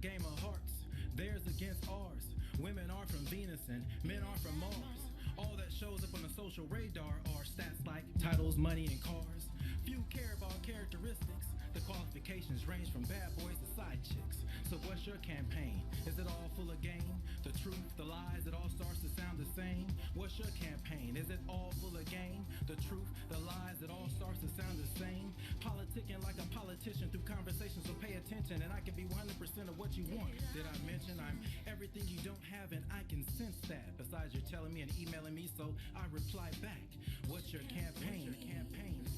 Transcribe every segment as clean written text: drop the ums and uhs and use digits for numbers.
game of hearts, theirs against ours. Women are from Venus and men are from Mars. All that shows up on the social radar are stats like titles, money, and cars. Few care about characteristics. The qualifications range from bad boys to side chicks. So what's your campaign? Is it all full of game? The truth, the lies, it all starts to sound the same. What's your campaign? Is it all full of game? The truth, the lies, it all starts to sound the same. Politicking like a politician through conversations, so pay attention and I can be 100% of what you want. Did I mention I'm everything you don't have and I can sense that? Besides you're telling me and emailing me, so I reply back. What's your campaign? What's your campaign?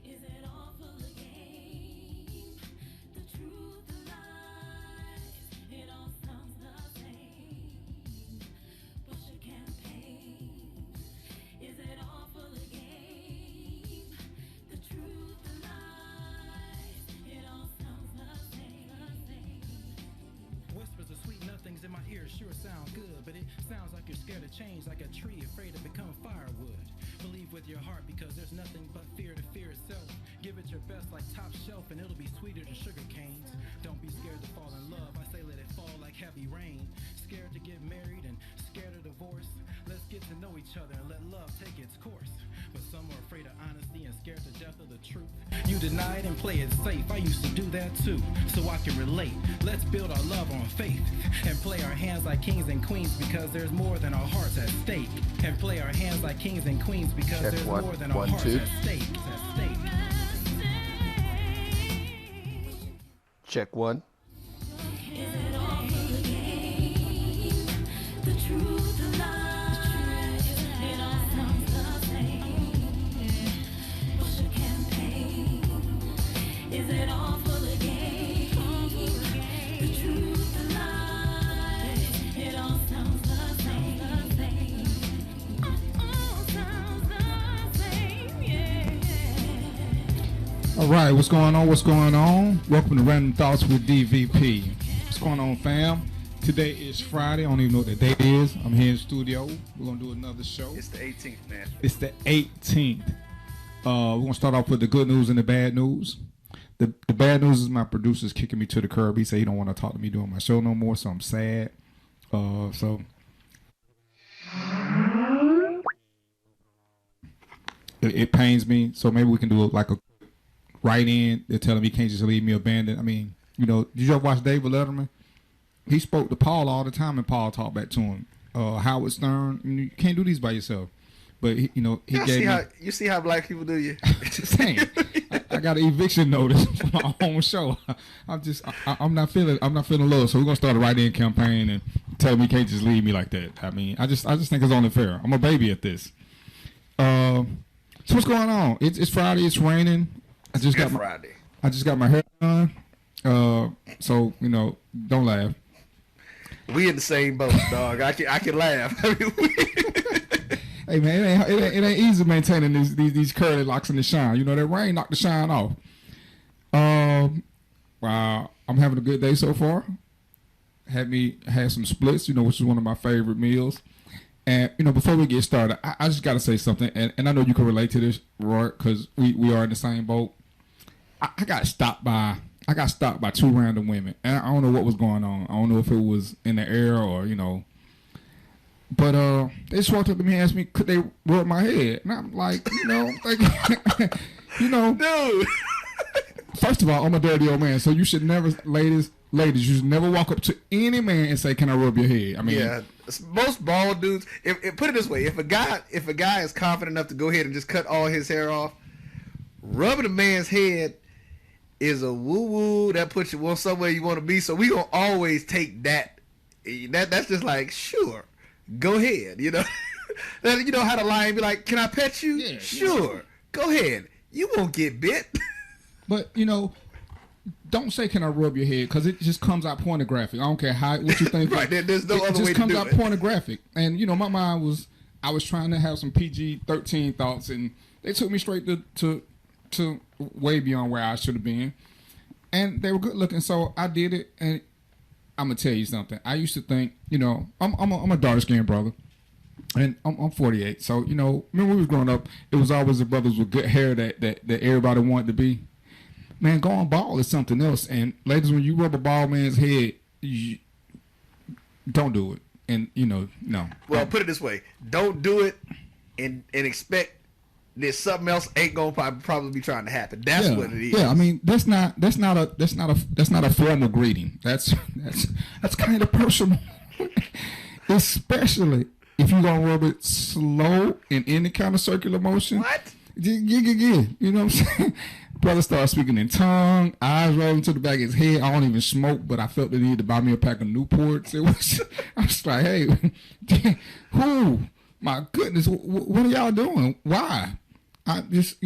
Is it all full of game? The truth, the lies, it all sounds the same. What's your campaign? Is it all full of game? The truth, the lies, it all sounds the same. Whispers of sweet nothings in my ears sure sound good, but it sounds like you're scared to change, like a tree afraid to become firewood. Believe with your heart because there's nothing but fear to fear itself. Give it your best like top shelf and it'll be sweeter than sugar canes. Don't be scared to fall in love, I say let it fall like heavy rain. Scared to get married and scared of divorce. Let's get to know each other and let love take its course. But some are afraid of honesty and scared to death of the truth. You deny it and play it safe, I used to do that too, so I can relate. Let's build our love on faith and play our hands like kings and queens because there's more than our hearts at stake. And play our hands like kings and queens because Check there's one, more than our one, hearts two. at stake. At stake. Check one. Is it all full of game? The truth, the lies, it all sounds the same. What's your campaign? Is it all full of game? The truth, the lies, it all sounds the same. All sounds the same, yeah. All right, what's going on? What's going on? Welcome to Random Thoughts with DvP. What's going on, fam? Today is Friday. I don't even know what the date is. I'm here in the studio. We're going to do another show. It's the 18th, man. It's the 18th. We're going to start off with the good news and the bad news. The bad news is my producer's kicking me to the curb. He said he don't want to talk to me doing my show no more, so I'm sad. So it pains me. So maybe we can do like a write-in. They're telling me he can't just leave me abandoned. I mean, you know, did you ever watch David Letterman? He spoke to Paul all the time, and Paul talked back to him. Howard Stern, I mean, you can't do these by yourself. But he gave me. You see how black people do you? Just saying, I got an eviction notice for my own show. I'm not feeling love. So we're gonna start a write-in campaign and tell me you can't just leave me like that. I mean, I just think it's only fair. I'm a baby at this. So what's going on? It's Friday. It's raining. I just got my hair done. So you know, don't laugh. We in the same boat, dog. I can laugh. Hey man, it ain't easy maintaining these curly locks and the shine. You know that rain knocked the shine off. Wow, I'm having a good day so far. Had some splits, you know, which is one of my favorite meals. And you know, before we get started, I just gotta say something, and I know you can relate to this, Roy, because we are in the same boat. I got stopped by two random women, and I don't know what was going on. I don't know if it was in the air or, you know. But they just walked up to me and asked me, could they rub my head? And I'm like, you know, you know, Dude. First of all, I'm a dirty old man, so you should never, ladies, you should never walk up to any man and say, "Can I rub your head?" I mean, Yeah, most bald dudes. Put it this way: if a guy is confident enough to go ahead and just cut all his hair off, rubbing a man's head is a woo woo that puts you on somewhere you want to be. So we gonna always take that. That's just like, sure, go ahead. You know, you know how the lion be like, "Can I pet you?" Yeah, sure, go ahead. You won't get bit. But you know, don't say, "Can I rub your head?" Because it just comes out pornographic. I don't care what you think. Right, there's no other way to do it. It just comes out pornographic. And you know, my mind was, I was trying to have some PG-13 thoughts, and they took me straight to way beyond where I should have been. And they were good looking, so I did it. And I'm gonna tell you something. I used to think, you know, I'm a dark skinned brother, and I'm 48. So you know, remember when we was growing up, it was always the brothers with good hair that everybody wanted to be. Man, going bald is something else. And ladies, when you rub a bald man's head, don't do it. And no. Well, put it this way: don't do it, and expect that something else ain't gonna probably be trying to happen. That's what it is. Yeah, I mean that's not a formal greeting. That's kind of personal, especially if you're gonna rub it slow in any kind of circular motion. What? Yeah. You know what I'm saying? Brother started speaking in tongue, eyes rolling to the back of his head. I don't even smoke, but I felt the need to buy me a pack of Newports. I was like, hey, who? My goodness, what are y'all doing? Why? I just,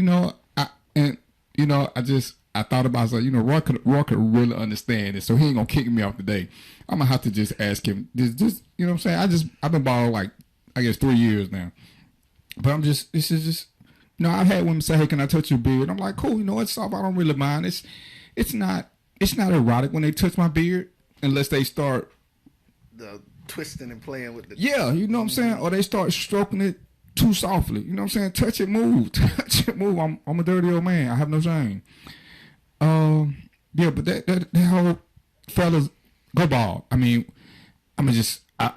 I thought about it. Roy could really understand it, so he ain't gonna kick me off today. I'm gonna have to just ask him. Just, you know what I'm saying? I've been bald like, I guess 3 years now, but this is just. I've had women say, "Hey, can I touch your beard?" I'm like, "Cool, it's soft. I don't really mind. It's not erotic when they touch my beard, unless they start twisting and playing with the. Yeah, you know what I'm saying, or they start stroking it too softly. You know what I'm saying? Touch it, move, touch it, move. I'm a dirty old man. I have no shame. Yeah, but that whole fellas go bald. I mean, I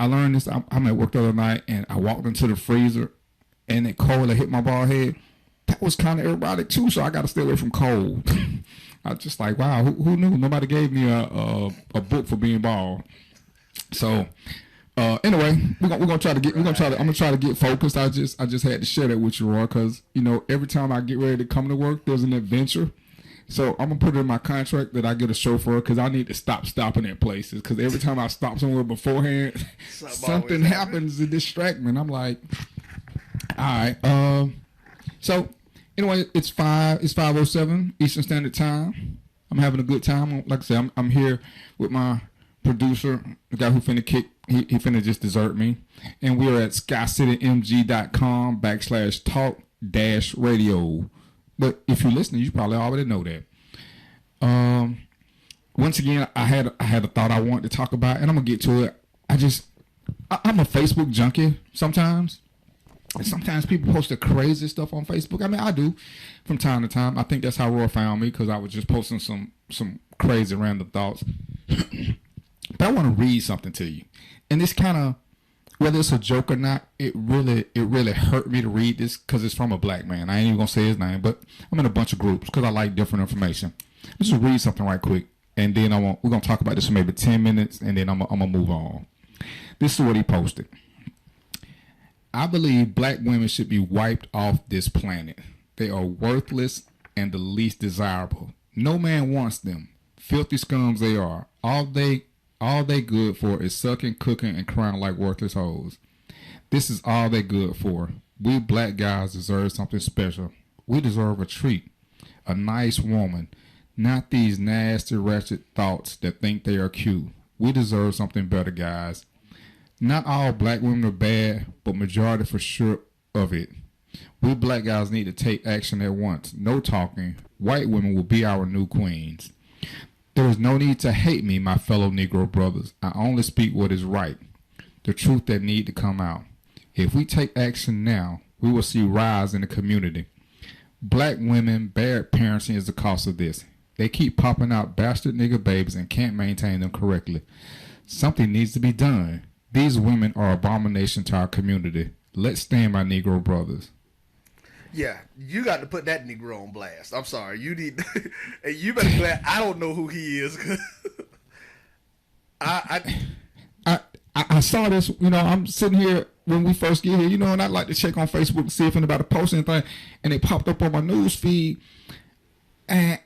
learned this. I'm at work the other night and I walked into the freezer and it cold hit my bald head. That was kind of erotic too, so I got to stay away from cold. I was just like, wow, who knew? Nobody gave me a book for being bald. So anyway, I'm gonna try to get focused. I just had to share that with you, Roy, because every time I get ready to come to work, there's an adventure. So I'm gonna put it in my contract that I get a chauffeur because I need to stop stopping at places. Because every time I stop somewhere beforehand, something happens to distract me. And I'm like, all right. So anyway, it's 5:07 Eastern Standard Time. I'm having a good time. Like I said, I'm here with my producer, the guy who finna kick. He finna just desert me. And we are at skycitymg.com/talk-radio. But if you're listening, you probably already know that. Once again, I had a thought I wanted to talk about, and I'm gonna get to it. I'm a Facebook junkie sometimes. And sometimes people post the crazy stuff on Facebook. I mean, I do from time to time. I think that's how Roy found me, because I was just posting some crazy random thoughts. But I want to read something to you. And this kind of, whether it's a joke or not, it really hurt me to read this because it's from a black man. I ain't even going to say his name, but I'm in a bunch of groups because I like different information. Let's just read something right quick. And then we're going to talk about this for maybe 10 minutes, and then I'm going to move on. This is what he posted. I believe black women should be wiped off this planet. They are worthless and the least desirable. No man wants them. Filthy scums they are. All they good for is sucking, cooking, and crying like worthless hoes. This is all they good for. We black guys deserve something special. We deserve a treat. A nice woman. Not these nasty, wretched thoughts that think they are cute. We deserve something better, guys. Not all black women are bad, but majority for sure of it. We black guys need to take action at once. No talking. White women will be our new queens. There is no need to hate me, my fellow Negro brothers. I only speak what is right, the truth that need to come out. If we take action now, we will see rise in the community. Black women, bad parenting is the cost of this. They keep popping out bastard nigga babies and can't maintain them correctly. Something needs to be done. These women are abomination to our community. Let's stand by Negro brothers. Yeah, you got to put that Negro on blast. I'm sorry. You need, and you better glad I don't know who he is. I saw this. I'm sitting here when we first get here. And I like to check on Facebook to see if anybody posts anything, and it popped up on my news feed, and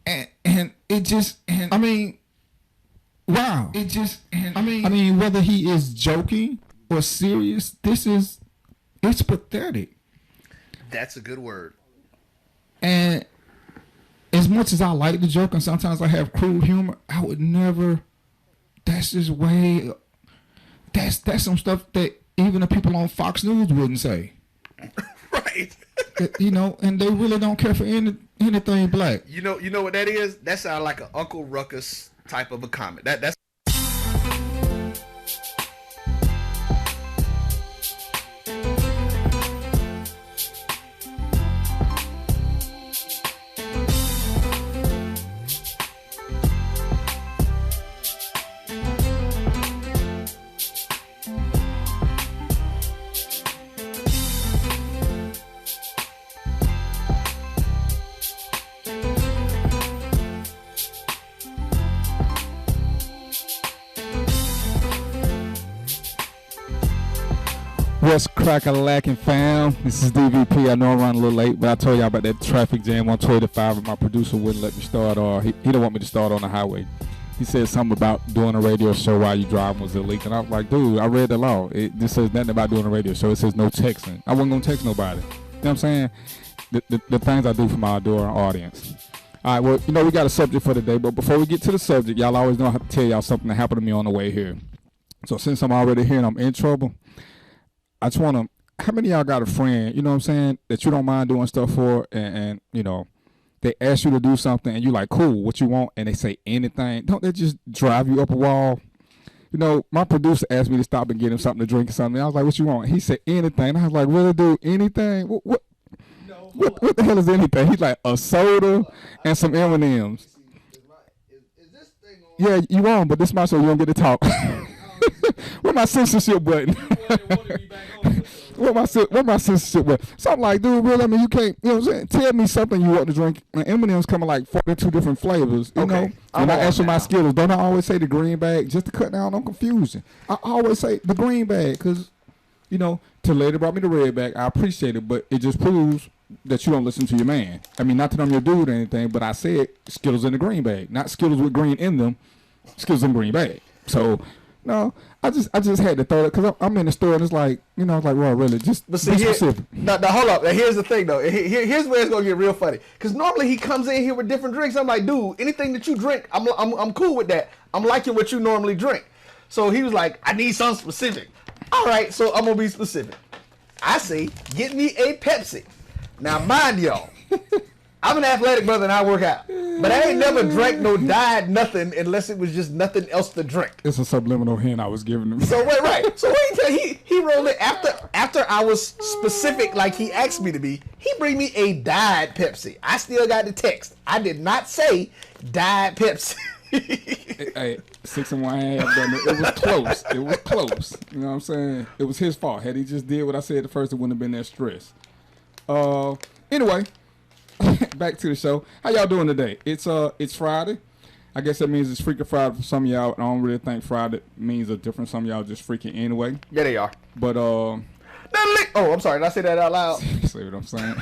it just, I mean, wow. It just, I mean, whether he is joking or serious, it's pathetic. That's a good word. And as much as I like the joke, and sometimes I have crude humor, I would never. That's just way. That's some stuff that even the people on Fox News wouldn't say. Right. And they really don't care for anything black. You know what that is? That sounds like an Uncle Ruckus type of a comment. That's. Crack-a-lackin' fam. This is DvP. I know I'm running a little late, but I told y'all about that traffic jam on 25 and my producer wouldn't let me start, or he don't want me to start on the highway. He said something about doing a radio show while you driving was illegal. And I was like, dude, I read the law. It just says nothing about doing a radio show. It says no texting. I wasn't going to text nobody. You know what I'm saying? The things I do for my adoring audience. All right, well, you know, we got a subject for today, but before we get to the subject, y'all always know I have to tell y'all something that happened to me on the way here. So since I'm already here and I'm in trouble, I just want to, how many of y'all got a friend, you know what I'm saying, that you don't mind doing stuff for, and you know, they ask you to do something and you like, cool, what you want, and they say anything. Don't they just drive you up a wall? You know, my producer asked me to stop and get him something to drink or something. I was like, what you want? He said anything. I was like, really, dude, anything? What the hell is anything? He's like, a soda and some M&Ms. Is this thing on? Yeah, you on, but this my show, you don't get to talk. Where my censorship button? What my censorship button? So I'm like, dude, really? I mean, you can't, you know what I'm saying? Tell me something you want to drink. And M&M's come in like 42 different flavors, you know? When I ask for my Skittles, don't I always say the green bag just to cut down on confusion? I always say the green bag because, you know, till later brought me the red bag. I appreciate it, but it just proves that you don't listen to your man. I mean, not that I'm your dude or anything, but I said Skittles in the green bag, not Skittles with green in them, Skittles in the green bag. So, no, I just had to throw it because I'm in the store and it's like, you know, it's like, well, really, just But see, be here, specific. now hold up. Now, here's the thing, though. Here's where it's gonna get real funny. Because normally he comes in here with different drinks. I'm like, dude, anything that you drink, I'm cool with that. I'm liking what you normally drink. So he was like, I need something specific. All right, so I'm gonna be specific. I say, get me a Pepsi. Now, mind y'all, I'm an athletic brother and I work out, but I ain't never drank no diet nothing unless it was just nothing else to drink. It's a subliminal hint I was giving him. So wait, right. So wait till he rolled it after I was specific like he asked me to be. He bring me a diet Pepsi. I still got the text. I did not say diet Pepsi. Hey, 6 1/2 done it. It was close. It was close. You know what I'm saying? It was his fault. Had he just did what I said at first, it wouldn't have been that stress. Anyway, back to the show. How y'all doing today? It's Friday. I guess that means it's Freaking Friday for some of y'all. I don't really think Friday means a different. Some of y'all just freaking anyway. Yeah, they are. But Oh, I'm sorry. Did I say that out loud? see what I'm saying?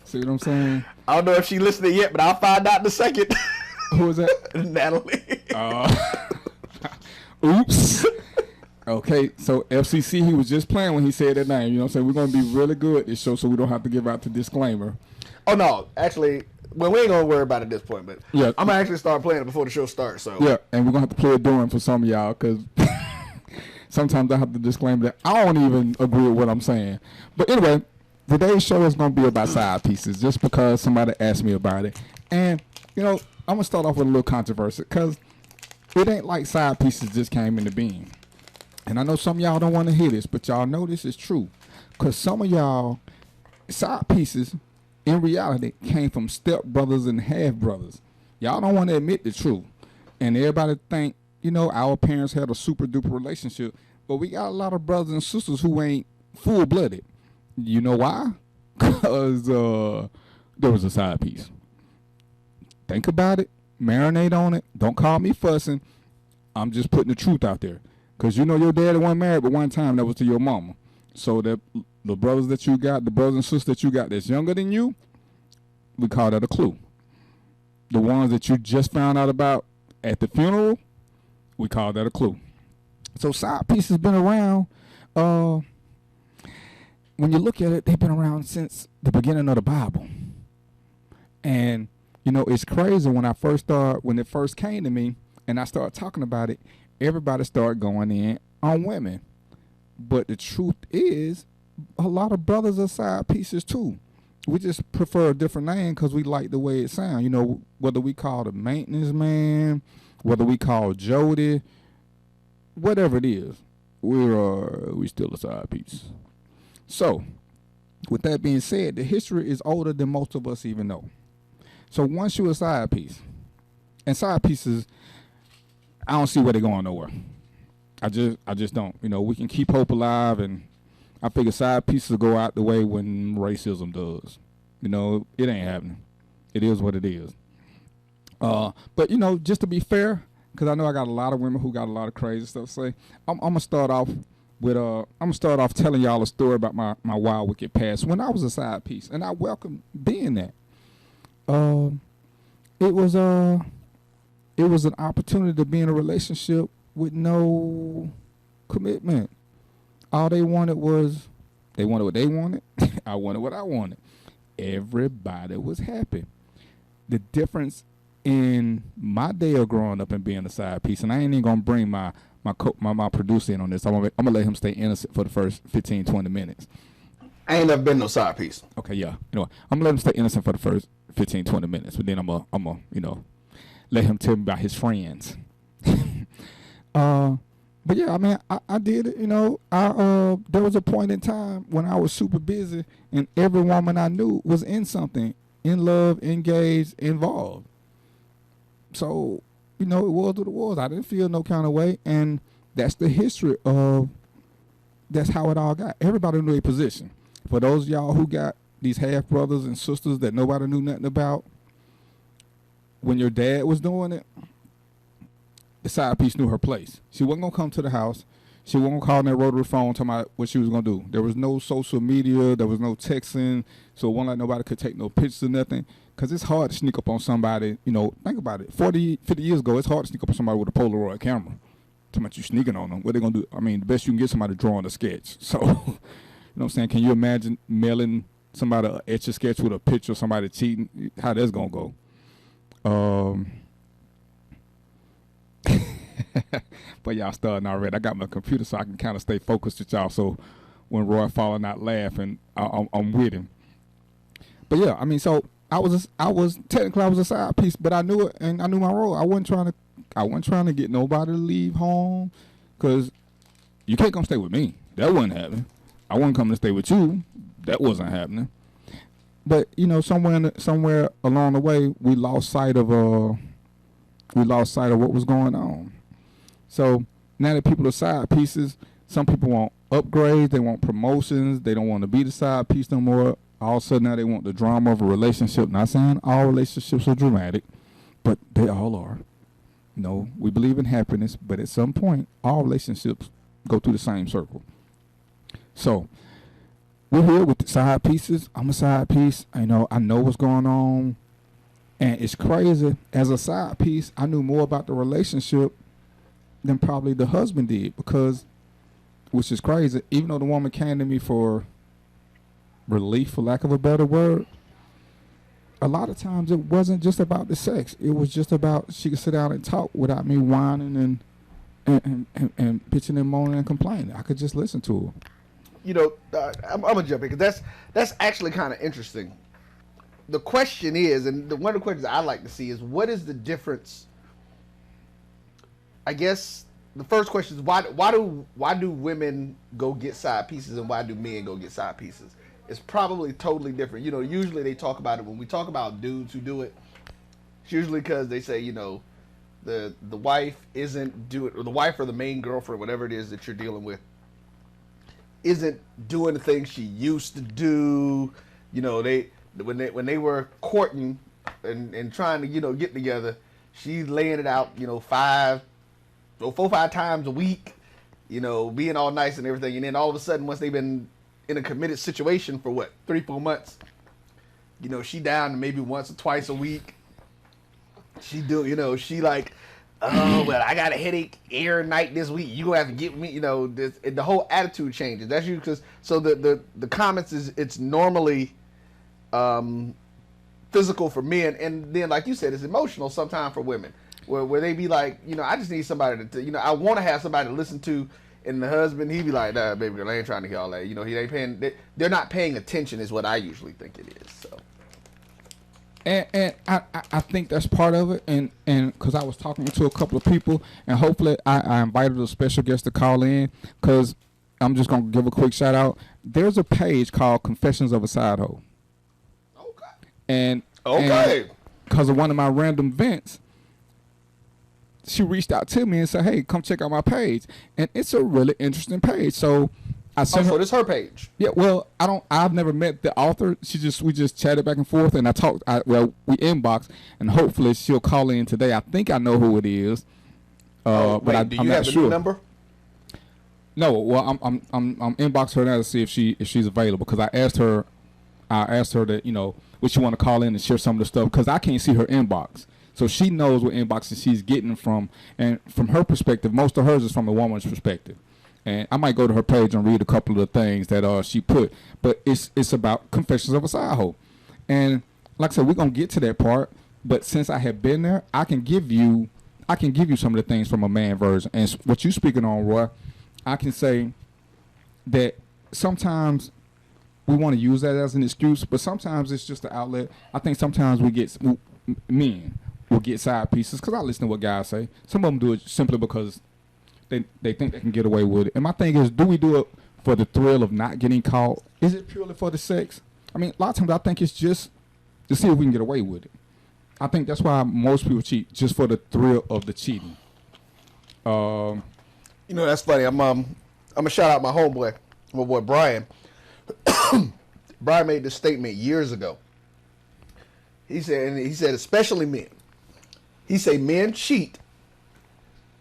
See what I'm saying? I don't know if she listening yet, but I'll find out in a second. Who was that? Natalie. Oops. Okay, so FCC, he was just playing when he said that name. You know what I'm saying? We're going to be really good this show so we don't have to give out the disclaimer. Oh, no. Actually, well, we ain't going to worry about it at this point, but yeah. I'm going to actually start playing it before the show starts. So yeah, and we're going to have to play it during for some of y'all because sometimes I have to disclaim that I don't even agree with what I'm saying. But anyway, today's show is going to be about side pieces just because somebody asked me about it. And, you know, I'm going to start off with a little controversy because it ain't like side pieces just came in the bean. And I know some of y'all don't want to hear this, but y'all know this is true. Because some of y'all, side pieces, in reality, came from step brothers and half brothers. Y'all don't want to admit the truth. And everybody think, you know, our parents had a super duper relationship. But we got a lot of brothers and sisters who ain't full blooded. You know why? Because there was a side piece. Think about it. Marinate on it. Don't call me fussing. I'm just putting the truth out there. Because you know your daddy wasn't married, but one time that was to your mama. So that the brothers that you got, the brothers and sisters that you got that's younger than you, we call that a clue. The ones that you just found out about at the funeral, we call that a clue. So side pieces has been around. When you look at it, they've been around since the beginning of the Bible. And, you know, it's crazy when it first came to me and I started talking about it, everybody started going in on women. But the truth is, a lot of brothers are side pieces too. We just prefer a different name because we like the way it sounds. You know, whether we call the maintenance man, whether we call Jody, whatever it is, we still a side piece. So, with that being said, the history is older than most of us even know. So once you're a side piece, and side pieces, I don't see where they're going nowhere. I just don't. You know, we can keep hope alive, and I figure side pieces will go out the way when racism does. You know, it ain't happening. It is what it is. But, you know, just to be fair, because I know I got a lot of women who got a lot of crazy stuff to say, I'm going to start off with I'm gonna start off telling y'all a story about my wild wicked past when I was a side piece, and I welcome being that. It was an opportunity to be in a relationship with no commitment. All they wanted was they wanted what they wanted. I wanted what I wanted. Everybody was happy. The difference in my day of growing up and being a side piece, and I ain't even gonna bring my producer in on this. I'm gonna let him stay innocent for the first 15, 20 minutes. I ain't never been no side piece. Okay, yeah. You know, I'm gonna let him stay innocent for the first 15, 20 minutes, but then I'm gonna let him tell me about his friends. But yeah, I mean, I did it. You know, there was a point in time when I was super busy, and every woman I knew was in something, in love, engaged, involved. So, you know, it was what it was. I didn't feel no kind of way, and that's the history of. That's how it all got. Everybody knew their position. For those of y'all who got these half brothers and sisters that nobody knew nothing about, when your dad was doing it, the side piece knew her place. She wasn't gonna come to the house. She wasn't gonna call on that rotary phone talking about what she was gonna do. There was no social media. There was no texting. So it wasn't like nobody could take no pictures or nothing. Because it's hard to sneak up on somebody. You know, think about it. 40, 50 years ago, it's hard to sneak up on somebody with a Polaroid camera. Talking about you sneaking on them. What they gonna do? I mean, the best you can get somebody drawing a sketch. So, you know what I'm saying? Can you imagine mailing somebody an etch a sketch with a picture of somebody cheating? How that's gonna go? But y'all starting already. I got my computer so I can kind of stay focused with y'all. So when Roy falling out laughing, I'm with him. But yeah, I mean, so I was technically I was a side piece, but I knew it and I knew my role. I wasn't trying to get nobody to leave home, because you can't come stay with me. That wasn't happening. I wasn't coming to stay with you. That wasn't happening. But you know, somewhere along the way, we lost sight of what was going on. So now that people are side pieces, some people want upgrades, they want promotions, they don't want to be the side piece no more. All of a sudden now they want the drama of a relationship. Not saying all relationships are dramatic, but they all are. You know, we believe in happiness, but at some point, all relationships go through the same circle. So we're here with the side pieces. I'm a side piece. I know what's going on. And it's crazy. As a side piece, I knew more about the relationship than probably the husband did, because, which is crazy, even though the woman came to me for relief, for lack of a better word, a lot of times it wasn't just about the sex. It was just about she could sit down and talk without me whining and bitching and moaning and complaining. I could just listen to her. You know, I'm gonna jump in because that's actually kind of interesting. The question is, and one of the questions I like to see is, what is the difference? I guess the first question is why do women go get side pieces and why do men go get side pieces? It's probably totally different. You know, usually they talk about it when we talk about dudes who do it. It's usually because they say, you know, the wife isn't doing, or the wife or the main girlfriend, whatever it is that you're dealing with, isn't doing the things she used to do. You know, when they were courting and trying to, you know, get together, she's laying it out, you know, 4 or 5 times a week, you know, being all nice and everything. And then all of a sudden, once they've been in a committed situation for 3-4 months, you know, she down to maybe once or twice a week. She like, oh, well, I got a headache every night this week. You gonna have to get me, you know, the whole attitude changes. That's you, because so the comments is, it's normally physical for men, and then like you said, it's emotional sometimes for women, where they be like, you know, I just need somebody to, you know, I want to have somebody to listen to. And the husband, he be like, nah, baby girl, I ain't trying to hear all that. You know, he ain't paying. They're not paying attention, is what I usually think it is. So, and I think that's part of it. And because I was talking to a couple of people, and hopefully I invited a special guest to call in, because I'm just gonna give a quick shout out. There's a page called Confessions of a Side Hoe. Okay. And because of one of my random vents, she reached out to me and said, hey, come check out my page. And it's a really interesting page. So I sent her. So it's her page. Yeah, well, I've never we just chatted back and forth, and we inboxed, and hopefully she'll call in today. I think I know who it is. But do you have the new number? No, well, I'm inbox her now to see if she's available because I asked her that would she want to call in and share some of the stuff because I can't see her inbox, so she knows what inboxes she's getting from, and from her perspective, most of hers is from a woman's perspective, and I might go to her page and read a couple of the things that she put, but it's about Confessions of a Side Hoe, and like I said, we're gonna get to that part, but since I have been there, I can give you some of the things from a man version, and what you speaking on, Roy. I can say that sometimes we want to use that as an excuse, but sometimes it's just an outlet. I think sometimes men will get side pieces because I listen to what guys say. Some of them do it simply because they think they can get away with it. And my thing is, do we do it for the thrill of not getting caught? Is it purely for the sex? I mean, a lot of times I think it's just to see if we can get away with it. I think that's why most people cheat, just for the thrill of the cheating. That's funny. I'm gonna shout out my homeboy, my boy Brian. Brian made this statement years ago. He said, especially men. He said men cheat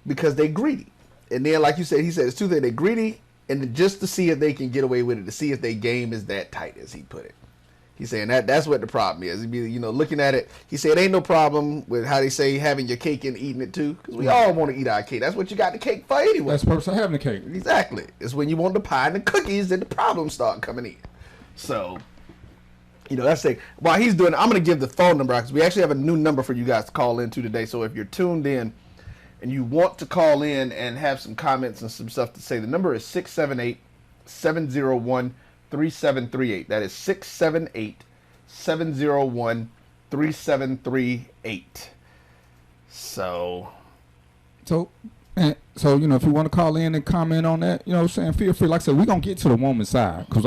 because they greedy, and then like you said, he said it's two things: they greedy, and just to see if they can get away with it, to see if their game is that tight, as he put it. He's saying that's what the problem is. Looking at it, he said it ain't no problem with how they say having your cake and eating it too, because we all want to eat our cake. That's what you got the cake for anyway. That's the purpose of having the cake. Exactly. It's when you want the pie and the cookies that the problems start coming in. So, that's it. While he's doing it, I'm going to give the phone number out because we actually have a new number for you guys to call into today. So if you're tuned in and you want to call in and have some comments and some stuff to say, the number is 678-701-3738. That is 678-701-3738. So, if you want to call in and comment on that, feel free. Like I said, we're going to get to the woman's side. Because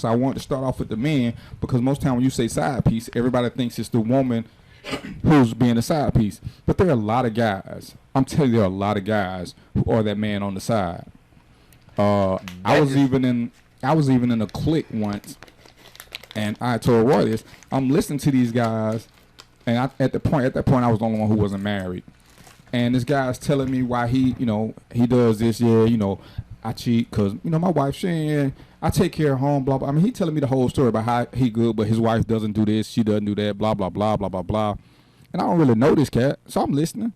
I wanted to start off with the men. Because most time when you say side piece, everybody thinks it's the woman who's being a side piece. But there are a lot of guys. I'm telling you, there are a lot of guys who are that man on the side. I was even in a clique once. And I told Roy this. I'm listening to these guys. And at that point, I was the only one who wasn't married. And this guy's telling me why he does this. Yeah, I cheat because, my wife, I take care of home, blah, blah. I mean, he telling me the whole story about how he good, but his wife doesn't do this, she doesn't do that, blah, blah, blah, blah, blah, blah. And I don't really know this cat, so I'm listening.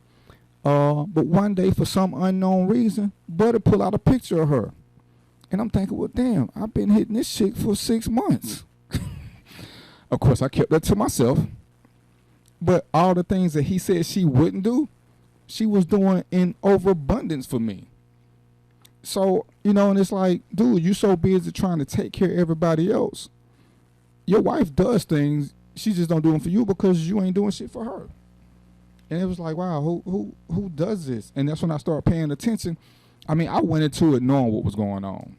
But one day, for some unknown reason, Buddy pulled out a picture of her. And I'm thinking, well, damn, I've been hitting this chick for 6 months. Of course, I kept that to myself. But all the things that he said she wouldn't do, she was doing in overabundance for me. So, and it's like, dude, you so busy trying to take care of everybody else. Your wife does things, she just don't do them for you because you ain't doing shit for her. And it was like, wow, who does this? And that's when I started paying attention. I mean, I went into it knowing what was going on.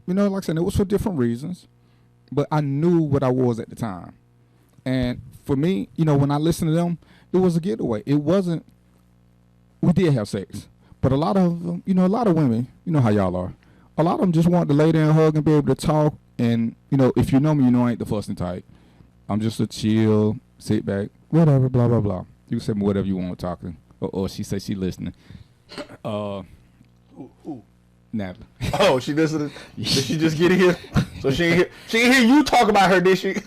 Like I said, it was for different reasons, but I knew what I was at the time. And for me, when I listened to them, it was a getaway. It wasn't, we did have sex, but a lot of them, a lot of women, how y'all are. A lot of them just want to lay there and hug and be able to talk. And, if you know me, I ain't the fussing type. I'm just a chill, sit back, whatever, blah, blah, blah. You can say me whatever you want talking. Or she say she listening. Who? Natalie. Oh, she listening? Did she just get here? So she ain't hear you talk about her, did she?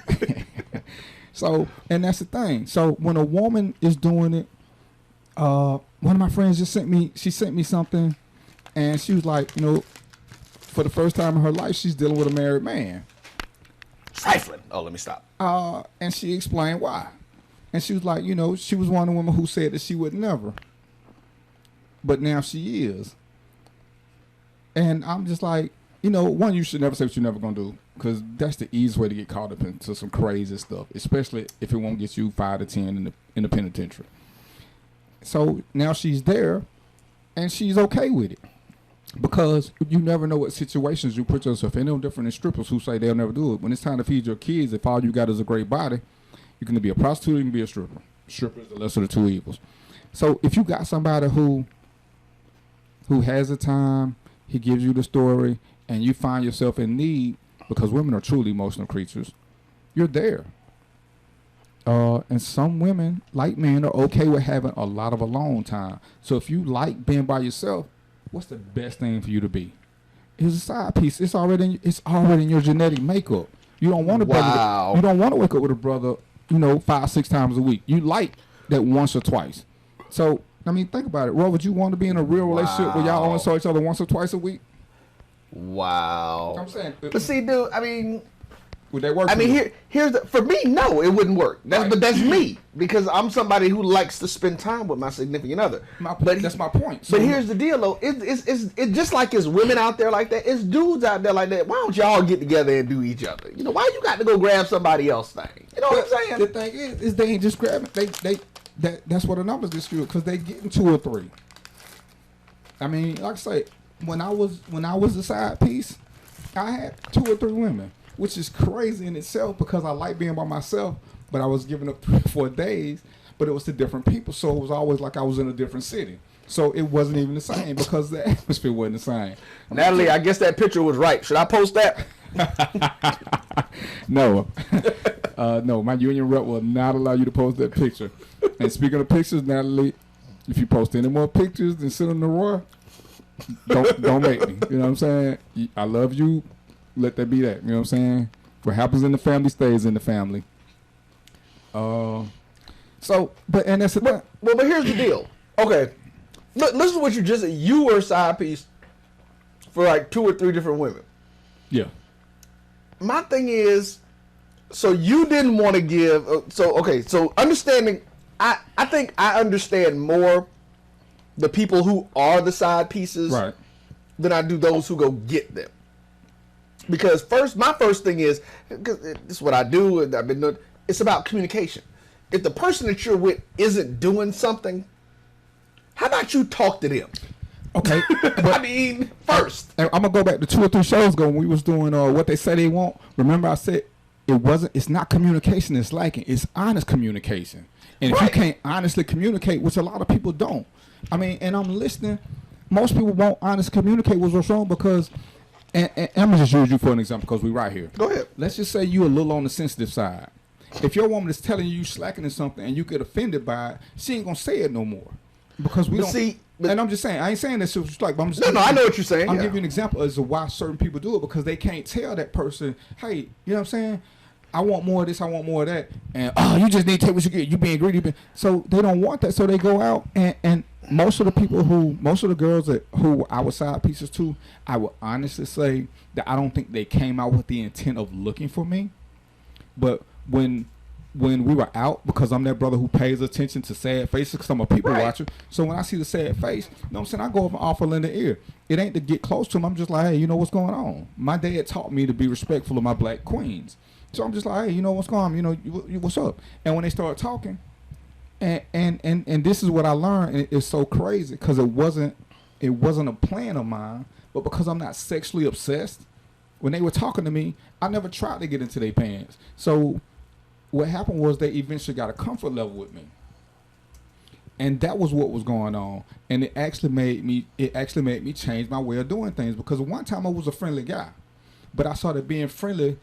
So, and that's the thing. So when a woman is doing it, one of my friends just sent me something, and she was like, for the first time in her life, she's dealing with a married man. Trifling. Oh, let me stop. And she explained why. And she was like, she was one of the women who said that she would never. But now she is. And I'm just like, one, you should never say what you're never going to do. Because that's the easiest way to get caught up into some crazy stuff. Especially if it won't get you 5 to 10 in the penitentiary. So now she's there. And she's okay with it. Because you never know what situations you put yourself in. They're different than strippers who say they'll never do it. When it's time to feed your kids, if all you got is a great body, you can be a prostitute, you can be a stripper. Stripper is the lesser of the two evils. So if you got somebody who has the time, he gives you the story, and you find yourself in need, because women are truly emotional creatures, you're there. And some women, like men, are okay with having a lot of alone time. So if you like being by yourself, what's the best thing for you to be? It's a side piece. It's already in your genetic makeup. You don't want you don't want to wake up with a brother, 5-6 times a week. You like that once or twice. So I mean, think about it. Ro, would you want to be in a real relationship where y'all only saw each other once or twice a week? Wow. I'm saying, but see, dude, I mean, would that work? I mean, here's for me, no, it wouldn't work. But that's me, because I'm somebody who likes to spend time with my significant other. That's my point. So, but here's the deal, though. It's just like it's women out there like that. It's dudes out there like that. Why don't y'all get together and do each other? Why you got to go grab somebody else's thing? You know what I'm saying? The thing is they ain't just grabbing. That's what the numbers dispute, because they getting 2 or 3. I mean, like I say, when I was a side piece, I had 2 or 3 women, which is crazy in itself because I like being by myself. But I was giving up 3 or 4 days, but it was to different people, so it was always like I was in a different city. So it wasn't even the same because the atmosphere wasn't the same. Natalie, I guess that picture was right. Should I post that? No. No, my union rep will not allow you to post that picture. And speaking of pictures, Natalie, if you post any more pictures than sit on the Roy, don't make me. You know what I'm saying? I love you. Let that be that. You know what I'm saying? What happens in the family stays in the family. And that's the thing. Well, but here's the deal. Okay, listen to what you just said. You were a side piece for like 2 or 3 different women. Yeah. My thing is, so you didn't want to give. So understanding. I think I understand more the people who are the side pieces than I do those who go get them. Because my first thing is, because this is what I do, and I've been doing. It's about communication. If the person that you're with isn't doing something, how about you talk to them? Okay. I mean, first. I'm gonna go back to 2 or 3 shows ago when we was doing what they say they want. Remember, I said it's not communication it's lacking. It's honest communication. And if you can't honestly communicate, which a lot of people don't. I mean, and I'm listening. Most people won't honestly communicate what's wrong because, and I'm gonna just use you for an example because we right here. Go ahead. Let's just say you're a little on the sensitive side. If your woman is telling you slacking in something and you get offended by it, she ain't gonna say it no more because we don't. See, and I'm just saying, I ain't saying that she was like, but I'm just no, I know what you're saying. I'm giving you an example as to why certain people do it because they can't tell that person, hey, you know what I'm saying? I want more of this, I want more of that, and you just need to take what you get. You being greedy, so they don't want that, so they go out and most of the girls who I was side pieces to, I would honestly say that I don't think they came out with the intent of looking for me, but when we were out, because I'm that brother who pays attention to sad faces, because I'm a people watcher. So when I see the sad face, you know what I'm saying, I go over and offer in the ear. It ain't to get close to them. I'm just like, hey, you know what's going on? My dad taught me to be respectful of my black queens. So I'm just like, hey, you know what's going on? You know, what's up? And when they start talking, and this is what I learned, and it's so crazy because it wasn't a plan of mine, but because I'm not sexually obsessed, when they were talking to me, I never tried to get into their pants. So what happened was they eventually got a comfort level with me, and that was what was going on. And it actually made me change my way of doing things, because one time I was a friendly guy, but I saw that being friendly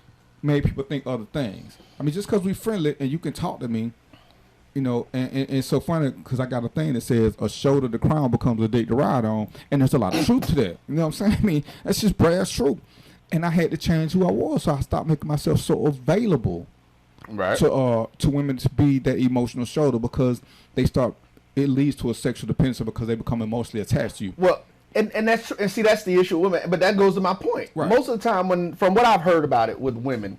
made people think other things. I mean, just because we friendly and you can talk to me, you know, and it's so funny because I got a thing that says a shoulder to crown becomes a dick to ride on, and there's a lot of truth to that. You know what I'm saying? I mean, that's just brass truth. And I had to change who I was, so I stopped making myself so available to women to be that emotional shoulder, because it leads to a sexual dependency because they become emotionally attached to you. Well, and that's true. And see, that's the issue with women. But that goes to my point. Right. Most of the time, from what I've heard about it with women,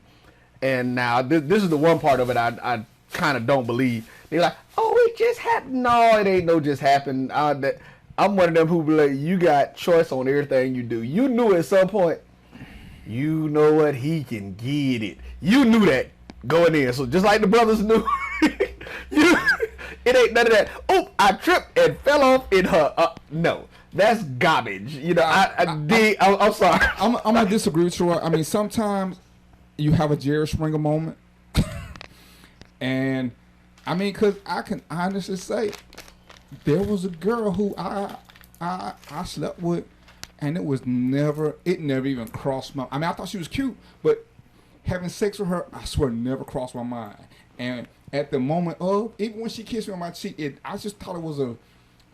and now this is the one part of it I kind of don't believe. They're like, oh, it just happened. No, it ain't no just happened. I'm one of them who be like, you got choice on everything you do. You knew at some point, you know what, he can get it. You knew that going in. So just like the brothers knew, it ain't none of that. Oh, I tripped and fell off in her. No. That's garbage. You know, I'm sorry. I'm going to disagree with you. I mean, sometimes you have a Jerry Springer moment. And, I mean, because I can honestly say there was a girl who I slept with, and it never even crossed my... I mean, I thought she was cute, but having sex with her, I swear, never crossed my mind. And at the moment of, even when she kissed me on my cheek, I just thought it was a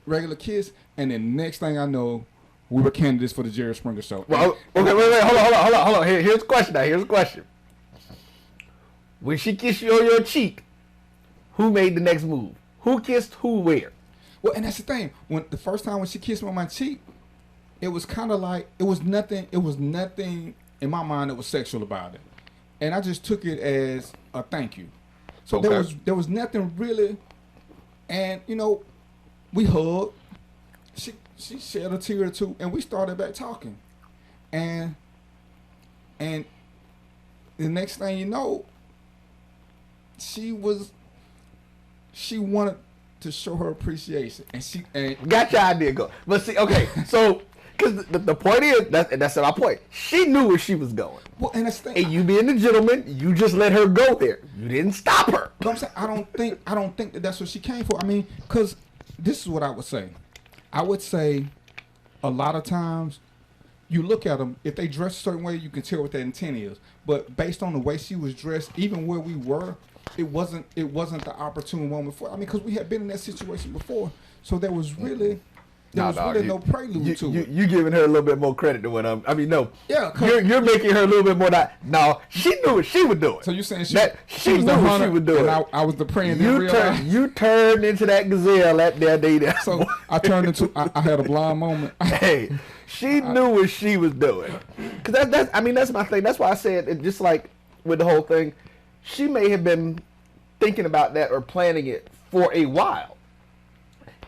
regular kiss, and the next thing I know, we were candidates for the Jerry Springer show. Well, okay, wait, hold on. Here's the question now. Here's the question. When she kissed you on your cheek, who made the next move? Who kissed who where? Well, and that's the thing. When the first time when she kissed me on my cheek, it was kind of like it was nothing in my mind that was sexual about it, and I just took it as a thank you. So there was nothing really, and we hugged. She shed a tear or two, and we started back talking, and the next thing you know, she wanted to show her appreciation, and got your idea go. But see, okay, so because the point is that's my point. She knew where she was going. Well, and that's the thing. And you being the gentleman, you just let her go there. You didn't stop her. But I'm saying I don't think that's what she came for. I mean, because this is what I would say. I would say a lot of times you look at them, if they dress a certain way, you can tell what their intent is. But based on the way she was dressed, even where we were, it wasn't the opportune moment for. I mean, because we had been in that situation before, so there was really no prelude to it. You giving her a little bit more credit than what I'm. I mean, no. Yeah, you're making her a little bit more. No, she knew what she was doing. So you saying she knew was the what hunter, she was doing. and I was the prey. You turned into that gazelle at that day. So I turned into. I had a blind moment. Hey, she knew what she was doing. Cause that's my thing. That's why I said it. Just like with the whole thing, she may have been thinking about that or planning it for a while.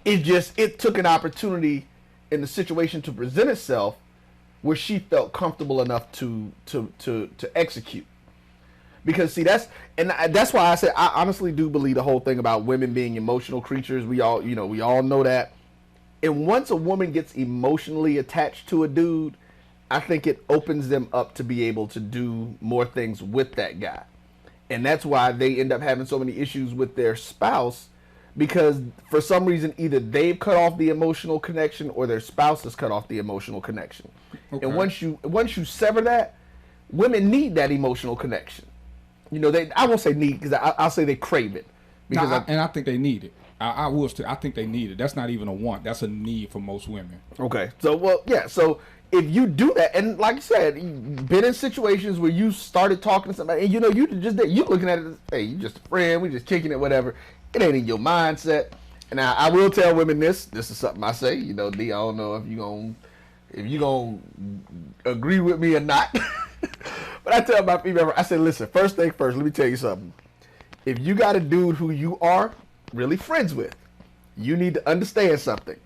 It took an opportunity in the situation to present itself where she felt comfortable enough to execute. Because see, that's why I said I honestly do believe the whole thing about women being emotional creatures. We all know that. And once a woman gets emotionally attached to a dude, I think it opens them up to be able to do more things with that guy. And that's why they end up having so many issues with their spouse, because for some reason either they've cut off the emotional connection or their spouse has cut off the emotional connection. Okay. And once you sever that, women need that emotional connection. I won't say need, because I'll say they crave it. Because I think they need it. I think they need it. That's not even a want. That's a need for most women. Okay. So if you do that, and like I said, you've been in situations where you started talking to somebody, and you looking at it, hey, you just a friend, we just kicking it, whatever. It ain't in your mindset. And I will tell women this is something I say, D, I don't know if you gonna agree with me or not. But I tell my female, I say, listen, first thing first, let me tell you something. If you got a dude who you are really friends with, you need to understand something.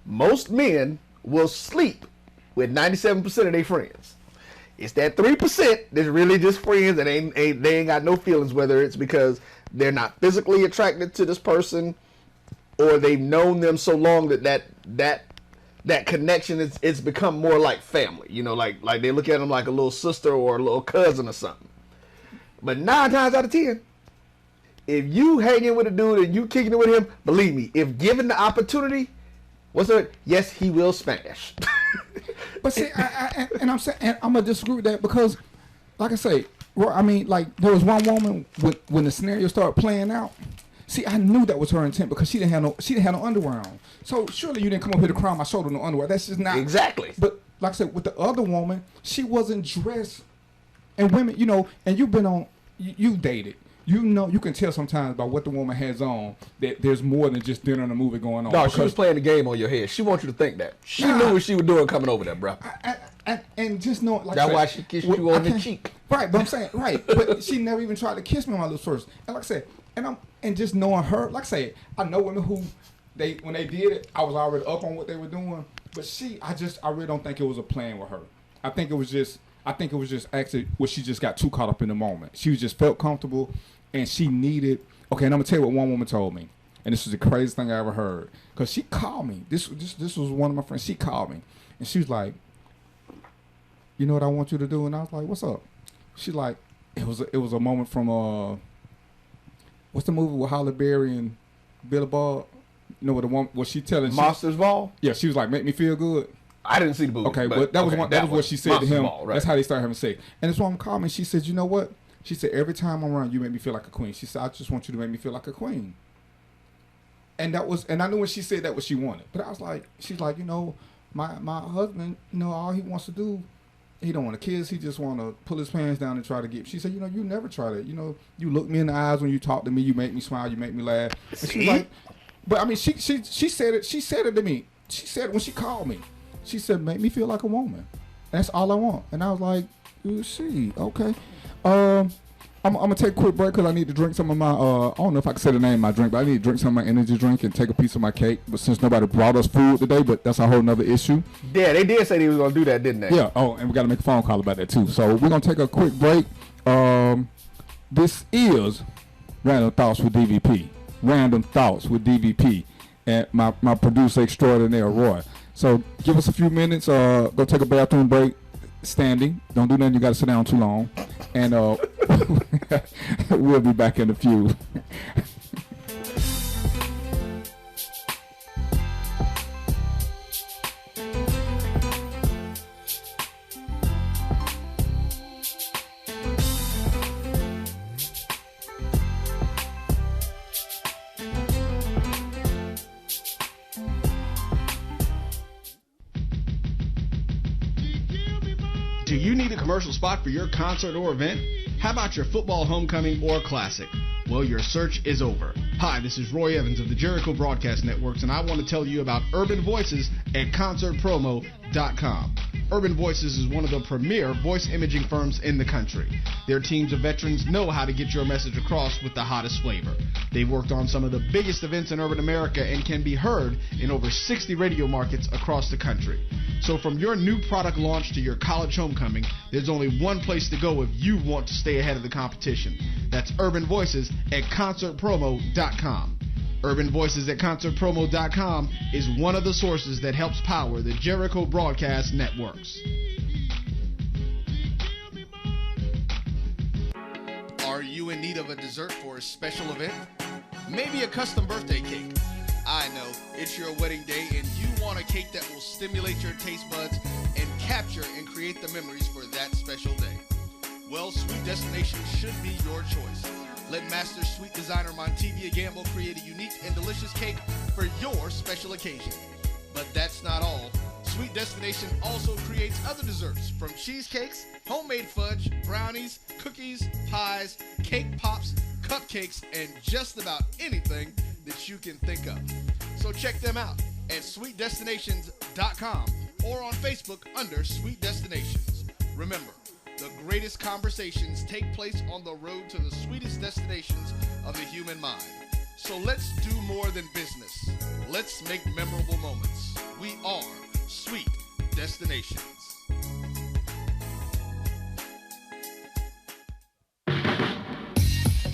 Most men will sleep with 97% of their friends. It's that 3% that's really just friends and they ain't got no feelings, whether it's because they're not physically attracted to this person or they've known them so long that connection it's become more like family. Like they look at them like a little sister or a little cousin or something. But 9 times out of 10, if you hanging with a dude and you kicking it with him, believe me, if given the opportunity, yes, he will smash. But see, I'm saying, and I'm gonna disagree with that because, like I say, I mean, like there was one woman when the scenario started playing out. See, I knew that was her intent because she didn't have no underwear on. So surely you didn't come up here to cry on my shoulder no underwear. That's just not exactly. But like I said, with the other woman, she wasn't dressed. And women, and you've been on, you dated. You can tell sometimes by what the woman has on that there's more than just dinner and a movie going on. No, she was playing the game on your head. She wants you to think that. She knew what she was doing coming over there, bro. And just know, like that's why she kissed you on the cheek. Right, but I'm saying, right. But she never even tried to kiss me on my lips first. And like I said, and just knowing her, like I said, I know women who, when they did it, I was already up on what they were doing. But I really don't think it was a plan with her. I think it was just actually where she just got too caught up in the moment. She just felt comfortable. And she needed, okay, and I'm going to tell you what one woman told me. And this was the craziest thing I ever heard. Because she called me. This was one of my friends. She called me. And she was like, you know what I want you to do? And I was like, what's up? She's like, it was a moment from, what's the movie with Halle Berry and Billy Bob? What the one, was she telling? Monsters Ball? Yeah, she was like, make me feel good. I didn't see the movie. Okay, but that was what she said Monsters to him. Ball, right. That's how they started having sex. And this woman called me and she said, you know what? She said, every time I'm around, you make me feel like a queen. She said, I just want you to make me feel like a queen. And I knew when she said that what she wanted. But I was like, she's like, my husband, all he wants to do, he don't want kids. He just want to pull his pants down and try to get. She said, you never try that. You look me in the eyes when you talk to me. You make me smile. You make me laugh. And she's like, but I mean, she said it. She said it to me. She said it when she called me. She said, make me feel like a woman. That's all I want. And I was like, okay. I'm gonna take a quick break because I need to drink some of my. I don't know if I can say the name of my drink, but I need to drink some of my energy drink and take a piece of my cake. But since nobody brought us food today, but that's a whole nother issue. Yeah, they did say they was gonna do that, didn't they? Yeah. Oh, and we got to make a phone call about that too. So we're gonna take a quick break. This is Random Thoughts with DvP. Random Thoughts with DvP, and my producer extraordinaire Roy. So give us a few minutes. Go take a bathroom break. Standing. Don't do nothing. You got to sit down too long. And we'll be back in a few. Do you need a commercial spot for your concert or event? How about your football homecoming or classic? Well, your search is over. Hi, this is Roy Evans of the Jericho Broadcast Networks, and I want to tell you about Urban Voices at concertpromo.com. Urban Voices is one of the premier voice imaging firms in the country. Their teams of veterans know how to get your message across with the hottest flavor. They've worked on some of the biggest events in urban America and can be heard in over 60 radio markets across the country. So from your new product launch to your college homecoming, there's only one place to go if you want to stay ahead of the competition. That's Urban Voices at concertpromo.com. Urban Voices at concertpromo.com is one of the sources that helps power the Jericho Broadcast Networks. Are you in need of a dessert for a special event? Maybe a custom birthday cake. I know, it's your wedding day and you want a cake that will stimulate your taste buds and capture and create the memories for that special day. Well, Sweet Destination should be your choice. Let master sweet designer Montevia Gamble create a unique and delicious cake for your special occasion. But that's not all. Sweet Destination also creates other desserts, from cheesecakes, homemade fudge, brownies, cookies, pies, cake pops, cupcakes, and just about anything that you can think of. So check them out at sweetdestinations.com or on Facebook under Sweet Destinations. Remember, the greatest conversations take place on the road to the sweetest destinations of the human mind. So let's do more than business. Let's make memorable moments. We are Sweet Destinations.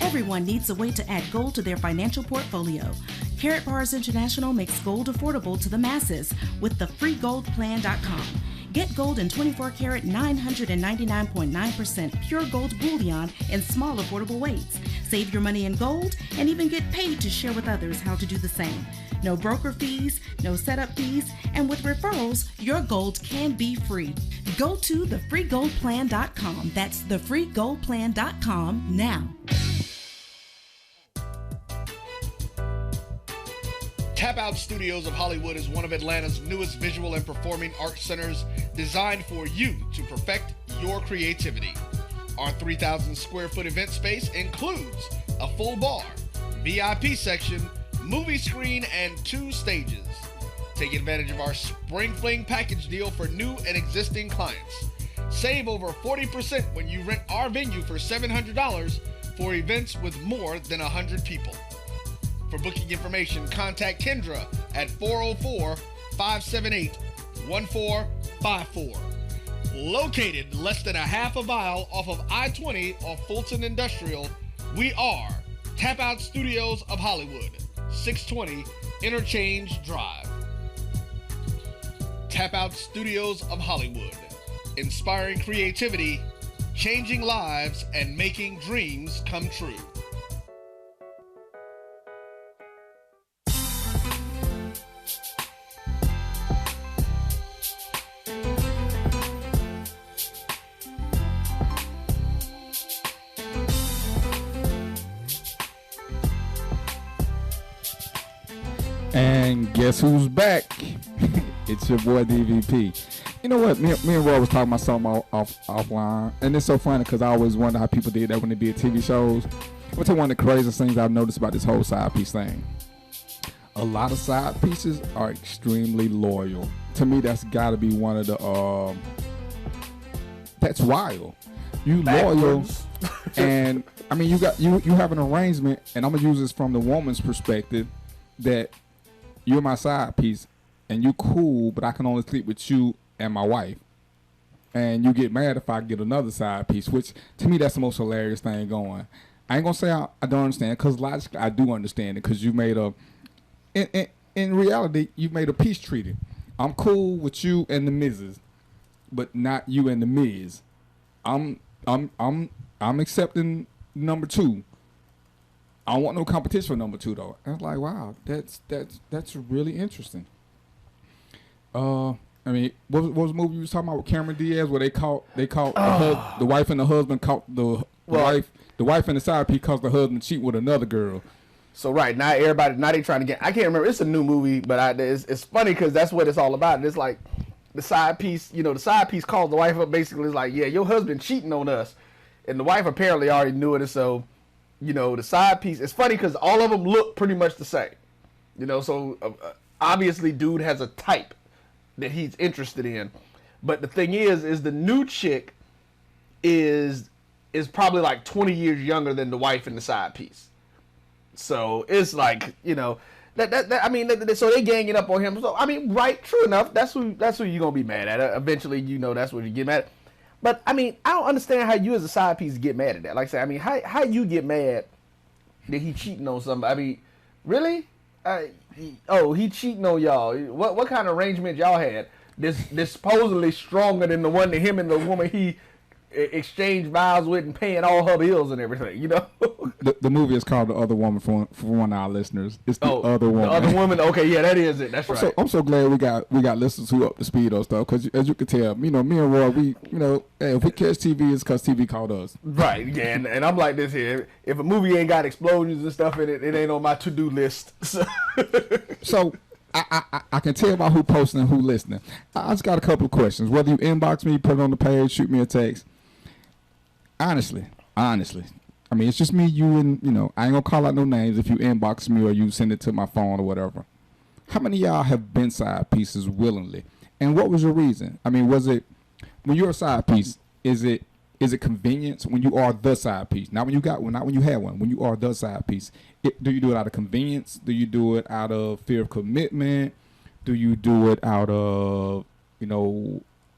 Everyone needs a way to add gold to their financial portfolio. Carrot Bars International makes gold affordable to the masses with the freegoldplan.com. Get gold in 24-karat 999.9% pure gold bullion in small, affordable weights. Save your money in gold and even get paid to share with others how to do the same. No broker fees, no setup fees, and with referrals, your gold can be free. Go to thefreegoldplan.com. That's thefreegoldplan.com now. Tap Out Studios of Hollywood is one of Atlanta's newest visual and performing arts centers designed for you to perfect your creativity. Our 3,000 square foot event space includes a full bar, VIP section, movie screen, and 2 stages. Take advantage of our Spring Fling package deal for new and existing clients. Save over 40% when you rent our venue for $700 for events with more than 100 people. For booking information, contact Kendra at 404-578-1454. Located less than a half a mile off of I-20 off Fulton Industrial, we are Tap Out Studios of Hollywood, 620 Interchange Drive. Tap Out Studios of Hollywood, inspiring creativity, changing lives, and making dreams come true. And guess who's back? It's your boy DvP. You know what? Me and Roy was talking about something offline, and it's so funny because I always wonder how people did that when they did TV shows. What's one of the craziest things I've noticed about this whole side piece thing? A lot of side pieces are extremely loyal. To me, that's got to be one of the. That's wild. You loyal, and I mean you have an arrangement, and I'm gonna use this from the woman's perspective that you're my side piece, and you cool, but I can only sleep with you and my wife. And you get mad if I get another side piece, which to me that's the most hilarious thing going. I ain't gonna say I don't understand, because logically I do understand it, because you made a. In reality, you made a peace treaty. I'm cool with you and the Mrs., but not you and the Ms. I'm accepting number 2. I don't want no competition for number 2 though. And I was like, wow, that's really interesting. I mean, what was the movie you was talking about with Cameron Diaz where they caught the wife and the husband caught the wife and the side piece cause the husband cheat with another girl. So right now, they trying to get. I can't remember. It's a new movie, but it's funny because that's what it's all about. And it's like the side piece. The side piece calls the wife up. Basically, it's like, yeah, your husband cheating on us, and the wife apparently already knew it. And so, the side piece. It's funny because all of them look pretty much the same. So obviously, dude has a type that he's interested in. But the thing is the new chick is probably like 20 years younger than the wife in the side piece. So it's like, so they ganging up on him. So I mean, right, true enough. That's who you're gonna be mad at. Eventually, that's what you get mad at. But I mean, I don't understand how you as a side piece get mad at that. Like I said, I mean, how you get mad that he cheating on somebody? I mean, really? He cheating on y'all. What kind of arrangement y'all had? This supposedly stronger than the one that him and the woman he exchange vows with and paying all her bills and everything, The movie is called The Other Woman for one of our listeners. It's The Other Woman. The Other Woman. Okay, yeah, that is it. That's right. I'm so glad we got listeners who up to speed on stuff, because as you can tell, me and Roy, we if we catch TV, it's because TV called us. Right. Yeah, and I'm like this here. If a movie ain't got explosions and stuff in it, it ain't on my to-do list. So I can tell by who posting and who listening. I just got a couple of questions. Whether you inbox me, put it on the page, shoot me a text. Honestly, I mean, it's just me, you, and, I ain't gonna call out no names if you inbox me or you send it to my phone or whatever. How many of y'all have been side pieces willingly? And what was your reason? I mean, was it, when you're a side piece, is it convenience when you are the side piece? Not when you got one, not when you had one, when you are the side piece. Do you do it out of convenience? Do you do it out of fear of commitment? Do you do it out of,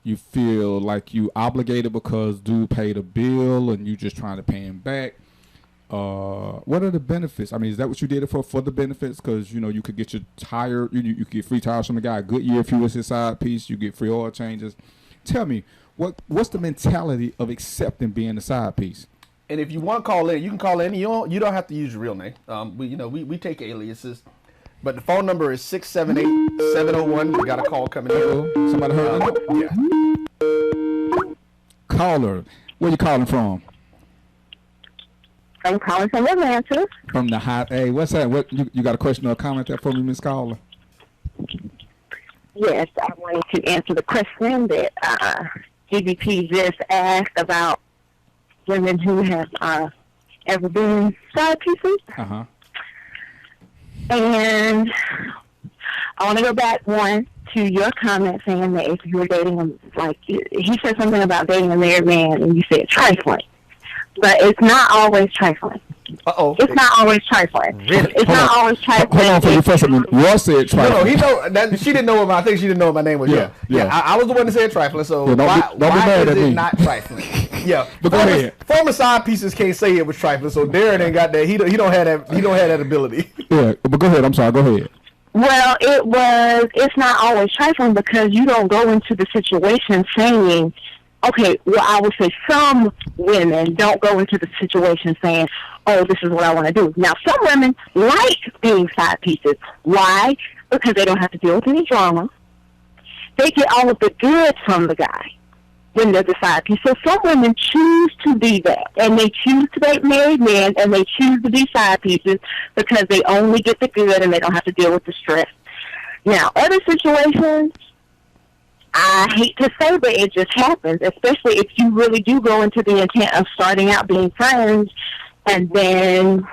you feel like you obligated because dude paid a bill and you just trying to pay him back? What are the benefits? I mean, is that what you did it for the benefits? Because, you could get your tire, you could get free tires from the guy. Goodyear, if you was his side piece, you get free oil changes. Tell me, what's the mentality of accepting being a side piece? And if you want to call in, you can call in. You don't have to use your real name. We take aliases. But the phone number is 678-701. We got a call coming in. Somebody heard that? Yeah. Caller, where you calling from? I'm calling from Atlanta. From the hot. Hey, what's that? What you got a question or a comment there for me, Miss Caller? Yes, I wanted to answer the question that DvP just asked about women who have ever been side pieces. Uh-huh. And I want to go back to your comment saying that if you were dating him, like he said something about dating a married man, and you said trifling, but it's not always trifling. It's not always trifling. Really? It's not always trifling. Hold on for you first. Ross said trifling. No, she didn't know I think she didn't know what my name was. Yeah. I was the one that said trifling. So don't be mad is at it me. not trifling? Yeah, but go ahead. Former side pieces can't say it was trifling. So Darren ain't got that. He don't have that. He don't have that ability. Yeah, but go ahead. I'm sorry. Go ahead. Well, it's not always trifling because you don't go into the situation saying, okay, well, I would say some women don't go into the situation saying, oh, this is what I want to do. Now, some women like being side pieces. Why? Because they don't have to deal with any drama. They get all of the good from the guy when they're the side piece. So some women choose to be that, and they choose to date married men, and they choose to be side pieces because they only get the good and they don't have to deal with the stress. Now, other situations, I hate to say, but it just happens, especially if you really do go into the intent of starting out being friends, and then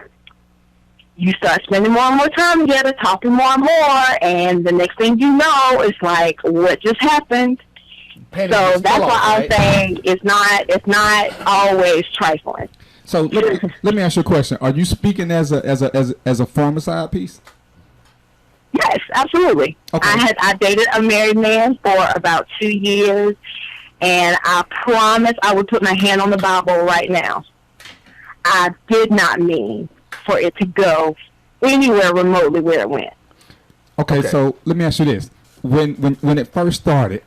you start spending more and more time together, talking more and more, and the next thing you know, it's like, what just happened? So that's why I'm saying it's not always trifling. So let me ask you a question. Are you speaking as a former side piece? Yes, absolutely. Okay. I dated a married man for about 2 years, and I promise I would put my hand on the Bible right now. I did not mean for it to go anywhere remotely where it went. Okay, so let me ask you this: when it first started,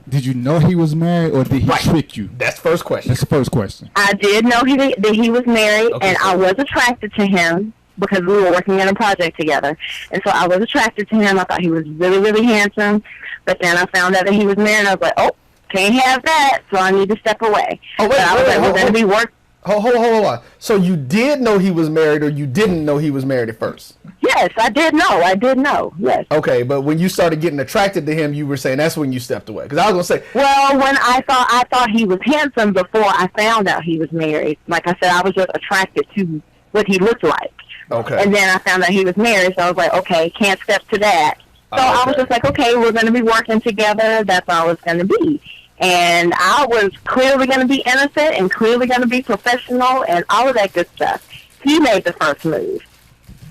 did you know he was married, or did he trick you? That's the first question. That's the first question. I did know that he was married, Okay, and so- I was attracted to him because we were working in a project together. And so I was attracted to him. I thought he was really, really handsome. But then I found out that he was married, and I was like, oh, can't have that, so I need to step away. Oh, wait, but I was like, we're going to be working. Hold on. So you did know he was married, or you didn't know he was married at first? Yes, I did know. Yes. Okay, but when you started getting attracted to him, you were saying that's when you stepped away. Because I was going to say... Well, when I thought he was handsome before I found out he was married. Like I said, I was just attracted to what he looked like. Okay. And then I found out he was married, so I was like, okay, can't step to that. So I was just like, okay, we're going to be working together. That's all it's going to be. And I was clearly going to be innocent and clearly going to be professional and all of that good stuff. He made the first move.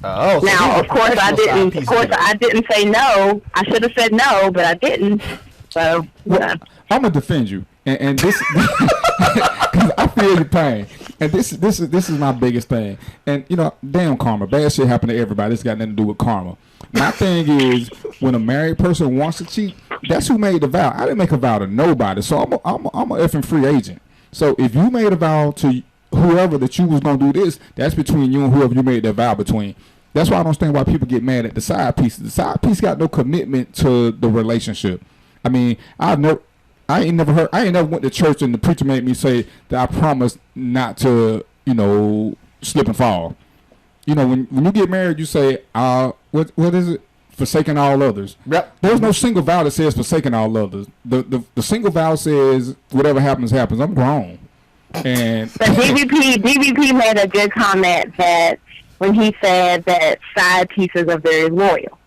Oh, so now, of course, I didn't. Of course, I didn't say no. I should have said no, but I didn't. So, yeah. I'm gonna defend you, and this because I feel your pain, and this is my biggest thing. And you know, damn karma, bad shit happen to everybody. It's got nothing to do with karma. My thing is, when a married person wants to cheat, that's who made the vow. I didn't make a vow to nobody, so I'm a effing free agent. So if you made a vow to whoever that you was gonna do this, that's between you and whoever you made that vow between. That's why I don't understand why people get mad at the side piece. The side piece got no commitment to the relationship. I mean, I ain't never went to church and the preacher made me say that I promised not to, you know, slip and fall. You know, when you get married, you say, what is it? Forsaking all others. Yep. There's no single vow that says forsaking all others. The single vow says whatever happens, happens. I'm grown. And But DvP made a good comment that when he said that side pieces are very loyal.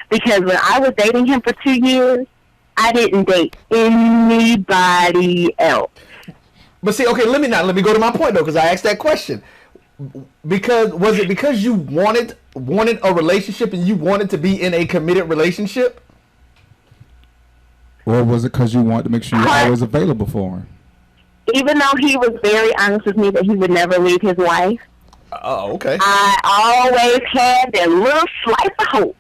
Because when I was dating him for 2 years, I didn't date anybody else. But see, okay, let me go to my point though, because I asked that question. Was it because you wanted a relationship and you wanted to be in a committed relationship? Or was it because you wanted to make sure you're always available for him? Even though he was very honest with me that he would never leave his wife, Oh, okay. I always had that little slice of hope.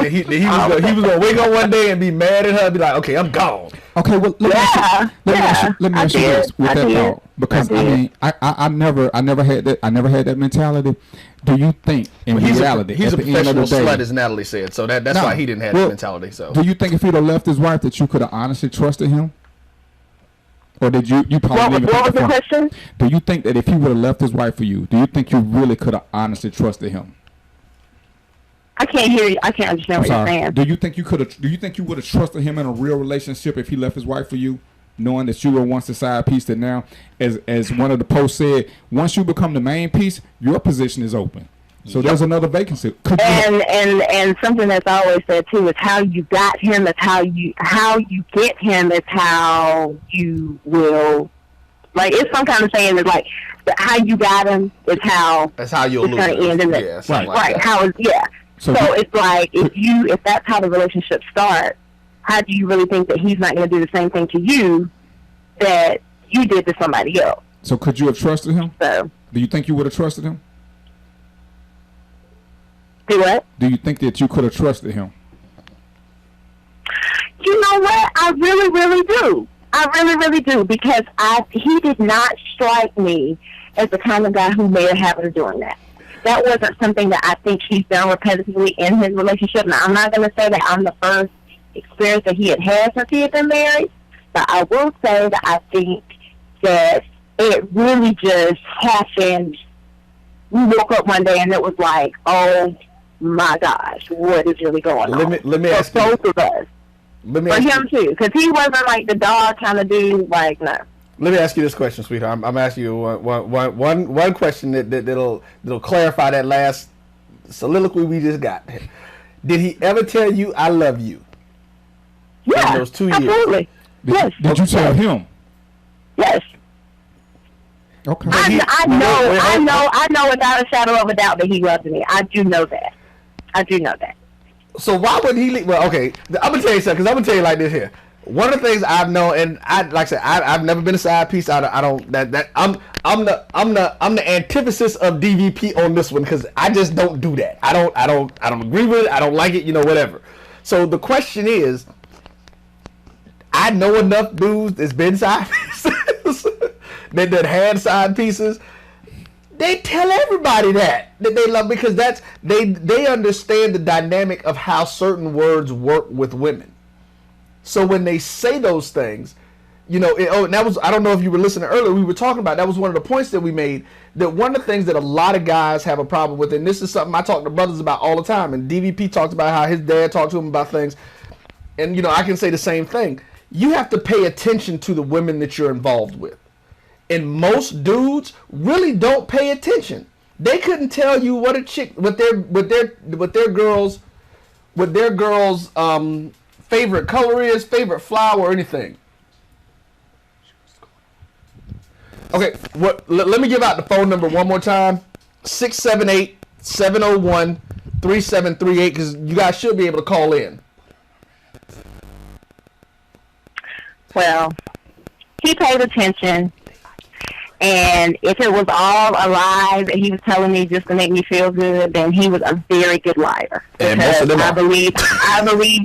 He was gonna wake up one day and be mad at her and be like, okay, I'm gone. Okay, well, let me ask you this with that thought, because I mean, I never had that mentality. Do you think in reality, he's at a the end of the professional day, slut, as Natalie said, so that's why he didn't have that mentality. So, do you think if he'd have left his wife that you could have honestly trusted him? Or did you probably What was the question? Do you think that if he would have left his wife for you, do you think you really could have honestly trusted him? I can't hear you. I can't understand what you're saying. Do you think you would have trusted him in a real relationship if he left his wife for you, knowing that you were once the side piece that now, as one of the posts said, once you become the main piece, your position is open. So there's another vacancy. And something that's always said too is how you got him is how you get him is how you will, like, it's some kind of saying that like how you got him is how you'll it's going to end in it. Yeah, right. How is So it's like if that's how the relationship starts, how do you really think that he's not going to do the same thing to you that you did to somebody else? So could you have trusted him? So do you think you would have trusted him? Do what? Do you think that you could have trusted him? You know what? I really, really do. I really, really do, because he did not strike me as the kind of guy who made a habit of doing that. That wasn't something that I think he's done repetitively in his relationship. Now, I'm not going to say that I'm the first experience that he had since he had been married, but I will say that I think that it really just happened. We woke up one day and it was like, oh my gosh, what is really going on? Let me ask both of us. Let me For ask him too, because he wasn't like the dog kind of dude. Like, no. Let me ask you this question, sweetheart. I'm asking you one question that'll clarify that last soliloquy we just got. Did he ever tell you I love you? Yeah, in those 2 years? absolutely. Yes. Did you tell him? Yes. Okay. I know without a shadow of a doubt that he loves me. I do know that. So why would he leave? Well, okay, I'm gonna tell you something, because I'm gonna tell you like this here. One of the things I've known, and like I said, I've never been a side piece. I'm the antithesis of DvP on this one, because I just don't do that. I don't agree with it. I don't like it. Whatever. So the question is, I know enough dudes that's been side pieces that had side pieces. They tell everybody that they love, because they understand the dynamic of how certain words work with women. So when they say those things, and that was, I don't know if you were listening earlier, we were talking about, that was one of the points that we made, that one of the things that a lot of guys have a problem with, and this is something I talk to brothers about all the time, and DvP talks about how his dad talked to him about things, and I can say the same thing. You have to pay attention to the women that you're involved with. And most dudes really don't pay attention. They couldn't tell you what a chick, what their girls' favorite color is, favorite flower, or anything. Okay, let me give out the phone number one more time. 678-701-3738, because you guys should be able to call in. Well, he paid attention, and if it was all a lie that he was telling me just to make me feel good, then he was a very good liar. And most of them I believed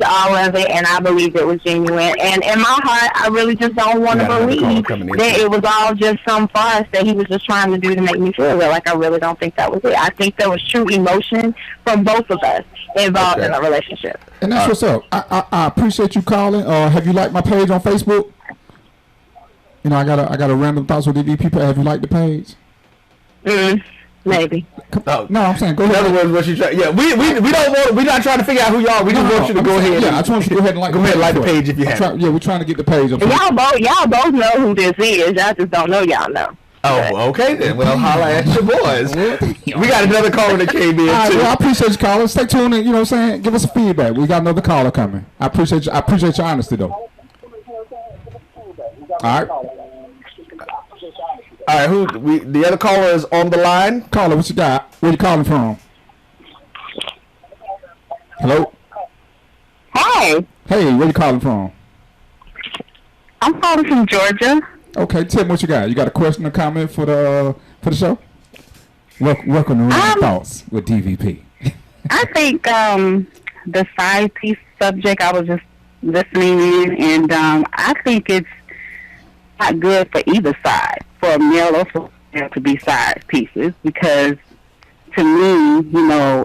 all of it, and I believed it was genuine. And in my heart, I really just don't want to believe that it was all just some farce that he was just trying to do to make me feel good. Like, I really don't think that was it. I think there was true emotion from both of us involved in a relationship. And that's what's up. I appreciate you calling. Have you liked my page on Facebook? I got a random thoughts with DvP. Have you liked the page? Maybe. No, I'm saying go ahead. In other words, what you try? Yeah, we don't want. We're not trying to figure out who you are. We just want you to go ahead. Yeah, I just want you to go ahead and like. Go ahead and like the page if you have. Yeah, we're trying to get the page up. Y'all both know who this is. Y'all just don't know y'all know. Oh, okay then. Well, holla at your boys. We got another caller that came in too. Well, I appreciate you calling. Stay tuned and what I'm saying, give us a feedback. We got another caller coming. I appreciate your honesty though. All right. All right, the other caller is on the line. Caller, what you got? Where you calling from? Hello? Hey. Hey, where you calling from? I'm calling from Georgia. Okay, tell me what you got. You got a question or comment for the show? Welcome to Random Thoughts with DvP. I think the side piece subject, I was just listening in, and I think it's not good for either side, for a male or for a female to be side pieces, because to me,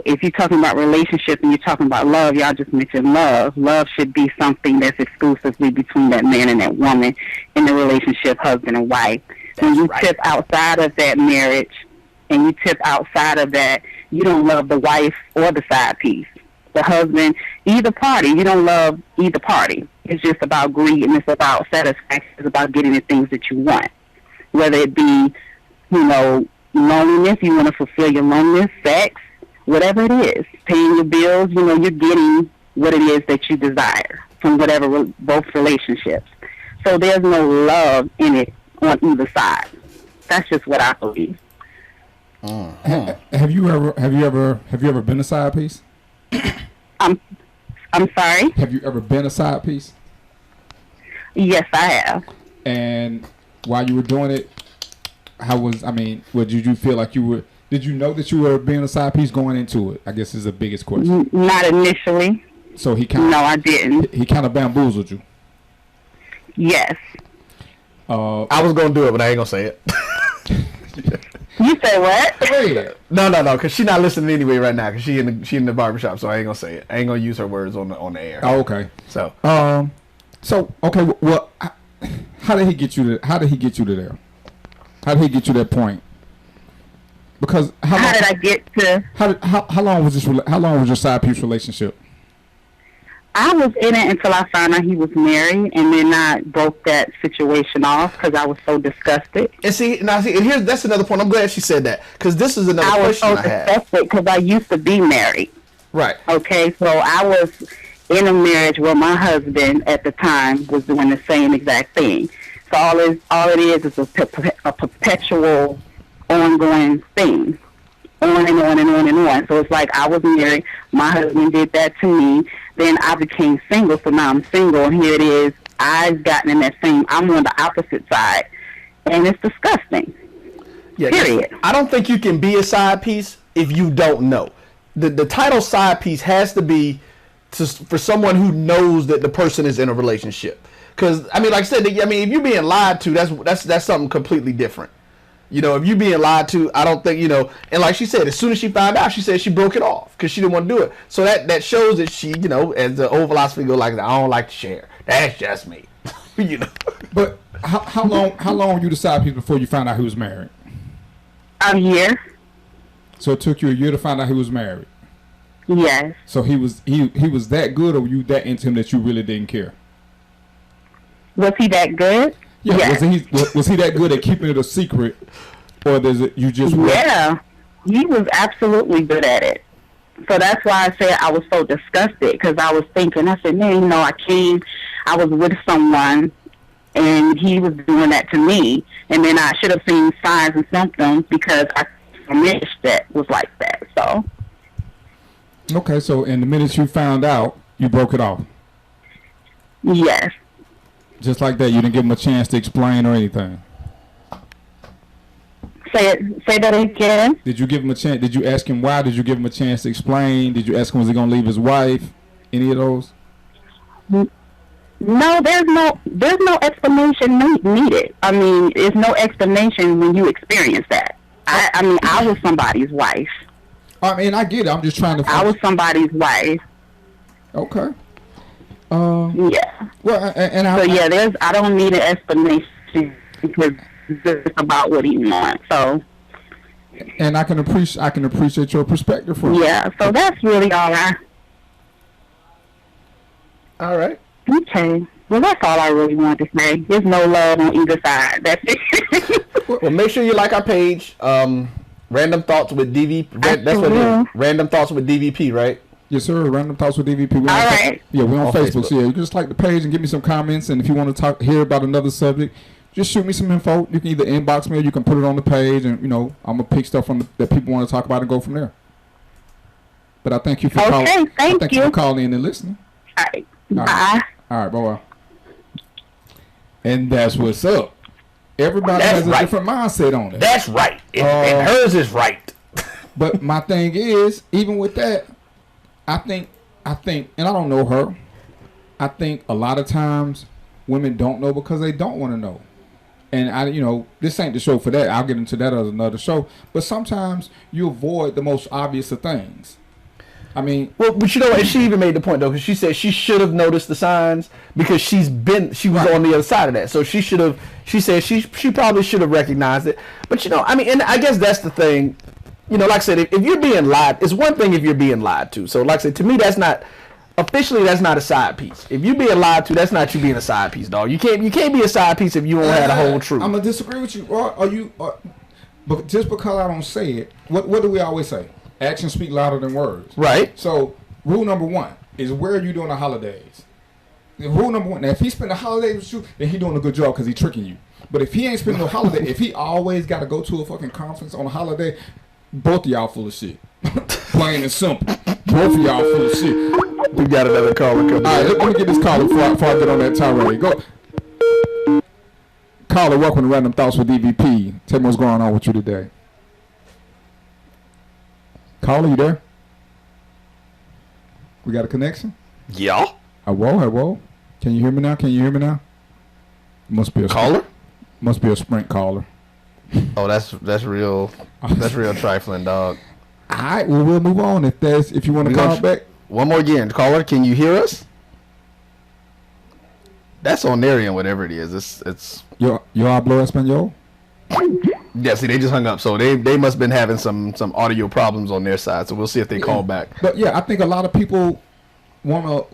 if you're talking about relationship and you're talking about love, y'all just mentioned love. Love should be something that's exclusively between that man and that woman in the relationship, husband and wife. When you tip outside of that marriage and you tip outside of that, you don't love the wife or the side piece, the husband, either party. You don't love either party. It's just about greed, and it's about satisfaction. It's about getting the things that you want, whether it be, loneliness. You want to fulfill your loneliness, sex, whatever it is, paying your bills. You're getting what it is that you desire from whatever both relationships. So there's no love in it on either side. That's just what I believe. Have you ever been a side piece? I'm sorry? Have you ever been a side piece? Yes, I have. And while you were doing it, did you feel like did you know that you were being a side piece going into it? I guess is the biggest question. Not initially. So No, I didn't. He kind of bamboozled you. Yes. I was going to do it, but I ain't going to say it. You say what? No, because she's not listening anyway right now, because she in the barbershop, so I ain't gonna say it. I ain't gonna use her words on the air. Oh, okay. So okay. Well, how did he get you there? How did he get you to that point? Because how long was your side piece relationship? I was in it until I found out he was married, and then I broke that situation off because I was so disgusted. And that's another point. I'm glad she said that, because this is another I was question so I have. disgusted because I used to be married. Right. Okay, so I was in a marriage where my husband at the time was doing the same exact thing. So all it is a perpetual, ongoing thing, on and on and on and on. So it's like I was married, my husband did that to me, then I became single, so now I'm single, and here it is, I've gotten in that same, I'm on the opposite side, and it's disgusting. Yeah, period. I don't think you can be a side piece if you don't know. The title side piece has to be for someone who knows that the person is in a relationship. Because, I mean, like I said, I mean, if you're being lied to, that's something completely different. You know, if you're being lied to, I don't think, you know, and like she said, as soon as she found out, she said she broke it off because she didn't want to do it. So that shows that she, you know, as the old philosophy goes, like, I don't like to share. That's just me. You know. But how long were you the side piece before you found out he was married? A year. So it took you a year to find out he was married. Yes. So he was that good, or were you that into him that you really didn't care? Was he that good? Yeah. Yes. Was he that good at keeping it a secret, or does it you just? Yeah, he was absolutely good at it. So that's why I said I was so disgusted, because I was thinking, I said, man, you know, I was with someone, and he was doing that to me, and then I should have seen signs and symptoms because I finished that was like that. So. Okay, so in the minute you found out, you broke it off. Yes. Just like that, you didn't give him a chance to explain or anything. Say that again. Did you give him a chance? Did you ask him why? Did you give him a chance to explain? Did you ask him was he gonna leave his wife? Any of those? No, there's no explanation needed. I mean, there's no explanation when you experience that. I mean, I was somebody's wife. I mean, I get it. I'm just trying to. I was somebody's wife. Okay. Yeah. Well, and I don't need an explanation because it's about what he wants. So. And I can appreciate your perspective for it. Yeah. So that's really all All right. Okay. Well, that's all I really wanted to say. There's no love on either side. That's it. Well, make sure you like our page. Random Thoughts with DVP. That's what it is. Random Thoughts with DVP, right? Yes, sir. Random Thoughts with DVP. All right. Yeah, we're on Facebook. So yeah, you can just like the page and give me some comments. And if you want to hear about another subject, just shoot me some info. You can either inbox me or you can put it on the page. And, you know, I'm going to pick stuff that people want to talk about and go from there. But I thank you for calling. Okay, thank you for calling in and listening. All right. Bye. All right, bye-bye. And that's what's up. Everybody has a different mindset on it. That's right. And hers is right. But my thing is, even with that, I think, and I don't know her, I think a lot of times women don't know because they don't want to know. And this ain't the show for that. I'll get into that as another show. But sometimes you avoid the most obvious of things. I mean, well, but you know what? She even made the point though, because she said she should have noticed the signs because she was on the other side of that. So she should have. She said she probably should have recognized it. But I mean, and I guess that's the thing. Like I said, if you're being lied, it's one thing if you're being lied to. So like I said, to me, that's not officially that's not a side piece. If you're being lied to, that's not you being a side piece, dog. You can't be a side piece if you don't have the whole truth. I'm gonna disagree with you. But just because I don't say it, what do we always say? Actions speak louder than words. Right. So rule number one is where are you doing the holidays? Rule number one. Now, if he spend the holidays with you, then he doing a good job because he tricking you. But if he ain't spending no holiday, if he always got to go to a fucking conference on a holiday, both of y'all full of shit. Plain and simple. Both of y'all full of shit. We got another caller coming. All right, let me get this caller before I get on that tirade. Go. Caller, welcome to Random Thoughts with DvP. Tell me what's going on with you today. Caller, you there? We got a connection? Yeah. Hello. Can you hear me now? Must be a caller. Must be a Sprint caller. Oh, that's real. That's real trifling, dog. All right, well, we'll move on if you want to call back. One more again, caller. Can you hear us? That's on their end, whatever it is. It's. Yo hablo español? Yeah, see, they just hung up, so they must have been having some audio problems on their side. So we'll see if they call back. But yeah, I think a lot of people wanna,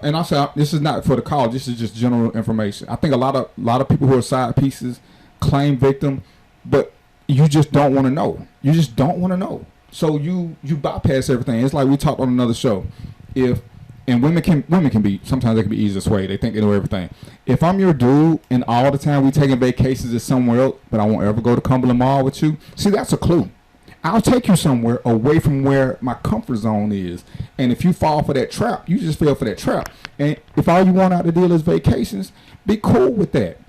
and I say this is not for the call. This is just general information. I think a lot of people who are side pieces claim victim, but you just don't want to know. You just don't want to know. So you bypass everything. It's like we talked on another show. And women can be, sometimes they can be easy to sway. They think they know everything. If I'm your dude and all the time we taking vacations to somewhere else, but I won't ever go to Cumberland Mall with you, see, that's a clue. I'll take you somewhere away from where my comfort zone is. And if you fall for that trap, you just fell for that trap. And if all you want out the deal is vacations, be cool with that.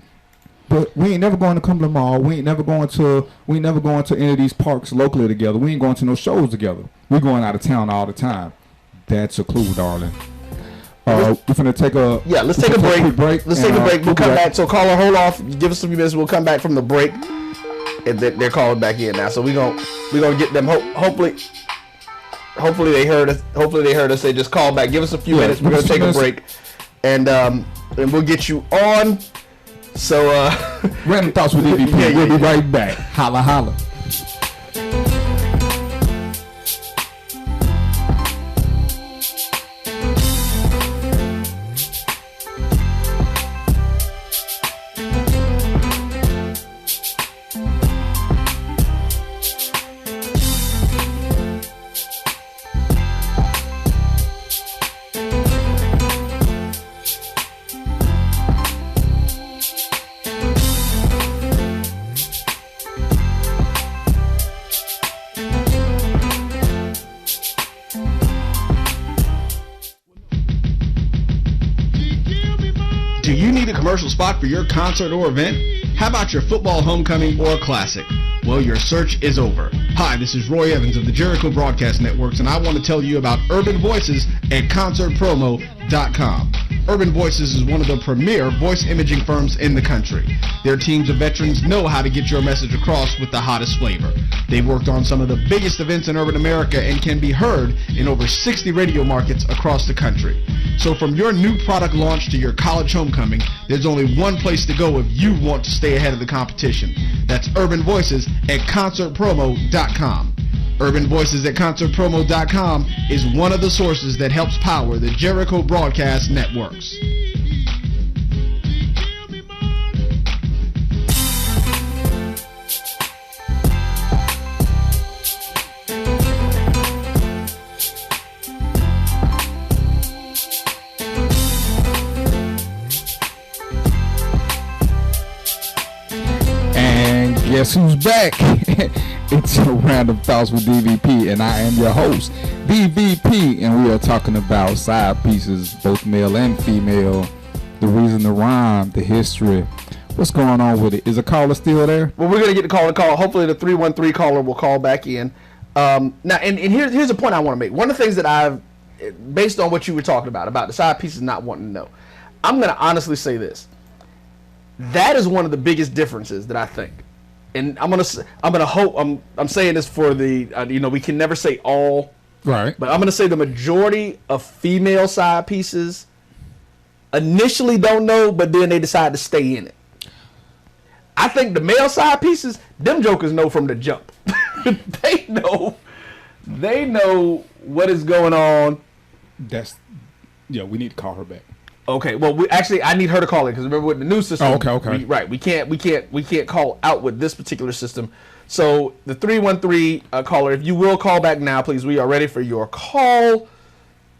But we ain't never going to Cumberland Mall. We ain't never going to any of these parks locally together. We ain't going to no shows together. We're going out of town all the time. That's a clue, darling. We're gonna take a let's take a break. Let's take a break. We'll come back. So caller, hold off. Give us a few minutes. We'll come back from the break, and they're calling back in now. So we're gonna get them. Hopefully they heard us. Hopefully they heard us. They just called back. Give us a few minutes. We're gonna take a break, and we'll get you on. So Random Thoughts with DvP. We'll be right back. Holla holla. Do you need a commercial spot for your concert or event? How about your football homecoming or classic? Well, your search is over. Hi, this is Roy Evans of the Jericho Broadcast Networks, and I want to tell you about Urban Voices at concertpromo.com. Urban Voices is one of the premier voice imaging firms in the country. Their teams of veterans know how to get your message across with the hottest flavor. They've worked on some of the biggest events in urban America and can be heard in over 60 radio markets across the country. So from your new product launch to your college homecoming, there's only one place to go if you want to stay ahead of the competition. That's Urban Voices at concertpromo.com. Urban Voices at concertpromo.com is one of the sources that helps power the Jericho Broadcast Networks. Guess who's back? It's your Random Thoughts with DvP, and I am your host, DvP, and we are talking about side pieces, both male and female, the reason, the rhyme, the history. What's going on with it? Is a caller still there? Well, we're going to get the caller. Hopefully the 313 caller will call back in. Now, and here's a point I want to make. One of the things that I've, based on what you were talking about the side pieces not wanting to know, I'm going to honestly say this. That is one of the biggest differences that I think. And I'm gonna hope I'm saying this for the we can never say all, right? But I'm gonna say the majority of female side pieces initially don't know, but then they decide to stay in it. I think the male side pieces, them jokers know from the jump. They know what is going on. We need to call her back. Okay, well, I need her to call in because remember with the new system. Oh, okay. We can't call out with this particular system. So the 313 caller, if you will call back now, please. We are ready for your call,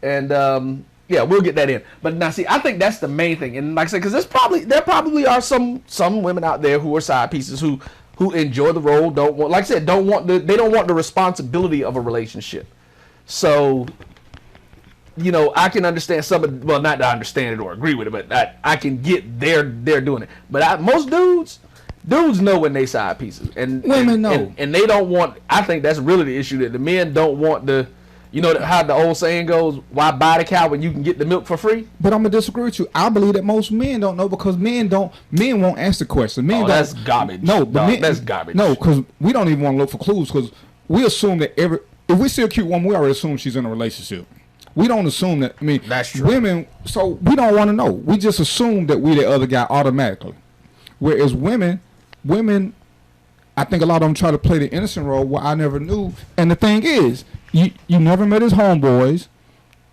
and we'll get that in. But now, see, I think that's the main thing, and like I said, because there probably are some women out there who are side pieces who enjoy the role, don't want the responsibility of a relationship. So. I can understand not that I understand it or agree with it, but I can get they're doing it. But most dudes know when they side pieces, and women know, and they don't want. I think that's really the issue, that the men don't want the, how the old saying goes, why buy the cow when you can get the milk for free? But I'm gonna disagree with you. I believe that most men don't know because men won't ask the question. That's garbage. No, but that's garbage. No, because we don't even want to look for clues because we assume that if we see a cute woman, we already assume she's in a relationship. We don't assume that. That's true. Women, so we don't want to know. We just assume that we the other guy automatically. Whereas women, I think a lot of them try to play the innocent role where I never knew. And the thing is, you never met his homeboys.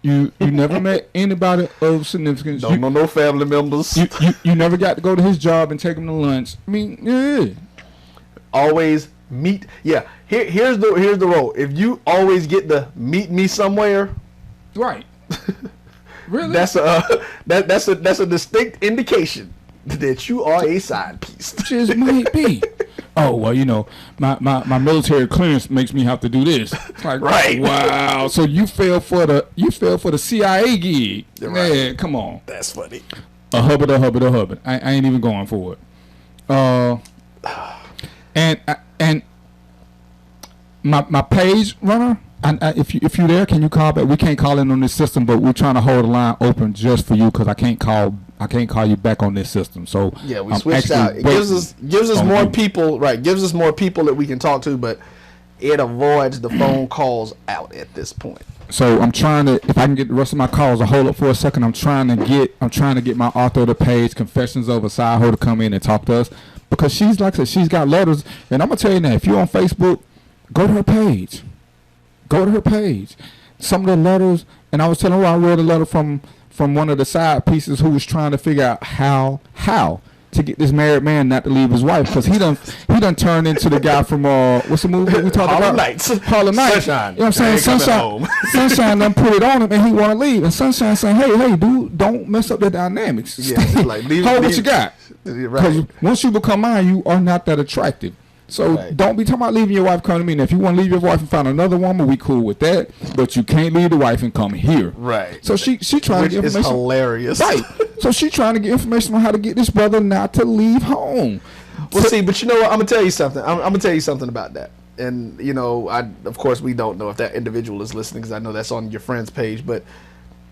You never met anybody of significance. Don't know no family members. You never got to go to his job and take him to lunch. I mean, yeah. Always meet. Yeah. Here's the role. If you always get to meet me somewhere, right? Really? That's a distinct indication that you are a side piece. Just might be. Oh well, you know, my military clearance makes me have to do this. It's like, right? Wow. So you fell for the CIA gig, right. Man. Come on. That's funny. A hubbard. I ain't even going for it. And my page runner. If you there, can you call back? We can't call in on this system, but we're trying to hold the line open just for you because I can't call you back on this system. So yeah, we switched out. It gives us more people, right? Gives us more people that we can talk to, but it avoids the phone calls out at this point. So I'm trying to, if I can get the rest of my calls, I'll hold up for a second. I'm trying to get my author of the page, Confessions of a Side Hoe, to come in and talk to us because she's like I said, she's got letters, and I'm gonna tell you now, if you're on Facebook, go to her page. Go to her page. Some of the letters, and I was telling her I read a letter from one of the side pieces who was trying to figure out how to get this married man not to leave his wife because he done turned into the guy from what's the movie that we talked about? Harlem Nights. Sunshine. You know what I'm saying? Sunshine done put it on him and he want to leave, and Sunshine saying, hey, dude, don't mess up the dynamics. Yeah, like hold what you got. Because Right. once you become mine, you are not that attractive. So don't be talking about leaving your wife, come to me. Now, if you want to leave your wife and find another woman, we cool with that. But you can't leave the wife and come here. Right. So she trying to get information. It's hilarious. Right. So she trying to get information on how to get this brother not to leave home. Well, see, but you know what? I'm gonna tell you something. I'm gonna tell you something about that. And you know, of course we don't know if that individual is listening because I know that's on your friend's page. But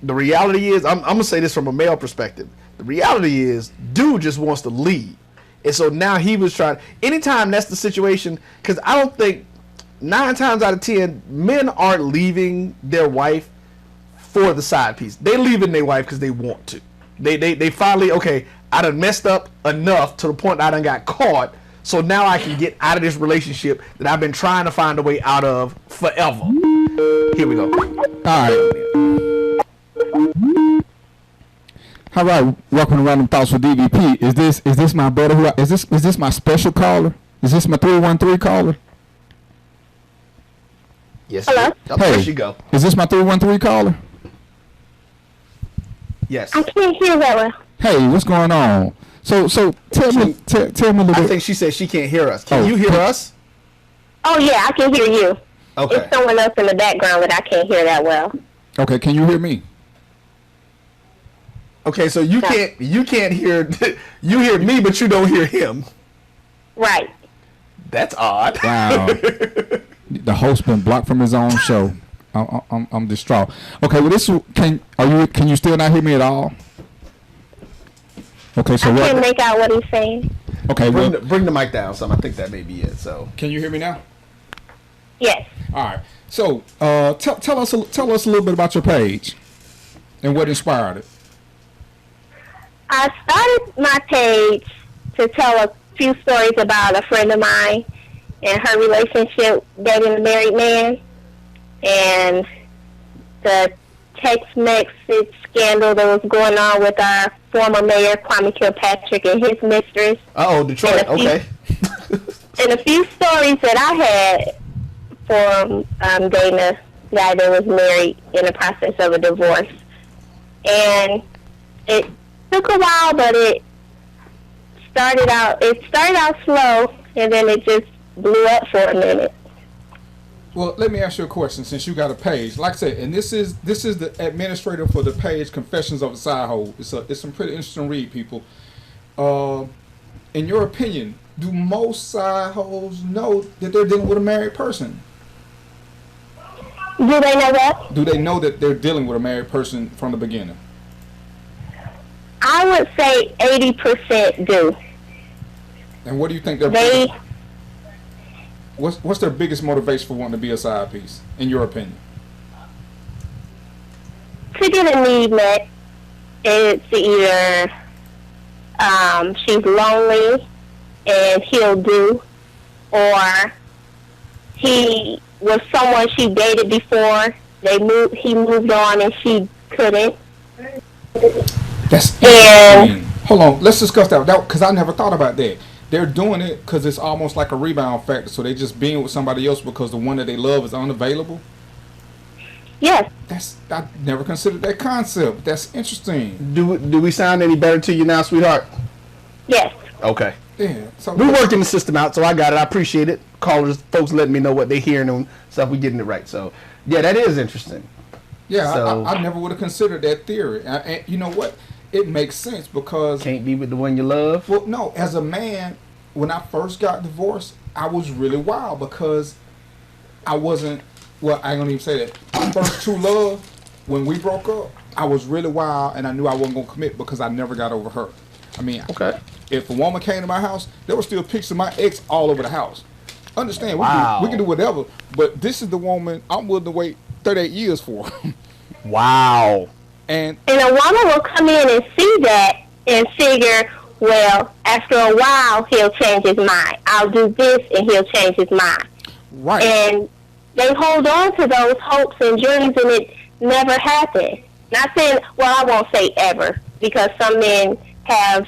the reality is, I'm gonna say this from a male perspective. The reality is, dude just wants to leave. And so now he was trying. Anytime that's the situation, because I don't think 9 times out of 10 men aren't leaving their wife for the side piece. They leaving their wife because they want to. They finally, okay, I done messed up enough to the point that I done got caught. So now I can get out of this relationship that I've been trying to find a way out of forever. Here we go. All right. All right, welcome to Random Thoughts with DvP. Is this my brother? Is this my special caller? Is this my 313 caller? Yes. Hello? Oh, there she go. Is this my 313 caller? Yes. I can't hear that well. Hey, what's going on? So tell me a little bit. I think she said she can't hear us. Can you hear us? Oh, yeah, I can hear you. Okay. It's someone else in the background that I can't hear that well. Okay, can you hear me? Okay, so you can't hear you hear me, but you don't hear him. Right. That's odd. Wow. The host been blocked from his own show. I'm distraught. Okay, well can you still not hear me at all? Okay, so I can't make out what he's saying. Okay, bring the mic down some. I think that may be it. So can you hear me now? Yes. All right. So tell us a little bit about your page and what inspired it. I started my page to tell a few stories about a friend of mine and her relationship dating a married man and the text message scandal that was going on with our former mayor, Kwame Kilpatrick, and his mistress. Detroit, okay. And a few stories that I had from dating a guy that was married in the process of a divorce. And it took a while, but it started out slow, and then it just blew up for a minute. Well, let me ask you a question. Since you got a page, like I said, and this is the administrator for the page, Confessions of a Side Hoe. It's some pretty interesting read, people. In your opinion, do most side hoes know that they're dealing with a married person? Do they know that? Do they know that they're dealing with a married person from the beginning? I would say 80% do. And what do you think what's their biggest motivation for wanting to be a side piece, in your opinion? To get a need met. It's either she's lonely and he'll do, or he was someone she dated before He moved on and she couldn't. That's And interesting. Hold on, let's discuss that because I never thought about that. They're doing it because it's almost like a rebound factor. So they just being with somebody else because the one that they love is unavailable. yes, I never considered that concept. That's interesting. Do we sound any better to you now, sweetheart? yes. Okay. Yeah. So We're working the system out, so I got it. I appreciate it. Callers, folks letting me know what they're hearing and stuff. We getting it right. So, yeah, that is interesting. yeah, so- I never would have considered that theory. And you know what? It makes sense because Can't be with the one you love. well, no, as a man, when I first got divorced, I was really wild because I wasn't. Well, I ain't gonna even say that. My first true love, when we broke up, I was really wild, and I knew I wasn't gonna commit because I never got over her. I mean, Okay. if a woman came to my house, there were still pictures of my ex all over the house. Understand? Wow. We can do whatever, but this is the woman I'm willing to wait 38 years for. Wow. And And a woman will come in and see that and figure, well, after a while, he'll change his mind. I'll do this and he'll change his mind. right, And they hold on to those hopes and dreams, and it never happened. Not saying, well, I won't say ever, because some men have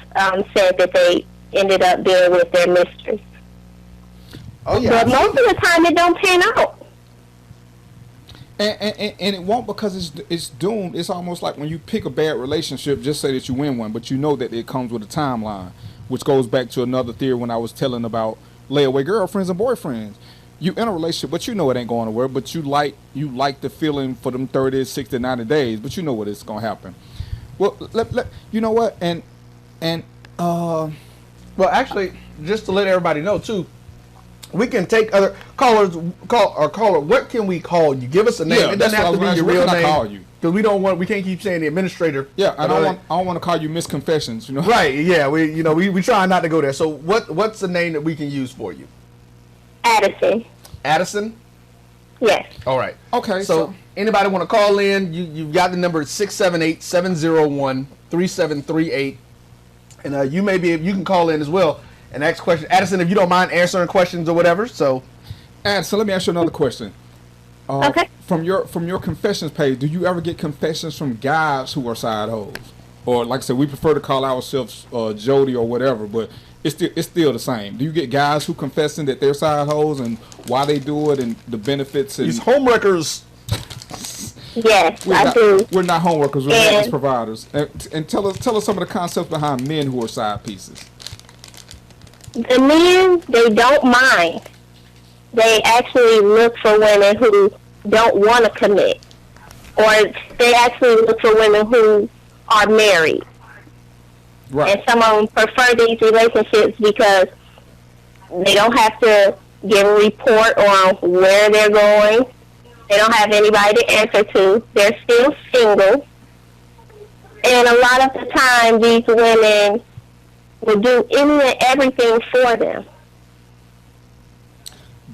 said that they ended up being with their mistress. Oh yeah. But most of the time, it don't pan out. and it won't because it's doomed. It's almost like when you pick a bad relationship, just say that you win one, but you know that it comes with a timeline, which goes back to another theory when I was telling about layaway girlfriends and boyfriends. You in a relationship, but you know it ain't going nowhere, but you like the feeling for them 30, 60, 90 days, but you know what it's going to happen. Well, you know what? And Well, actually, just to let everybody know too, we can take other callers. Caller. What can we call you? Give us a name. Yeah, It doesn't that's have to what I be was your asking. real What can I name. call you? Because we can't keep saying the administrator. yeah, I But, don't want to call you misconfessions, you know. Right. Yeah. We try not to go there. So what's the name that we can use for you? Addison. Addison. Yes. All right. Okay, So anybody want to call in? You've got the number 678-701-3738, and you can call in as well and ask questions. Addison, if you don't mind answering questions or whatever. So so let me ask you another question. Okay. From your confessions page, do you ever get confessions from guys who are side hoes? Or like I said, we prefer to call ourselves Jody or whatever, but it's still the same. Do you get guys who confessing that they're side hoes and why they do it and the benefits? And these homewreckers. Yes, I do. We're not homeworkers. We're And- mattress providers. And tell us some of the concepts behind men who are side pieces. The men, they don't mind. They actually look for women who don't want to commit. Or they actually look for women who are married. Right. And some of them prefer these relationships because they don't have to give a report on where they're going. They don't have anybody to answer to. They're still single. And a lot of the time, these women will do any and everything for them.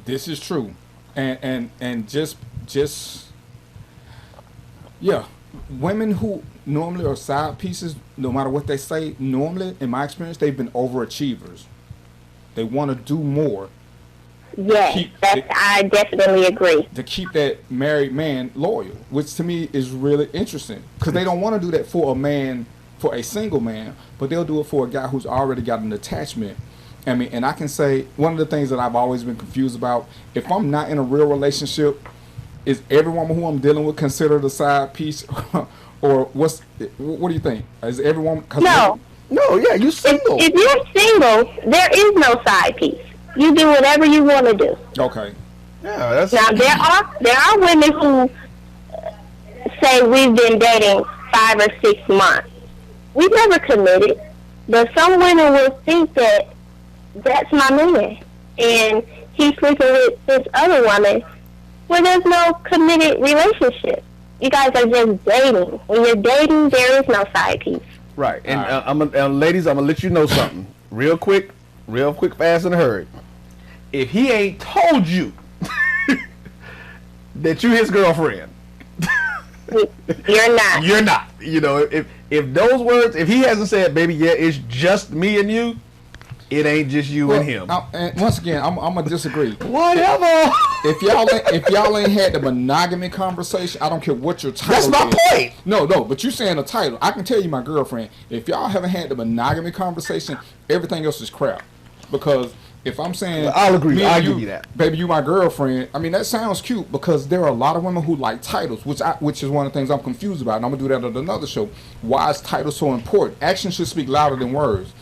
This is true, and just yeah, women who normally are side pieces, no matter what they say, normally in my experience, they've been overachievers. They want to do more Yes, I definitely agree. to keep that married man loyal, which to me is really interesting because they don't want to do that for a man, for a single man, but they'll do it for a guy who's already got an attachment. I mean, and I can say one of the things that I've always been confused about, if I'm not in a real relationship, is every woman who I'm dealing with considered a side piece, or what do you think? Is everyone? No, No, yeah, you single. if you're single, there is no side piece. You do whatever you want to do. Okay. Yeah, that's Now there are women who say we've been dating 5 or 6 months. We never committed, but some women will think that that's my man, and he's sleeping with this other woman. Well, there's no committed relationship. You guys are just dating. When you're dating, there is no side piece. right. And ladies, I'm gonna let you know something real quick, fast, and hurry. If he ain't told you that you his girlfriend, You're not. you're not. You know, if those words, if he hasn't said, "Baby, yeah, it's just me and you," it ain't just you and him. And once again, I'm gonna disagree. Whatever. If y'all ain't had the monogamy conversation, I don't care what your title is. That's my point. No, but you saying a title. I can tell you, my girlfriend, if y'all haven't had the monogamy conversation, everything else is crap. Because if I'm saying, I'll agree. I'll give you that. Baby, you my girlfriend. I mean, that sounds cute because there are a lot of women who like titles, which is one of the things I'm confused about. And I'm gonna do that at another show. Why is titles so important? Action should speak louder than words.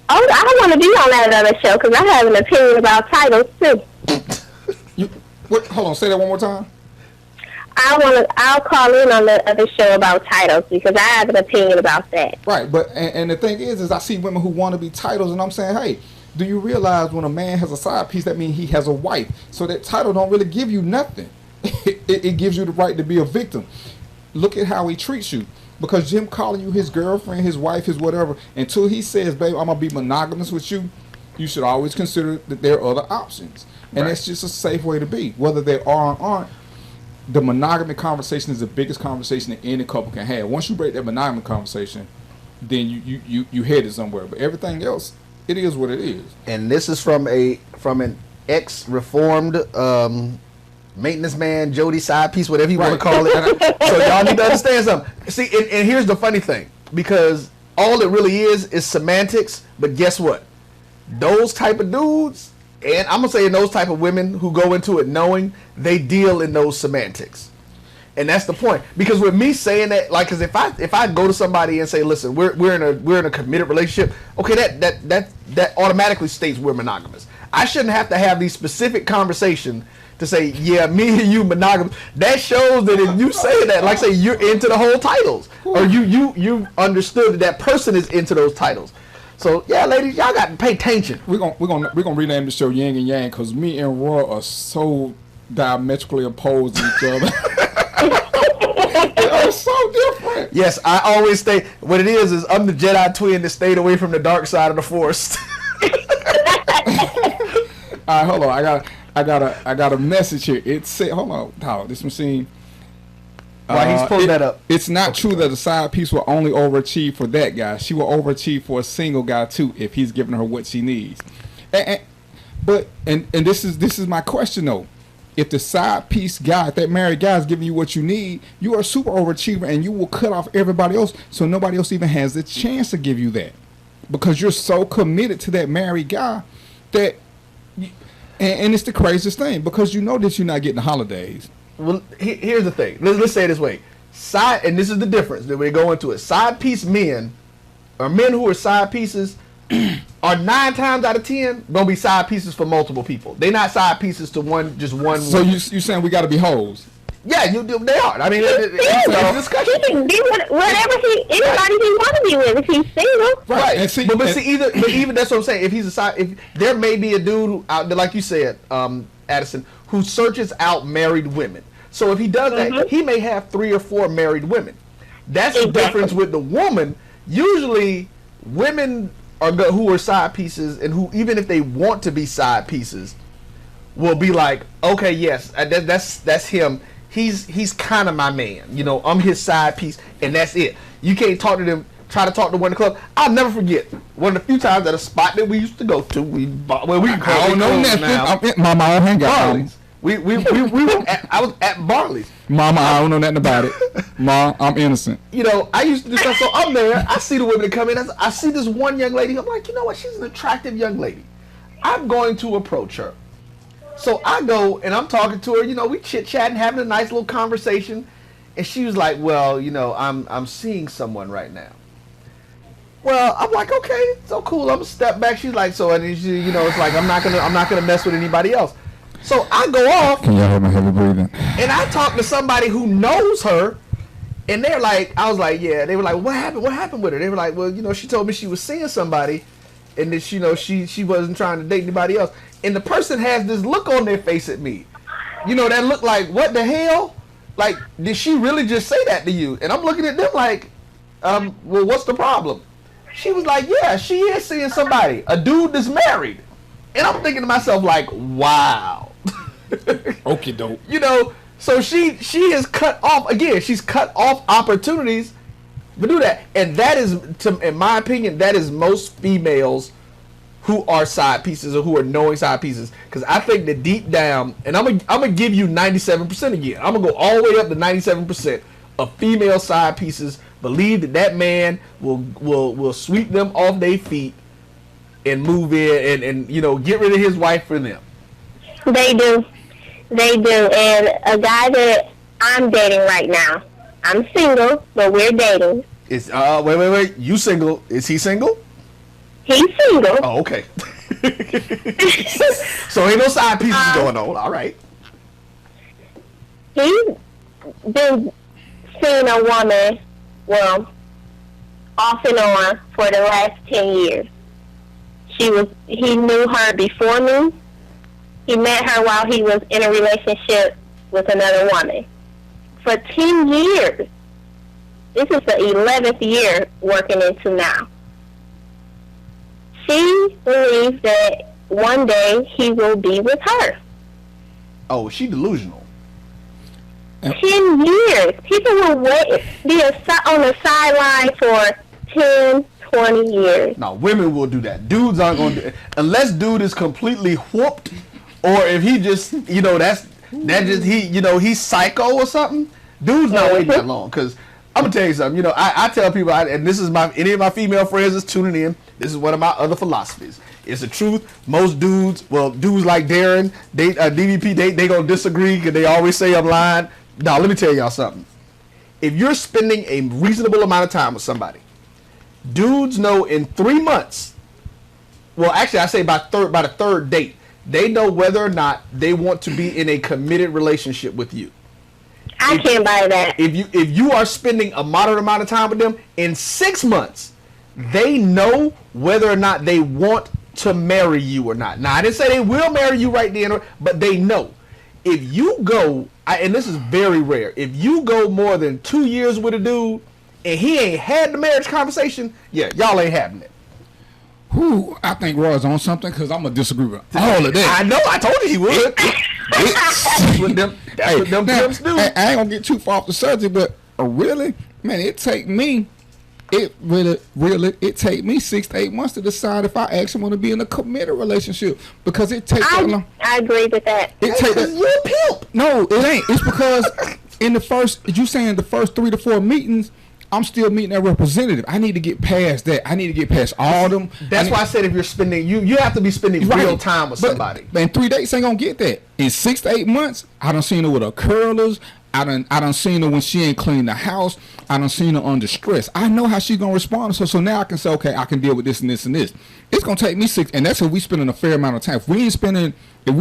Oh, I want to be on that other show because I have an opinion about titles too. Hold on, say that one more time. I'll call in on the other show about titles because I have an opinion about that. Right, but and the thing is I see women who want to be titles, and I'm saying, hey, do you realize when a man has a side piece, that means he has a wife? So that title don't really give you nothing. It gives you the right to be a victim. Look at how he treats you. Because Jim calling you his girlfriend, his wife, his whatever, until he says, babe, I'm going to be monogamous with you, you should always consider that there are other options. And that's just a safe way to be. Whether they are or aren't, the monogamy conversation is the biggest conversation that any couple can have. Once you break that monogamy conversation, then you headed somewhere. But everything else, it is what it is. And this is from an ex-reformed maintenance man, Jody side piece, whatever you want to call it. So y'all need to understand something. See, and here's the funny thing, because all it really is semantics. But guess what? Those type of dudes, and I'm gonna say those type of women who go into it knowing, they deal in those semantics. And that's the point. Because with me saying that, like, because if I go to somebody and say, listen, we're in a committed relationship, okay, that automatically states we're monogamous. I shouldn't have to have these specific conversations to say, yeah, me and you monogamous. That shows that if you say that, like say you're into the whole titles, or you understood that person is into those titles. So yeah, ladies, y'all got to pay attention. We're gonna rename the show Yin and Yang because me and Roy are so diametrically opposed to each other. They are so different. Yes, I always stay. What it is I'm the Jedi twin that stayed away from the dark side of the Force. All right, hold on. I got a message here. It said, hold on, dog, this machine. While he's pulling that up. It's not true that a side piece will only overachieve for that guy. She will overachieve for a single guy too if he's giving her what she needs. But this is my question though. If the side piece guy, if that married guy is giving you what you need, you are a super overachiever and you will cut off everybody else so nobody else even has the chance to give you that. Because you're so committed to that married guy that, and it's the craziest thing because you know that you're not getting the holidays. Well, here's the thing. Let's say it this way. And this is the difference that we go into it. Side piece men, or men who are side pieces, are 9 times out of 10 gonna be side pieces for multiple people. They're not side pieces to just one. So you saying we got to be hoes? Yeah, they are. I mean, it's a discussion. He can be whatever anybody he want to be with if he's single. Right. And see, but even that's what I'm saying. If he's a side, if there may be a dude out there, like you said, Addison, who searches out married women. So if he does that, he may have 3 or 4 married women. That's the difference with the woman. Usually, women who are side pieces, and who, even if they want to be side pieces, will be like, okay, yes, that's him. He's kind of my man. You know, I'm his side piece, and that's it. You can't talk to them. Try to talk to one in the club. I'll never forget one of the few times at a spot that we used to go to. I don't know nothing. Mama, I don't hang out. Barley's. We were I was at Barley's. Mama, I don't know nothing about it. Mom, I'm innocent. You know, I used to do stuff. So I'm there. I see the women that come in. I see this one young lady. I'm like, you know what? She's an attractive young lady. I'm going to approach her. So I go and I'm talking to her. You know, we chit-chatting, having a nice little conversation. And she was like, well, you know, I'm seeing someone right now. Well, I'm like, okay, so cool. I'm gonna step back. She's like, so, and she, you know, it's like I'm not gonna mess with anybody else. So I go off. Can y'all hear my heavy breathing? And I talk to somebody who knows her, and they're like, I was like, yeah. They were like, what happened? What happened with her? They were like, well, you know, she told me she was seeing somebody, and that, you know, she wasn't trying to date anybody else. And the person has this look on their face at me, you know, that look like, what the hell? Like, did she really just say that to you? And I'm looking at them like, well, what's the problem? She was like, yeah, she is seeing somebody, a dude that's married. And I'm thinking to myself like, wow. Okay, dope. You know, so she has cut off, again, she's cut off opportunities to do that. And that is, in my opinion, that is most females who are side pieces or who are knowing side pieces, because I think that deep down, and I'm gonna give you 97% again. I'm gonna go all the way up to 97% of female side pieces believe that man will sweep them off their feet and move in and get rid of his wife for them. They do. And a guy that I'm dating right now, I'm single, but we're dating. Is wait. You single? Is he single? He's single. Oh, okay. So ain't no side pieces going on. All right. He's been seeing a woman, well, off and on for the last 10 years. He knew her before me. He met her while he was in a relationship with another woman. For 10 years. This is the 11th year working into now. She believes that one day he will be with her. Oh, she delusional. 10 years. People will be on the sideline for 10, 20 years. No, women will do that. Dudes aren't going to do it. Unless dude is completely whooped, or if he just, he's psycho or something. Dude's not waiting that long. Because I'm going to tell you something. I tell people, and this is any of my female friends that's tuning in, this is one of my other philosophies. It's the truth. Most dudes like Darren, DvP, they going to disagree because they always say I'm lying. Now, let me tell y'all something. If you're spending a reasonable amount of time with somebody, dudes know in 3 months, well, actually, I say by the third date, they know whether or not they want to be in a committed relationship with you. I can't buy that. If you are spending a moderate amount of time with them, in 6 months, they know whether or not they want to marry you or not. Now, I didn't say they will marry you right then, but they know. If you go, and this is very rare, if you go more than 2 years with a dude and he ain't had the marriage conversation, yeah, y'all ain't having it. Who I think Roy's on something, because I'm gonna disagree with all of that. I know, I told you he would. That's what them pimps do. I ain't gonna get too far off the subject, but really, man, it take me 6 to 8 months to decide if I actually want to be in a committed relationship, because it takes that long. I agree with that. It takes you're a pimp. No, it ain't. It's because in the first 3 to 4 meetings, I'm still meeting that representative. I need to get past that. I need to get past all them. That's why I said if you're spending, you have to be spending real time with somebody. Man, 3 dates ain't gonna get that. In 6 to 8 months, I done seen her with her curlers. I done seen her when she ain't cleaned the house. I done seen her under stress. I know how she gonna respond. So now I can say, okay, I can deal with this and this and this. It's gonna take me 6, and that's if we spending a fair amount of time. If we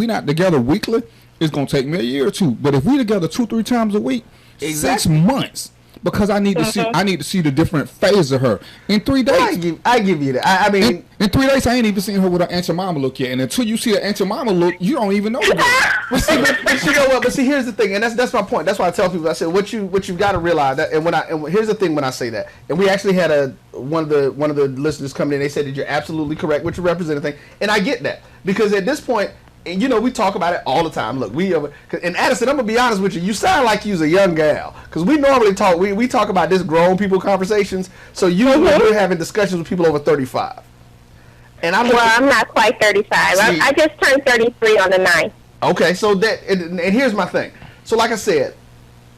not together weekly, it's gonna take me a year or two. But if we together 2-3 times a week, 6 months. Because I need to see the different phases of her. In 3 days, I give you that. I mean, in 3 days, I ain't even seen her with her Aunt your mama look yet. And until you see her Aunt your mama look, you don't even know the girl. But you know what? But see, here's the thing, and that's my point. That's why I tell people. I said what you got to realize that. And here's the thing when I say that. And we actually had one of the listeners come in. They said that you're absolutely correct with your representative thing, and I get that, because at this point, and we talk about it all the time. Look, and Addison, I'm gonna be honest with you. You sound like you's a young gal, because we normally talk. We talk about this grown people conversations. So we're having discussions with people over 35. And I'm not quite 35. I just turned 33 on the 9th. Okay, so and here's my thing. So like I said,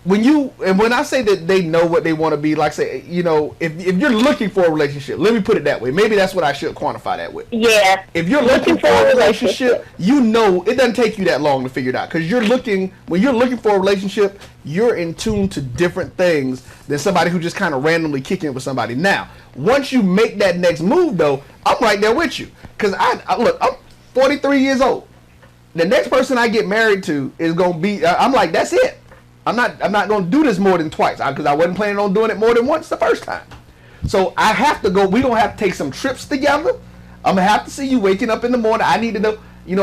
when I say that they know what they want to be, like say, if you're looking for a relationship, let me put it that way. Maybe that's what I should quantify that with. Yeah. If you're looking for a relationship, it doesn't take you that long to figure it out, because when you're looking for a relationship, you're in tune to different things than somebody who just kind of randomly kicking it with somebody. Now, once you make that next move, though, I'm right there with you, because look, I'm 43 years old. The next person I get married to is gonna be. I'm like, that's it. I'm not going to do this more than twice, because I wasn't planning on doing it more than once the first time. So I have to go. We're going to have to take some trips together. I'm going to have to see you waking up in the morning. I need to know,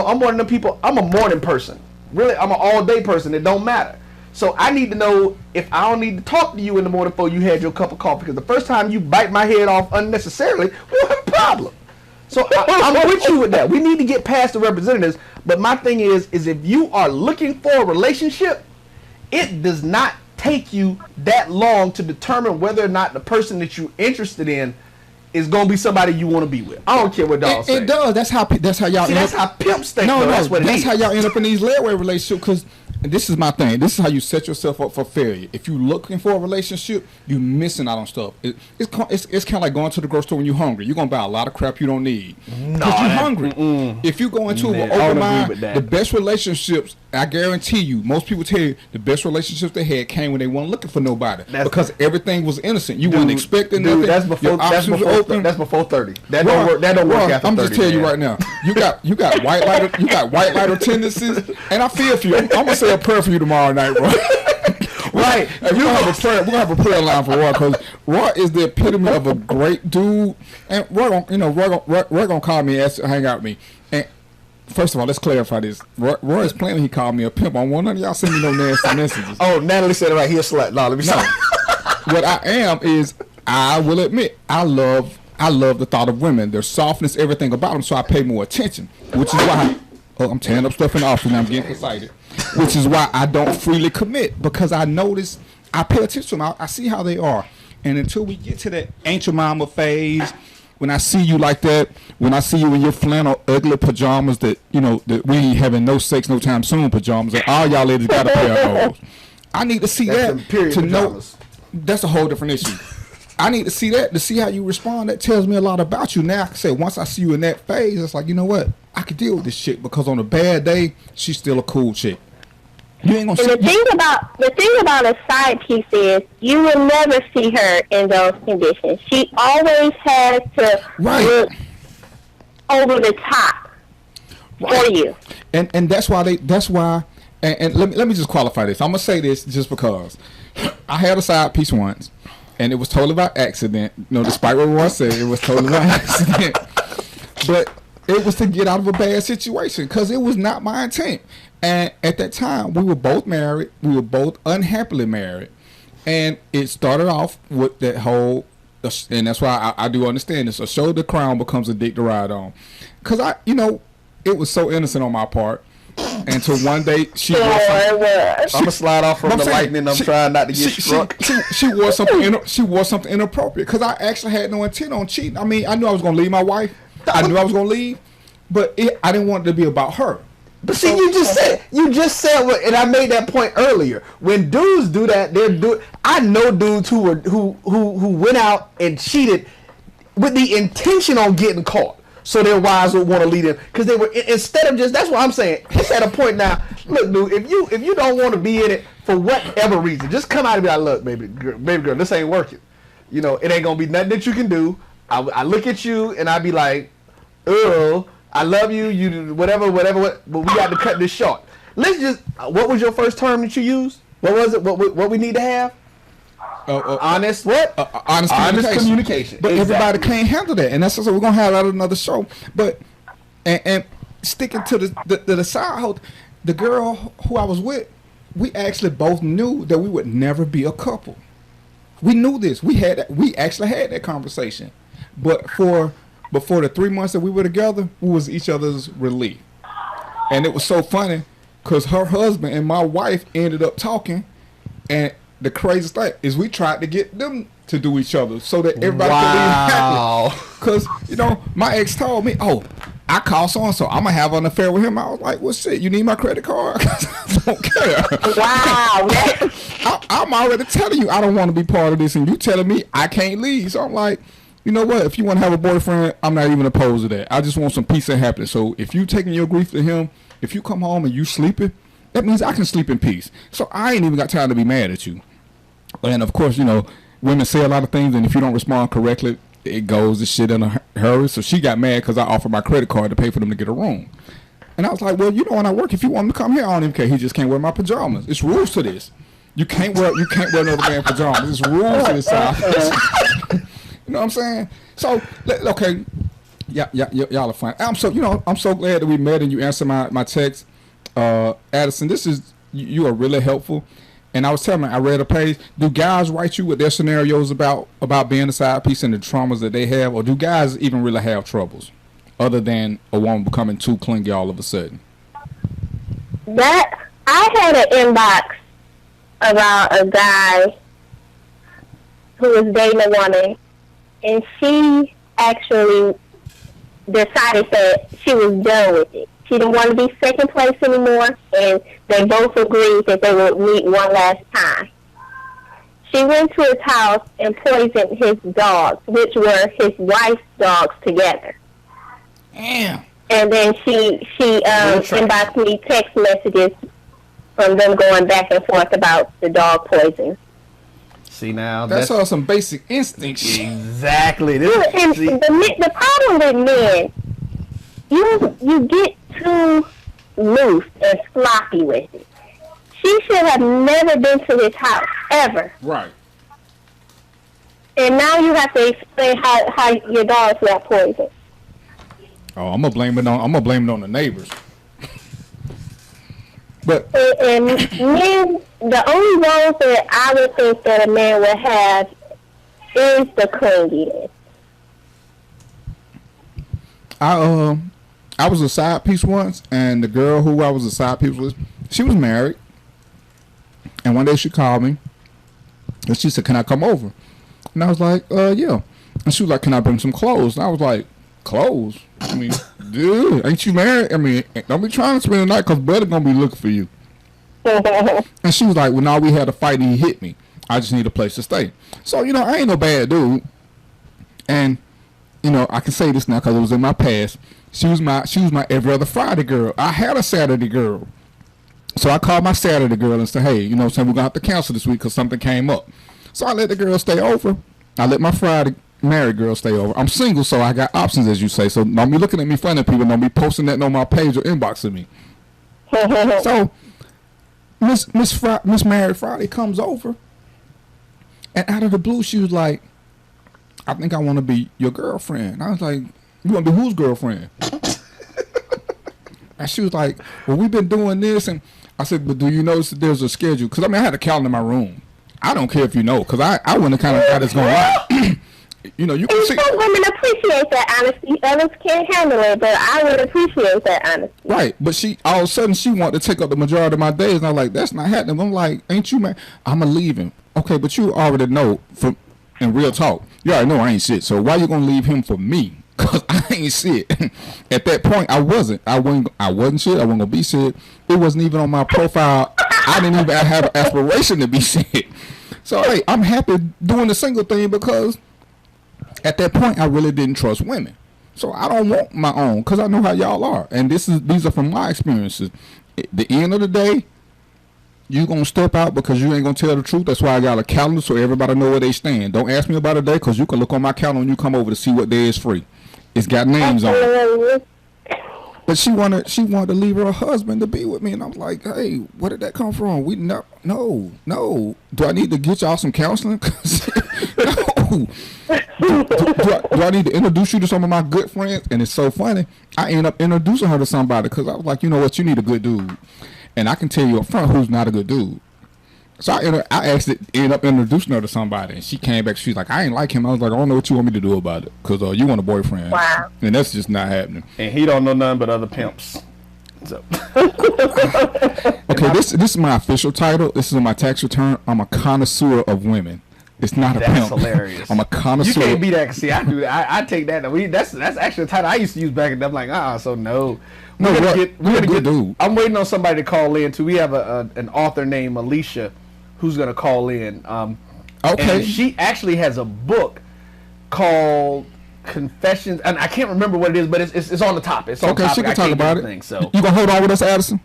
I'm one of them people. I'm a morning person. Really, I'm an all-day person. It don't matter. So I need to know if I don't need to talk to you in the morning before you had your cup of coffee, because the first time you bite my head off unnecessarily, we'll have a problem. So I'm with you with that. We need to get past the representatives. But my thing is if you are looking for a relationship, it does not take you that long to determine whether or not the person that you're interested in is gonna be somebody you want to be with. I don't care what dogs say. It does. That's how y'all. See, that's how pimps think. No, that's what it is. That's how y'all end up in these layaway relationships. Because this is my thing. This is how you set yourself up for failure. If you're looking for a relationship, you're missing out on stuff. It's kind of like going to the grocery store when you're hungry. You're gonna buy a lot of crap you don't need because you're hungry. If you go into an open mind, the best relationships, I guarantee you, most people tell you the best relationships they had came when they weren't looking for nobody because everything was innocent. You weren't expecting nothing. That's before 30. That don't work. That don't work after 30. I'm just telling you right now. You got white lighter tendencies, and I feel for you. I'm gonna say a prayer for you tomorrow night, Roy. Right. We're gonna have a prayer line for Roy because Roy is the epitome of a great dude, and Roy gonna call me and ask to hang out with me. And first of all, let's clarify this. Roy is playing when he called me a pimp. I want none of y'all send me no nasty messages. Oh, Natalie said it right. He a slut. No, let me see. What I am is, I will admit, I love the thought of women, their softness, everything about them, so I pay more attention, which is why I'm tearing up stuff in the office and I'm getting excited, which is why I don't freely commit, because I notice, I pay attention to them, I see how they are, and until we get to that ancient mama phase, when I see you like that, when I see you in your flannel ugly pajamas that we ain't having no sex no time soon pajamas, and all y'all ladies got a pair of those, I need to see that to know. That's a whole different issue. I need to see that to see how you respond. That tells me a lot about you. Now, I can say, once I see you in that phase, it's like, you know what? I can deal with this chick because on a bad day, she's still a cool chick. You ain't gonna. And the thing about a side piece is you will never see her in those conditions. She always has to look over the top for you. And that's why. And let me just qualify this. I'm gonna say this just because I had a side piece once. And it was totally by accident. Despite what Roy said, it was totally by accident. But it was to get out of a bad situation because it was not my intent. And at that time, we were both married. We were both unhappily married. And it started off with that whole, and that's why I do understand this, a show the crown becomes a dick to ride on. Because it was so innocent on my part. Until one day she wore something. I'm gonna slide off from the lightning. I'm trying not to get struck. She wore something. She wore something inappropriate because I actually had no intent on cheating. I mean, I knew I was gonna leave my wife. I knew I was gonna leave, but I didn't want it to be about her. But see, you just said, and I made that point earlier. When dudes do that, I know dudes who went out and cheated with the intention on getting caught. So their wives would want to lead them because they were instead of just. That's what I'm saying. It's at a point now. Look, dude, if you don't want to be in it for whatever reason, just come out and be like, look, baby girl, this ain't working. It ain't gonna be nothing that you can do. I look at you and I be like, oh, I love you. You whatever. But we got to cut this short. Let's just. What was your first term that you used? What was it? What we need to have? Honest what? Honest communication. But everybody can't handle that, and that's what we're gonna have out of another show. But and sticking to the side, the girl who I was with, we actually both knew that we would never be a couple. We knew this. We actually had that conversation. But for the 3 months that we were together, we was each other's relief, and it was so funny because her husband and my wife ended up talking, and the craziest thing is we tried to get them to do each other so that everybody could be happy. Because, my ex told me, oh, I call so-and-so. I'm going to have an affair with him. I was like, well, shit, you need my credit card? I don't care. Wow. I'm already telling you I don't want to be part of this, and you telling me I can't leave. So I'm like, you know what? If you want to have a boyfriend, I'm not even opposed to that. I just want some peace and happiness. So if you taking your grief to him, if you come home and you sleeping, that means I can sleep in peace. So I ain't even got time to be mad at you. And of course, women say a lot of things, and if you don't respond correctly, it goes to shit in a hurry. So she got mad because I offered my credit card to pay for them to get a room. And I was like, well, when I work, if you want him to come here, I don't even care. He just can't wear my pajamas. It's rules to this. You can't wear another man's pajamas. It's rules to this side. You know what I'm saying? So okay, y'all are fine. I'm so glad that we met and you answered my text, Addison. You are really helpful. And I was telling I read a page. Do guys write you with their scenarios about being a side piece and the traumas that they have, or do guys even really have troubles other than a woman becoming too clingy all of a sudden? That I had an inbox about a guy who was dating a woman, and she actually decided that she was done with it. She didn't want to be second place anymore, and they both agreed that they would meet one last time. She went to his house and poisoned his dogs, which were his wife's dogs together. Damn. And then she inboxed me text messages from them going back and forth about the dog poison. See now, That's all some basic instinct shit. exactly. And the problem with men, you get too loose and sloppy with it. She should have never been to his house, ever. Right. And now you have to explain how your dogs got poisoned. Oh, I'm gonna blame it on the neighbors. But And men, the only roles that I would think that a man would have is the clinginess. I was a side piece once, and the girl who I was a side piece with, she was married. And one day she called me, and she said, "Can I come over?" And I was like, "Yeah." And she was like, "Can I bring some clothes?" And I was like, "Clothes? I mean, dude, ain't you married? I mean, don't be trying to spend the night because Buddy gonna be looking for you." And she was like, "Well, no, we had a fight and he hit me. I just need a place to stay." So, I ain't no bad dude. And, I can say this now because it was in my past. She was my every other Friday girl. I had a Saturday girl. So I called my Saturday girl and said, "Hey, we're going to have to cancel this week because something came up." So I let the girl stay over. I let my Friday married girl stay over. I'm single, so I got options, as you say. So don't be looking at me funny, people. Don't be posting that on my page or inboxing me. So Miss Married Friday comes over, and out of the blue, she was like, "I think I want to be your girlfriend." I was like, "You want to be whose girlfriend?" And she was like, "Well, we've been doing this." And I said, "But do you notice that there's a schedule?" Because, I had a calendar in my room. I don't care if you know, because I wouldn't have kind of got this going on. You can see. Some women appreciate that honesty. Others can't handle it, but I would appreciate that honesty. Right, but she all of a sudden she wanted to take up the majority of my days, and I'm like, that's not happening. I'm like, ain't you man? I'ma leave him. Okay, but you already know in real talk, you already know I ain't shit. So why you gonna leave him for me? Cause I ain't shit. At that point, I wasn't shit. I wasn't gonna be shit. It wasn't even on my profile. I didn't even have an aspiration to be shit. So hey, I'm happy doing the single thing because at that point I really didn't trust women. So I don't want my own because I know how y'all are, and these are from my experiences. At the end of the day, you gonna step out because you ain't gonna tell the truth. That's why I got a calendar so everybody know where they stand. Don't ask me about a day because you can look on my calendar when you come over to see what day is free. It's got names on it. But she wanted to leave her husband to be with me, and I was like, "Hey, where did that come from? No. Do I need to get y'all some counseling? No. Do I need to introduce you to some of my good friends?" And it's so funny. I end up introducing her to somebody because I was like, "You know what? You need a good dude, and I can tell you up front who's not a good dude." So I actually ended up introducing her to somebody, and she came back. She's like, "I ain't like him." I was like, "I don't know what you want me to do about it, because you want a boyfriend." Wow. And that's just not happening. And he don't know nothing but other pimps. So. Okay, this is my official title. This is my tax return. I'm a connoisseur of women. It's not a pimp. That's hilarious. I'm a connoisseur. You can't be that. See, I do that. I take that. That's actually a title I used to use back in the day. I'm like, so no. We're gonna get. Dude. I'm waiting on somebody to call in too. We have an author named Alicia who's gonna call in. Okay. And she actually has a book called Confessions, and I can't remember what it is, but it's on the top. It's on okay. Topic. She can talk about it. Thing, so you gonna hold on with us, Addison?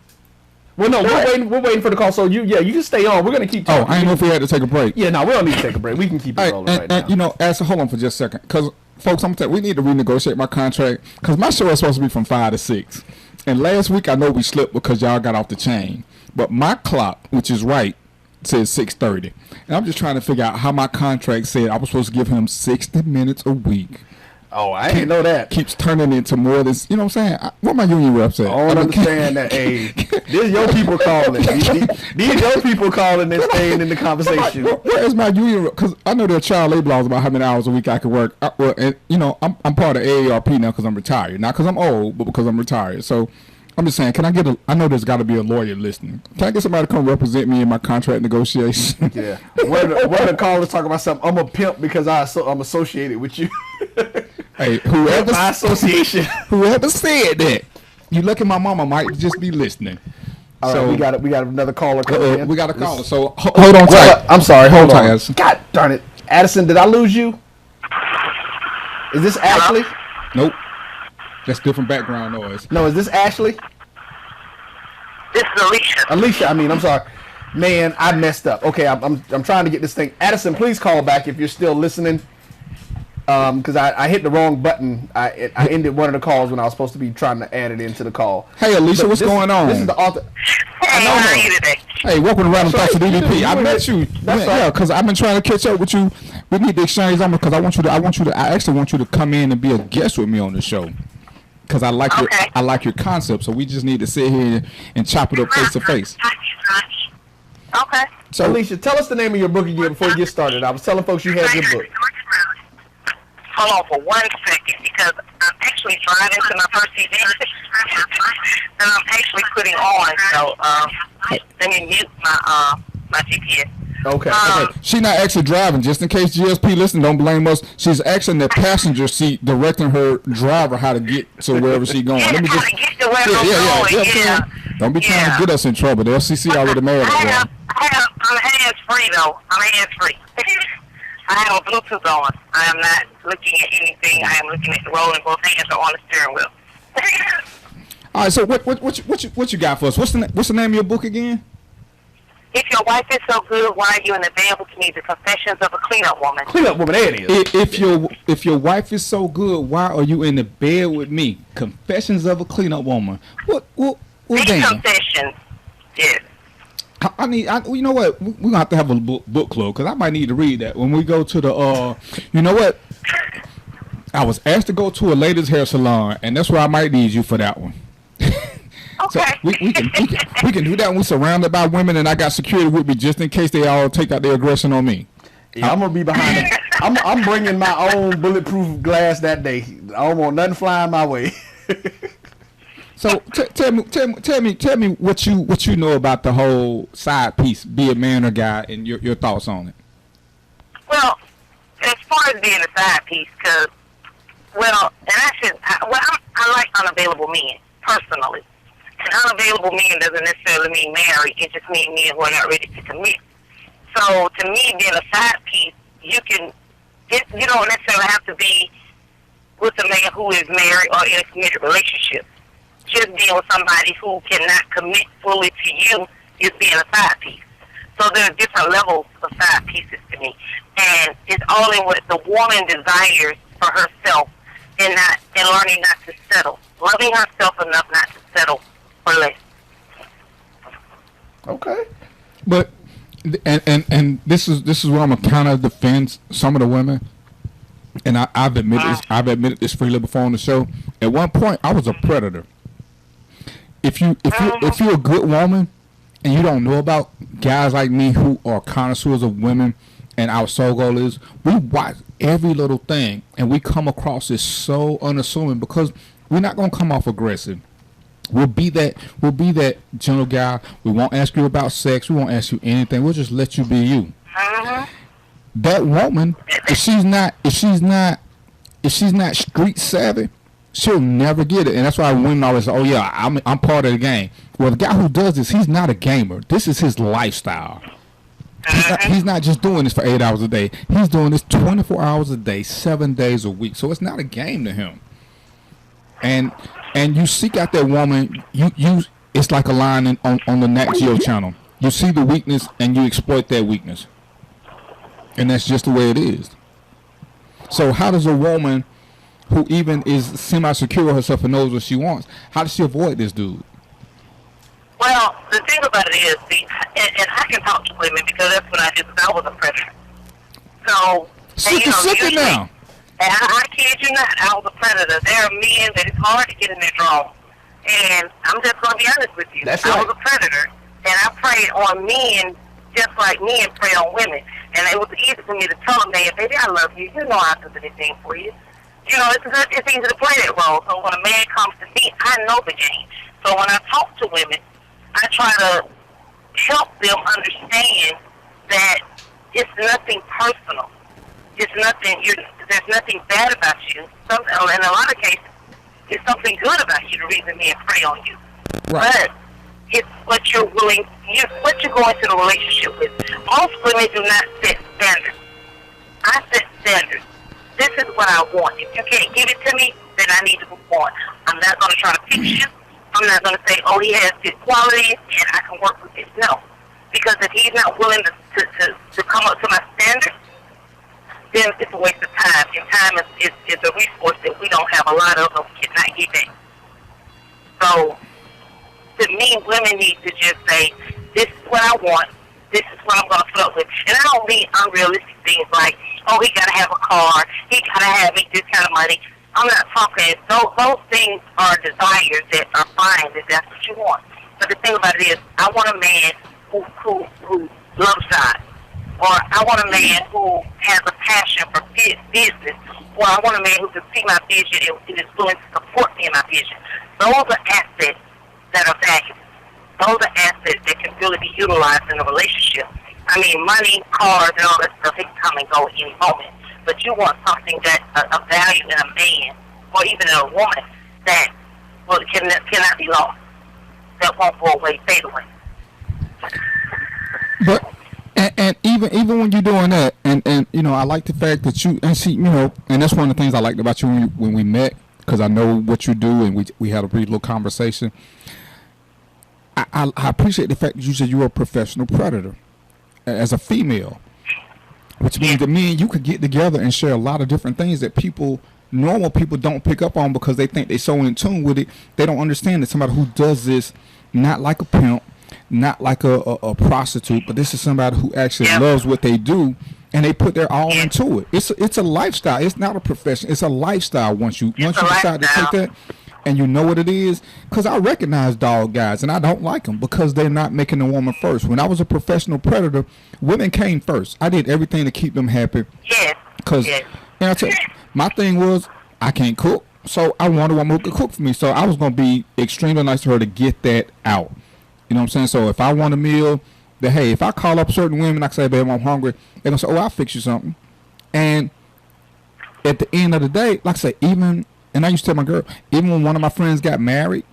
Well, no, we're waiting for the call. So you can stay on. We're gonna keep talking. Oh, I didn't know if we had to take a break. Yeah, no, we don't need to take a break. We can keep it rolling right now. Addison, hold on for just a second, because folks, I'm telling you, we need to renegotiate my contract because my show is supposed to be from 5 to 6, and last week I know we slipped because y'all got off the chain, but my clock, which is right, says 6:30, and I'm just trying to figure out how my contract said I was supposed to give him 60 minutes a week. Oh, I didn't know that. Keeps turning into more than, you know what I'm saying? What my union reps at? I don't understand that. Hey, this your people calling. These your people calling and staying in the conversation. Where is my union rep? Because I know there are child labor laws about how many hours a week I can work. I'm part of AARP now because I'm retired. Not because I'm old, but because I'm retired. So I'm just saying, I know there's got to be a lawyer listening. Can I get somebody to come represent me in my contract negotiation? Yeah. One of the callers talking about something. I'm a pimp because I'm associated with you. Hey, whoever By association. whoever said that, you lucky my mama might just be listening. All right, we got another caller coming in. We got a caller. So hold on tight. I'm sorry. Hold on. Addison. God darn it, Addison, did I lose you? Is this Ashley? Nope. That's different background noise. No, is this Ashley? This is Alicia. Alicia, I'm sorry. Man, I messed up. Okay, I'm trying to get this thing. Addison, please call back if you're still listening. Because I hit the wrong button. I ended one of the calls when I was supposed to be trying to add it into the call. Hey, Alicia, what's going on? This is the author. Hey, how are you today? Hey, welcome to Random Thoughts of DvP. I met you. That's right. Yeah, because I've been trying to catch up with you. We need to exchange numbers because I actually want you to come in and be a guest with me on the show. Because I like your concept. So we just need to sit here and chop it up face to face. Okay. So, Alicia, tell us the name of your book again before you get started. I was telling folks you had your book. Hold on for 1 second because I'm actually driving to my first event and I'm actually putting on. So let me mute my GPS. Okay. She's not actually driving. Just in case GSP listen, don't blame us. She's actually in the passenger seat directing her driver how to get to wherever she's going. Yeah, Let me how just to get to where I'm going. Yeah. Don't be trying to get us in trouble. The FCC already mad at us. I'm hands-free, though. I'm hands-free. I have a Bluetooth on. I am not looking at anything. I am looking at the road, and both hands are on the steering wheel. All right, so what you got for us? What's the name of your book again? If your wife is so good, why are you unavailable to me? The Confessions of a Cleanup Woman. Cleanup woman, there it is. If your wife is so good, why are you in the bed with me? Confessions of a Cleanup Woman. What These damn? confessions, yes. You know what? We're gonna have to have a book club because I might need to read that when we go to the. You know what? I was asked to go to a ladies' hair salon, and that's where I might need you for that one. So Okay. we can do that when we're surrounded by women, and I got security with me just in case they all take out their aggression on me. Yeah, I'm gonna be behind it. I'm bringing my own bulletproof glass that day. I don't want nothing flying my way. So tell me what you know about the whole side piece, be a man or guy, and your thoughts on it. Well, as far as being a side piece, because, I like unavailable men, personally. And unavailable men doesn't necessarily mean married. It just means men who are not ready to commit. So, to me, being a side piece, you don't necessarily have to be with a man who is married or in a committed relationship. Just being with somebody who cannot commit fully to you is being a side piece. So there are different levels of side pieces to me. And it's all in what the woman desires for herself and learning not to settle. Loving herself enough not to settle for less. Okay. But and this is where I'm gonna kind of defend some of the women. And I've admitted this freely before on the show. At one point, I was a predator. If you're a good woman and you don't know about guys like me who are connoisseurs of women, and our sole goal is we watch every little thing and we come across as so unassuming because we're not gonna come off aggressive. We'll be that gentle guy. We won't ask you about sex. We won't ask you anything. We'll just let you be you. That woman, if she's not street savvy, she'll never get it. And that's why women always say, "Oh yeah, I'm part of the game." Well, the guy who does this, he's not a gamer. This is his lifestyle. He's not just doing this for 8 hours a day. He's doing this 24 hours a day, 7 days a week. So it's not a game to him. And you seek out that woman. You it's like a line on the Nat Geo channel. You see the weakness and you exploit that weakness. And that's just the way it is. So how does a woman who even is semi-secure with herself and knows what she wants, how does she avoid this dude? Well, the thing about it is, and I can talk to women because that's what I did because I was a predator. So, Sick it now. And I kid you not, I was a predator. There are men that it's hard to get in their draw. And I'm just going to be honest with you. That's I right. was a predator, and I preyed on men just like men prey on women. And it was easy for me to tell a man, baby, I love you. You know I'll do anything for you. You know, it's easy to play that role. So when a man comes to me, I know the game. So when I talk to women, I try to help them understand that it's nothing personal. It's nothing. there's nothing bad about you. In a lot of cases, it's something good about you. The reason men prey on you, but it's what you're willing, what you go into the relationship with. Most women do not set standards. I set standards. This is what I want. If you can't give it to me, then I need to move on. I'm not going to try to fix you. I'm not going to say, oh, he has good qualities and I can work with it. No. Because if he's not willing to come up to my standards, then it's a waste of time. And time is a resource that we don't have a lot of and we cannot get back. So, to me, women need to just say, this is what I want. This is what I'm going to put up with. And I don't mean unrealistic things like, oh, he got to have a car. He got to have this kind of money. I'm not talking. Those things are desires that are fine, if that's what you want. But the thing about it is, I want a man who loves God. Or I want a man who has a passion for business. Or I want a man who can see my vision and is willing to support me in my vision. Those are assets that are valuable. Those are assets that can really be utilized in a relationship. I mean, money, cars, and all that stuff, it can come and go at any moment. But you want something that a value in a man, or even in a woman, that cannot be lost, that won't go away, fade away. But and even when you're doing that, and you know, I like the fact that you and that's one of the things I liked about you when we met, because I know what you do, and we had a brief little conversation. I appreciate the fact that you said you were a professional predator as a female, which means that me and you could get together and share a lot of different things that normal people don't pick up on because they think they're so in tune with it. They don't understand that somebody who does this, not like a pimp, not like a prostitute, but this is somebody who actually loves what they do, and they put their all into it. It's a lifestyle. It's not a profession. It's a lifestyle. Once you decide to take that, and you know what it is, because I recognize dog guys, and I don't like them because they're not making the woman first. When I was a professional predator, women came first. I did everything to keep them happy. Because my thing was, I can't cook, so I wanted a woman who could cook for me. So I was going to be extremely nice to her to get that out. You know what I'm saying? So if I want a meal, that hey, if I call up certain women, I say, babe, I'm hungry, they're going to say, oh, I'll fix you something. And at the end of the day, like I say, and I used to tell my girl, even when one of my friends got married,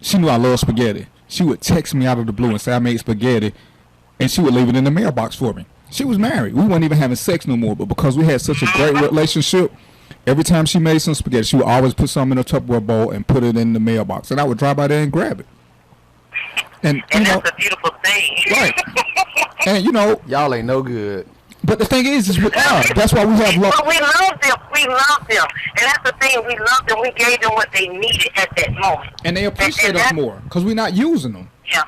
she knew I love spaghetti. She would text me out of the blue and say I made spaghetti, and she would leave it in the mailbox for me. She was married. We weren't even having sex no more, but because we had such a great relationship, every time she made some spaghetti, she would always put some in a Tupperware bowl and put it in the mailbox, and I would drive by there and grab it. And that's a beautiful thing. Right. And y'all ain't no good. But the thing is with us, that's why we have love. But we love them. We love them. And that's the thing. We love them. We gave them what they needed at that moment. And they appreciate us more because we're not using them. Yeah.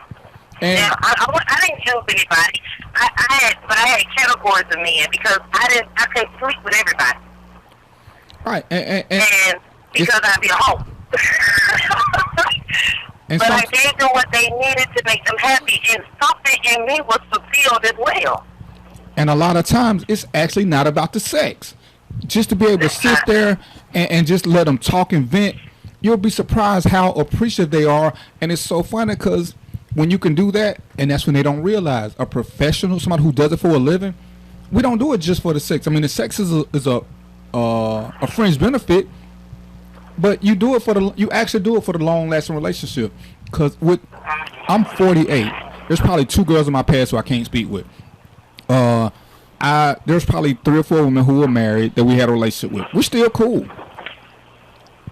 And I didn't use anybody. I had categories of men because I couldn't sleep with everybody. Right. And because I'd be a hoe. But I gave them what they needed to make them happy, and something in me was fulfilled as well. And a lot of times, it's actually not about the sex. Just to be able to sit there and just let them talk and vent, you'll be surprised how appreciative they are. And it's so funny because when you can do that, and that's when they don't realize, a professional, somebody who does it for a living, we don't do it just for the sex. I mean, the sex is a fringe benefit, but you actually do it for the long-lasting relationship. Because I'm 48. There's probably 2 girls in my past who I can't speak with. There's probably 3 or 4 women who were married that we had a relationship with. We're still cool.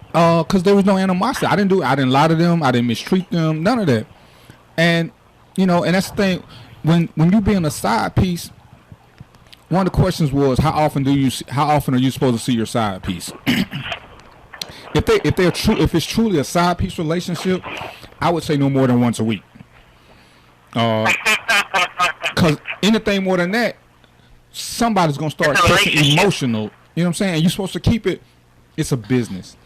Because there was no animosity. I didn't lie to them. I didn't mistreat them. None of that. And and that's the thing. When you being a side piece, one of the questions was how often are you supposed to see your side piece? If it's truly a side piece relationship, I would say no more than once a week. Because anything more than that, somebody's going to start getting emotional. You know what I'm saying? And you're supposed to keep it. It's a business.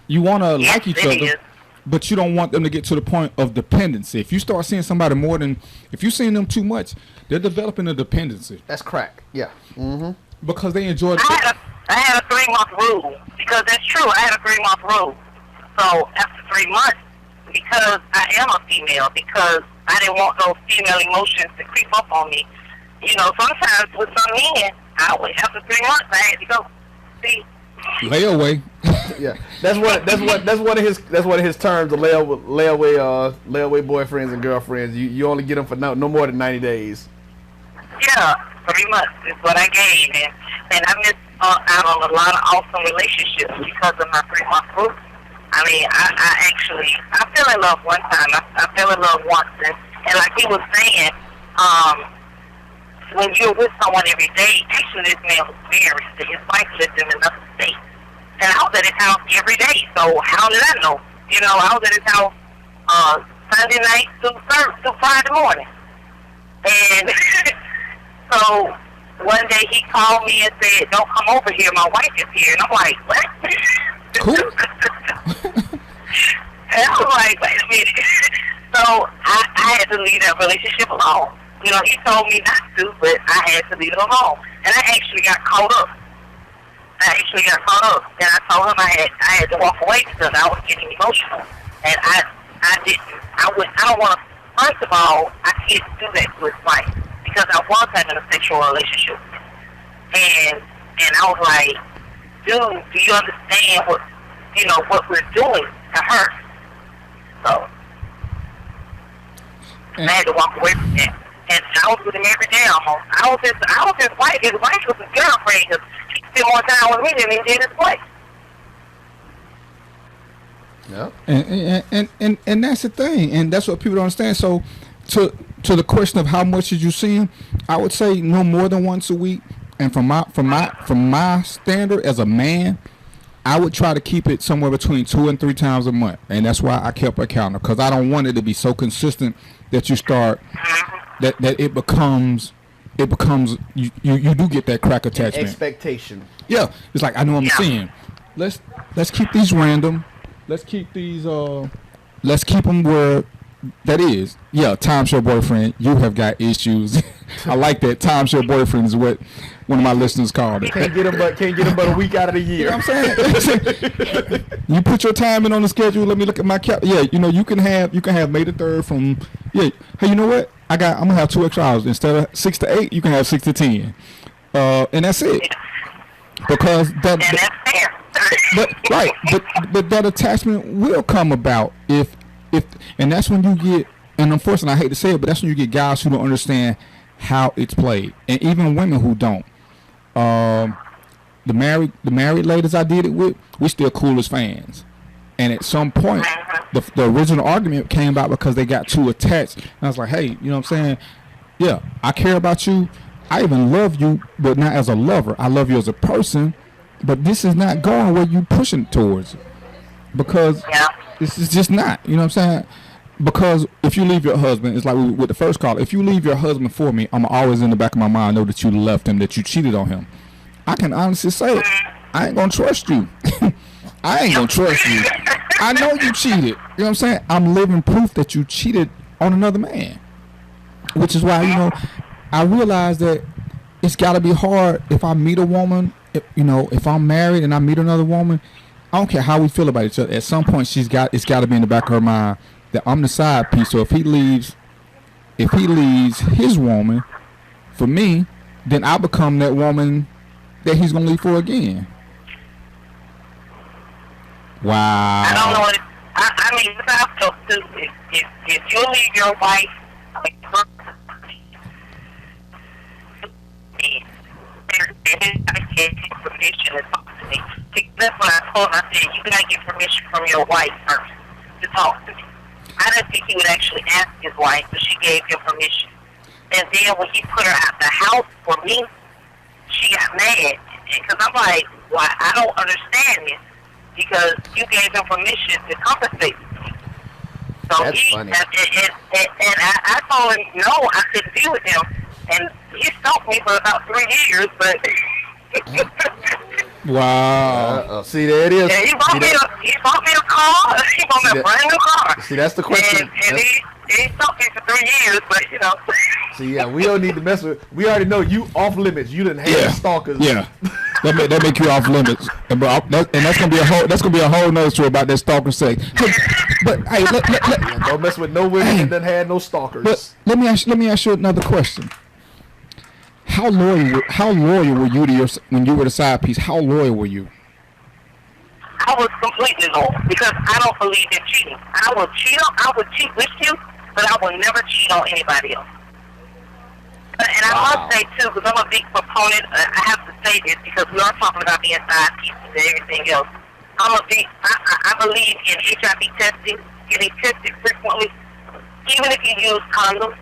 You want to like each other, but you don't want them to get to the point of dependency. If you start seeing somebody more than, if you're seeing them too much, they're developing a dependency. That's crack. Yeah. Mm-hmm. Because they enjoy it. I had a 3-month rule, because that's true. I had a 3-month rule. So after 3 months, because I am a female, because I didn't want those female emotions to creep up on me. Sometimes with some men, I went after 3 months. I had to go. See. Layaway. Yeah, that's one of his terms. The layaway boyfriends and girlfriends. You only get them for no more than 90 days. Yeah, 3 months is what I gave, and I missed out on a lot of awesome relationships because of my 3-month group. I mean, I fell in love one time. I fell in love once, and like he was saying, when you're with someone every day, actually this man was married, so his wife lived in another state. And I was at his house every day, so how did I know? You know, I was at his house Sunday night through Friday morning. And so one day he called me and said, don't come over here, my wife is here. And I'm like, what? Cool. And I was like, wait a minute. So I had to leave that relationship alone. You know, he told me not to, but I had to leave it alone. And I actually got caught up. And I told him I had to walk away because I was getting emotional. And I don't want to, first of all, I can't do that with wife because I was having a sexual relationship. And I was like, dude, do you understand what we're doing to her? So I had to walk away from that. And I was with him every day almost. I was his wife. His wife was his girlfriend because he spent more time with me than he did his wife. Yeah. And that's the thing, and that's what people don't understand. So to the question of how much did you see him, I would say no more than once a week. And from my standard as a man, I would try to keep it somewhere between 2 and 3 times a month, and that's why I kept a counter, because I don't want it to be so consistent that you start that it becomes you do get that crack attachment. Expectation. Yeah, it's like I know I'm saying. Let's keep these random. Let's keep these. Let's keep them where that is. Yeah, timeshare boyfriend. You have got issues. I like that. Timeshare boyfriend is what one of my listeners called it. Can't get them but a week out of the year. You know what I'm saying? You put your time in on the schedule. Let me look at my calendar. Yeah, you can have May the 3rd from. Yeah. Hey, you know what? I'm gonna have 2 extra hours instead of 6 to 8. You can have 6 to 10, and that's it. Because that. But that attachment will come about if and that's when you get, and unfortunately I hate to say it, but that's when you get guys who don't understand how it's played, and even women who don't. The married ladies I did it with, we still cool as fans. And at some point, the original argument came about because they got too attached. And I was like, hey, you know what I'm saying? Yeah, I care about you. I even love you, but not as a lover. I love you as a person. But this is not going where you pushing towards. Because this is just not. You know what I'm saying? Because if you leave your husband, it's like with the first call, if you leave your husband for me, I'm always in the back of my mind know that you left him, that you cheated on him. I can honestly say it. I ain't going to trust you. I ain't going to trust you. I know you cheated. You know what I'm saying? I'm living proof that you cheated on another man. Which is why, I realize that it's got to be hard if I meet a woman, if I'm married and I meet another woman, I don't care how we feel about each other. At some point, it's got to be in the back of her mind that I'm the side piece. So if he leaves his woman for me, then I become that woman that he's going to leave for again. Wow. I don't know what I mean, I feel stupid. If you leave your wife, I can't take permission to talk to me. That's what I told him. I said, you gotta get permission from your wife first to talk to me. I didn't think he would actually ask his wife, but she gave him permission. And then when he put her out the house for me, she got mad. Because I'm like, why? I don't understand this. Because you gave him permission to compensate me. So that's funny. And I told him, no, I couldn't be with him. And he stalked me for about 3 years, but... Wow. See, there it is. Yeah, he bought me a car. He bought me a brand new car. See, that's the question. And he stalked me for 3 years, but, See, yeah, we don't need to mess with... We already know you off limits. You didn't have stalkers. Yeah. That make you off limits, and that's gonna be a whole nother story about that stalker sex. But hey, don't mess with no women that done had no stalkers. But let me ask you another question. How loyal were you to when you were the side piece? How loyal were you? I was completely loyal because I don't believe in cheating. I would cheat with you, but I will never cheat on anybody else. And I must say too, because I'm a big proponent. I have to say this because we are talking about being side pieces and everything else. I believe in HIV testing, getting tested frequently, even if you use condoms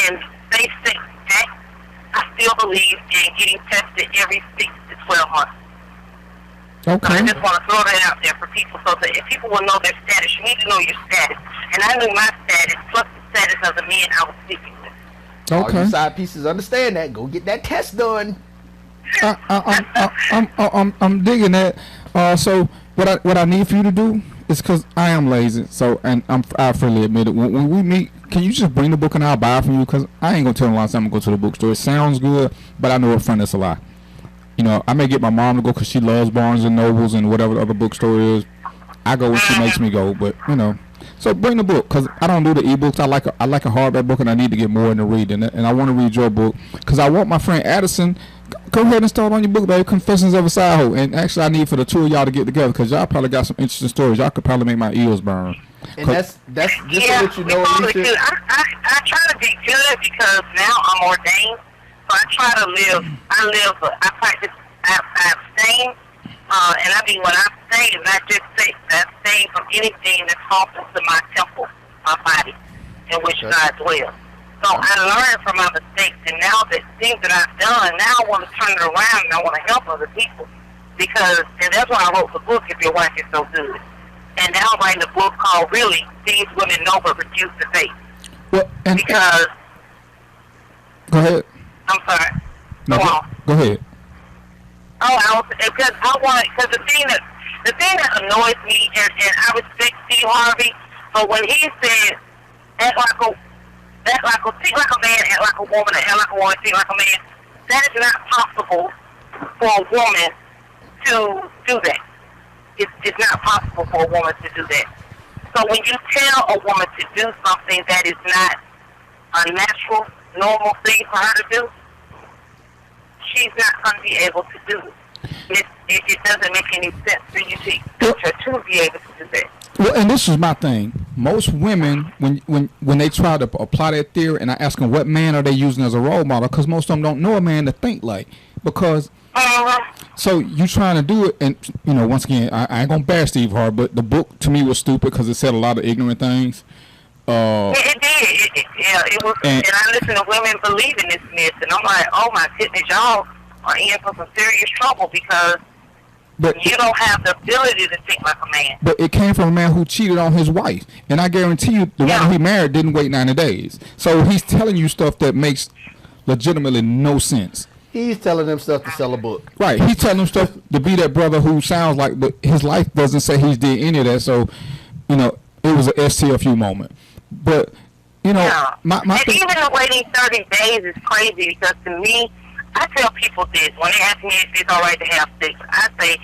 and safe sex acts. I still believe in getting tested every 6 to 12 months. Okay. So I just want to throw that out there for people so that if people will know their status, you need to know your status. And I knew my status plus the status of the men I was speaking with. All you side pieces understand that. Go get that test done. I'm digging that. So what I need for you to do is, because I am lazy. So I freely admit it. When we meet, can you just bring the book and I'll buy it from you? Because I ain't gonna tell them a lot of time I'm gonna go to the bookstore. It sounds good, but I know up front it's a lie. You know, I may get my mom to go because she loves Barnes and Nobles and whatever the other bookstore is. I go when she makes me go, but you know. So bring the book, because I don't do the ebooks. I like a hardback book, and I need to get more into reading it. And I want to read your book because I want my friend Addison. Go ahead and start on your book, baby. Confessions of a Side Hoe. And actually, I need for the two of y'all to get together because y'all probably got some interesting stories. Y'all could probably make my ears burn. And that's just to let you know, Alicia. I try to be good because now I'm ordained, so I try to live. I practice. I abstain. And I mean, when I abstain, I just say abstain from anything that's harmful to my temple, my body, in which God dwells. So I learned from my mistakes, and now that things that I've done, now I want to turn it around and I want to help other people. And that's why I wrote the book, If Your Wife Is So Good. And now I'm writing a book called Really Things Women Know But Refuse to Face. Well, because go ahead. I'm sorry. No, go ahead. Because the thing that annoys me, and I respect Steve Harvey, but when he said think like a man, act like a woman, and act like a woman, think like a man, that is not possible for a woman to do that. It's not possible for a woman to do that. So when you tell a woman to do something that is not a natural, normal thing for her to do, she's not going to be able to do it. It doesn't make any sense for you to expect her to be able to do that. Well, and this is my thing. Most women, when they try to apply that theory, and I ask them what man are they using as a role model, because most of them don't know a man to think like. Because so you trying to do it, and you know, once again, I ain't gonna bash Steve Harvey, but the book to me was stupid because it said a lot of ignorant things. It did. It was. And I listen to women believing this myth, and I'm like, oh my goodness, y'all are in for some serious trouble because you don't have the ability to think like a man. But it came from a man who cheated on his wife, and I guarantee you, the one he married didn't wait 90 days. So he's telling you stuff that makes legitimately no sense. He's telling them stuff to sell a book. Right. He's telling them stuff to be that brother who sounds like, but his life doesn't say he's did any of that. So, you know, it was an STFU moment. But, you know, my and even the waiting 30 days is crazy because to me, I tell people this. When they ask me if it's all right to have sex, I say,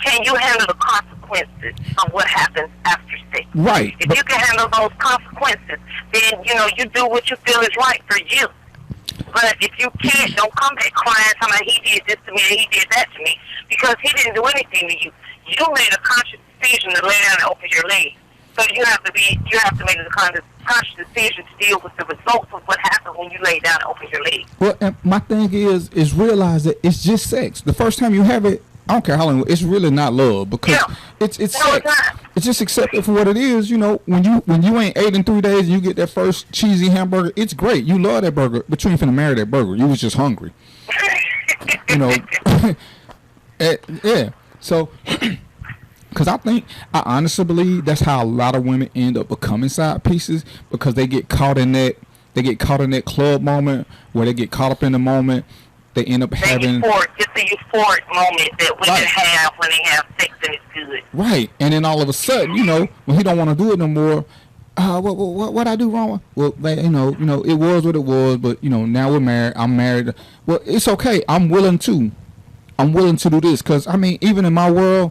can you handle the consequences of what happens after sex? Right. If you can handle those consequences, then, you know, you do what you feel is right for you. But if you can't, don't come back crying, talking about he did this to me and he did that to me, because he didn't do anything to you. You made a conscious decision to lay down and open your leg. So you have to make a conscious decision to deal with the results of what happened when you lay down and open your leg. Well, and my thing is realize that it's just sex. The first time you have it, I don't care how long, it's really not love because it's sex. It's just accept it for what it is. You know, when you ain't ate in 3 days and you get that first cheesy hamburger, it's great. You love that burger, but you ain't finna marry that burger. You was just hungry. You know, yeah. So, because I honestly believe that's how a lot of women end up becoming side pieces because they get caught in that club moment where they get caught up in the moment. They end up having it's the euphoric moment that women have when they have sex and it's good. Right, and then all of a sudden, you know, when he don't want to do it no more, what I do wrong? Well, you know, it was what it was, but you know, now we're married. I'm married. Well, it's okay. I'm willing to do this because I mean, even in my world,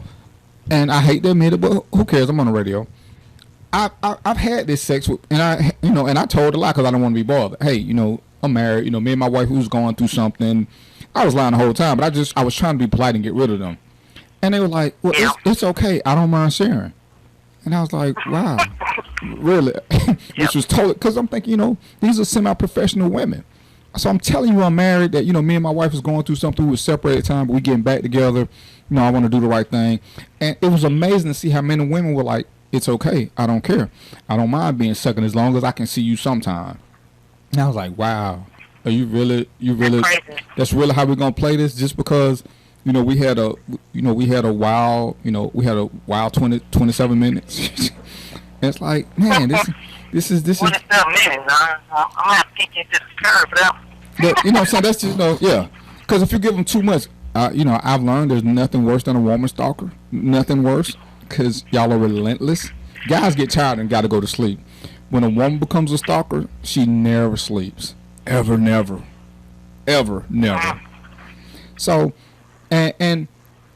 and I hate to admit it, but who cares? I'm on the radio. I've had this sex with, and I told a lie because I don't want to be bothered. Hey, you know, I'm married. You know, me and my wife who's going through something. I was lying the whole time, but I was trying to be polite and get rid of them. And they were like, well, it's okay. I don't mind sharing. And I was like, wow, really? Which was totally, because I'm thinking, you know, these are semi-professional women. So I'm telling you I'm married, that, you know, me and my wife was going through something. We were separated at the time, but we getting back together. You know, I want to do the right thing. And it was amazing to see how men and women were like, it's okay. I don't care. I don't mind being second as long as I can see you sometime. And I was like, wow, are you really, that's really how we're going to play this? Just because, you know, we had a wild 27 minutes. And it's like, man, this is 27 minutes. I'm gonna have to kick you to the curb for that. But, you know what I'm saying? That's just, you know, yeah. Because if you give them too much, you know, I've learned there's nothing worse than a woman stalker. Nothing worse. Because y'all are relentless. Guys get tired and got to go to sleep. When a woman becomes a stalker, she never sleeps. Ever, never. Ever, never. So, and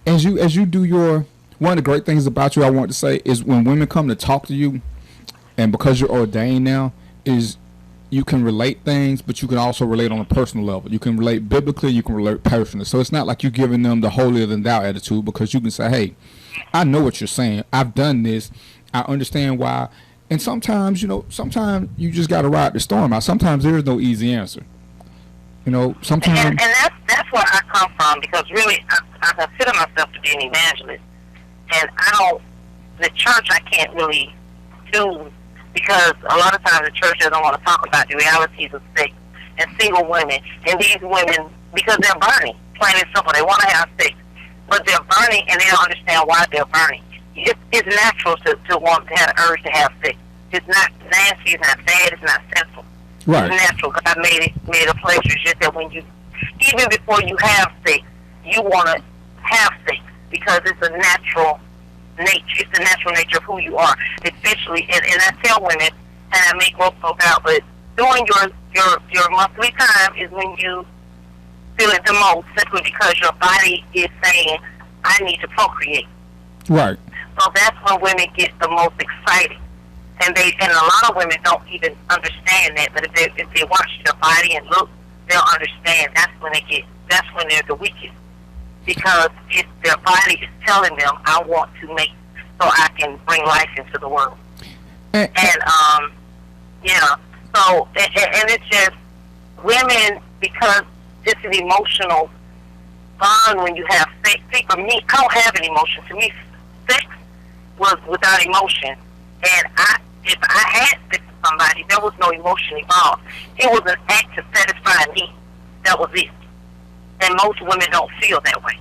as you do your, one of the great things about you I want to say is when women come to talk to you, and because you're ordained now, is you can relate things, but you can also relate on a personal level. You can relate biblically, you can relate personally. So it's not like you're giving them the holier than thou attitude, because you can say, hey, I know what you're saying. I've done this. I understand why. And sometimes, you know, sometimes you just got to ride the storm out. Sometimes there is no easy answer. You know, sometimes. And that's where I come from, because really I consider myself to be an evangelist. And the church I can't really do, because a lot of times the church doesn't want to talk about the realities of sex and single women. And these women, because they're burning, plain and simple, they want to have sex, but they're burning and they don't understand why they're burning. It's natural to want to have an urge to have sex. It's not nasty, it's not bad, it's not sinful. Right. It's natural. God made a pleasure. It's just that when you, even before you have sex, you want to have sex, because it's a natural nature. It's the natural nature of who you are. Eventually, and I tell women, and I make most folks out, but during your monthly time is when you feel it the most, simply because your body is saying, I need to procreate. Right. So that's when women get the most excited. And a lot of women don't even understand that, but if they watch their body and look, they'll understand. That's when they're the weakest, because their body is telling them, I want to make so I can bring life into the world. Yeah. So and it's just women, because it's an emotional bond when you have sex. See, for me, I don't have an emotion. To me, sex was without emotion, and if I had sex with somebody, there was no emotion involved. It was an act to satisfy me. That was it. And most women don't feel that way.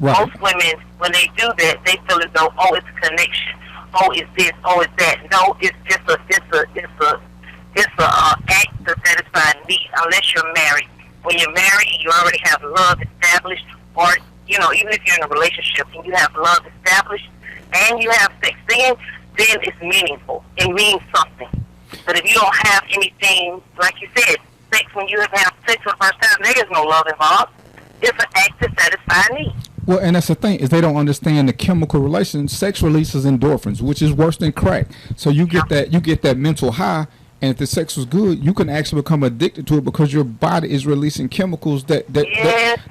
Right. Most women, when they do that, they feel as though, oh, it's a connection. Oh, it's this. Oh, it's that. No, it's just a act to satisfy me. Unless you're married. When you're married, you already have love established, or even if you're in a relationship and you have love established and you have sex, then it's meaningful. It means something. But if you don't have anything, like you said, sex, when you have sex for the first time, there is no love involved. It's an act to satisfy me. Well, and that's the thing, is they don't understand the chemical relation. Sex releases endorphins, which is worse than crack. So you get that mental high, and if the sex was good, you can actually become addicted to it, because your body is releasing chemicals that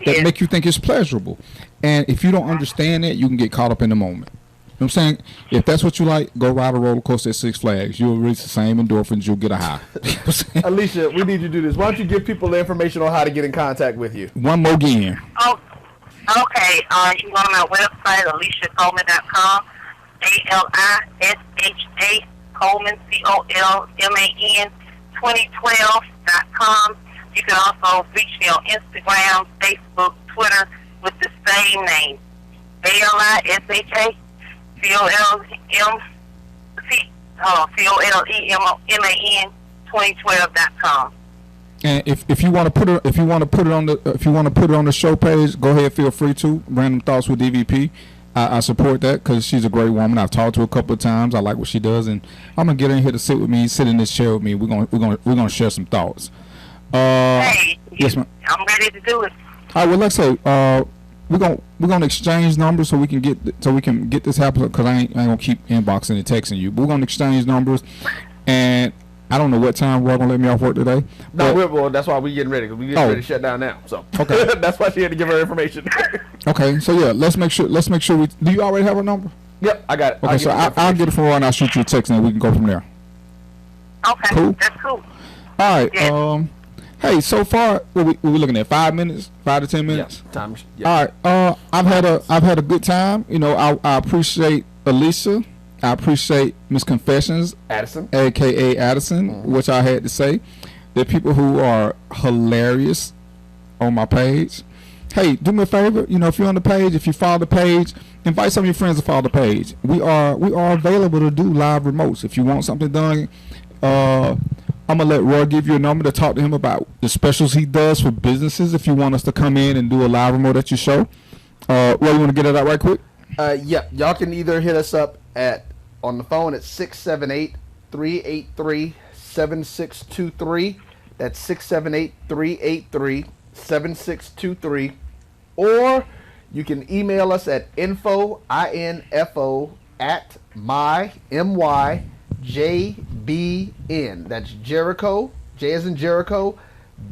make you think it's pleasurable. And if you don't understand that, you can get caught up in the moment. You know what I'm saying? If that's what you like, go ride a roller coaster at Six Flags. You'll release the same endorphins. You'll get a high. Alicia, we need you to do this. Why don't you give people the information on how to get in contact with you? One more again. Oh, okay. You can go to my website, AliciaColeman.com. ALISHA Coleman, COLMAN 2012.com. You can also reach me on Instagram, Facebook, Twitter with the same name. ALISHA COLEMAN 2012.com. And if you want to put it on the show page, go ahead, feel free to. Random Thoughts with DvP. I support that, because she's a great woman. I've talked to her a couple of times. I like what she does, and I'm gonna get her in here to sit in this chair with me. We're gonna share some thoughts. Hey, yes, ma'am. I'm ready to do it. All right. Well, let's say we're gonna exchange numbers so we can get this happening, because I ain't gonna keep inboxing and texting you. But we're gonna exchange numbers, and I don't know what time we're gonna let me off work today. No, well, that's why we getting ready, because we getting ready to shut down now. So Okay. that's why she had to give her information. Okay, so yeah, let's make sure we. Do you already have her number? Yep, I got it. Okay, I'll get it from her and I'll shoot you a text and we can go from there. Okay, Cool. that's cool. All right. Yeah. Hey, so far we're looking at 5 minutes, 5 to 10 minutes. Yeah, time. Yeah. All right. I've had a good time. You know, I appreciate Alicia. I appreciate Miss Confessions, Addison, aka Addison, which I had to say. There are people who are hilarious on my page. Hey, do me a favor. You know, if you're on the page, if you follow the page, invite some of your friends to follow the page. We are available to do live remotes. If you want something done, I'm gonna let Roy give you a number to talk to him about the specials he does for businesses. If you want us to come in and do a live remote at your show, Roy, you want to get it out right quick? Yeah, y'all can either hit us up on the phone at 678-383-7623. That's 678-383-7623. Or you can email us at info at myjbn. That's Jericho, J as in Jericho,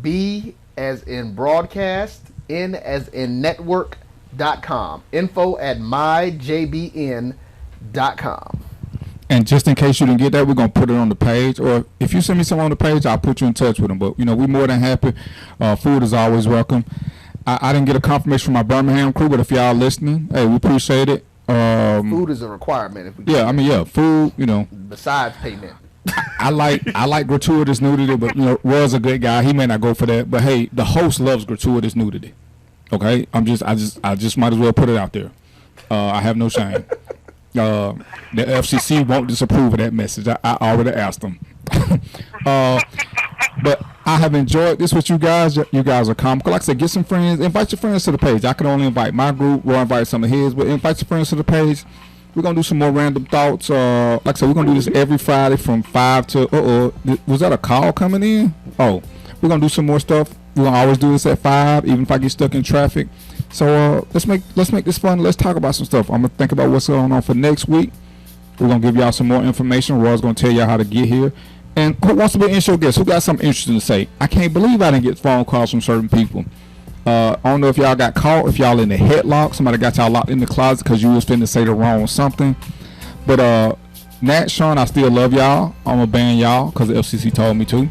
B as in broadcast, N as in network.com. Info at myjbn.com. And just in case you didn't get that, we're going to put it on the page. Or if you send me something on the page, I'll put you in touch with them. But, you know, we're more than happy. Food is always welcome. I didn't get a confirmation from my Birmingham crew, but if y'all listening, hey, we appreciate it. Food is a requirement. If we food, you know. Besides payment. I like gratuitous nudity, but, you know, Roy's a good guy. He may not go for that. But, hey, the host loves gratuitous nudity. Okay? I just might as well put it out there. I have no shame. The FCC won't disapprove of that message. I already asked them. But I have enjoyed this with you guys. You guys are comical. Like I said, get some friends. Invite your friends to the page. I can only invite my group. We'll invite some of his. But invite your friends to the page. We're going to do some more random thoughts. Like I said, we're going to do this every Friday from 5 to... was that a call coming in? Oh, we're going to do some more stuff. We're going to always do this at 5, even if I get stuck in traffic. So let's make this fun. Let's talk about some stuff. I'm gonna think about what's going on for next week. We're gonna give y'all some more information. Roy's gonna tell y'all how to get here. And who wants to be an in-show guest? Who got something interesting to say? I can't believe I didn't get phone calls from certain people. I don't know if y'all got caught, if y'all in the headlock. Somebody got y'all locked in the closet because you was finna say the wrong something. But Nat, Sean, I still love y'all. I'm gonna ban y'all because the FCC told me to.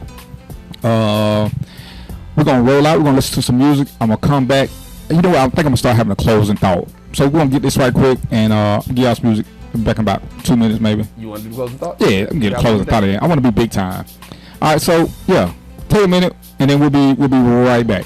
We're gonna roll out. We're gonna listen to some music. I'm gonna come back. You know what? I think I'm gonna start having a closing thought. So we're gonna get this right quick and give y'all some music back in about 2 minutes maybe. You want to do closing thought? Yeah, I'm getting a closing thought in. I want to be big time. All right, so yeah, take a minute and then we'll be right back.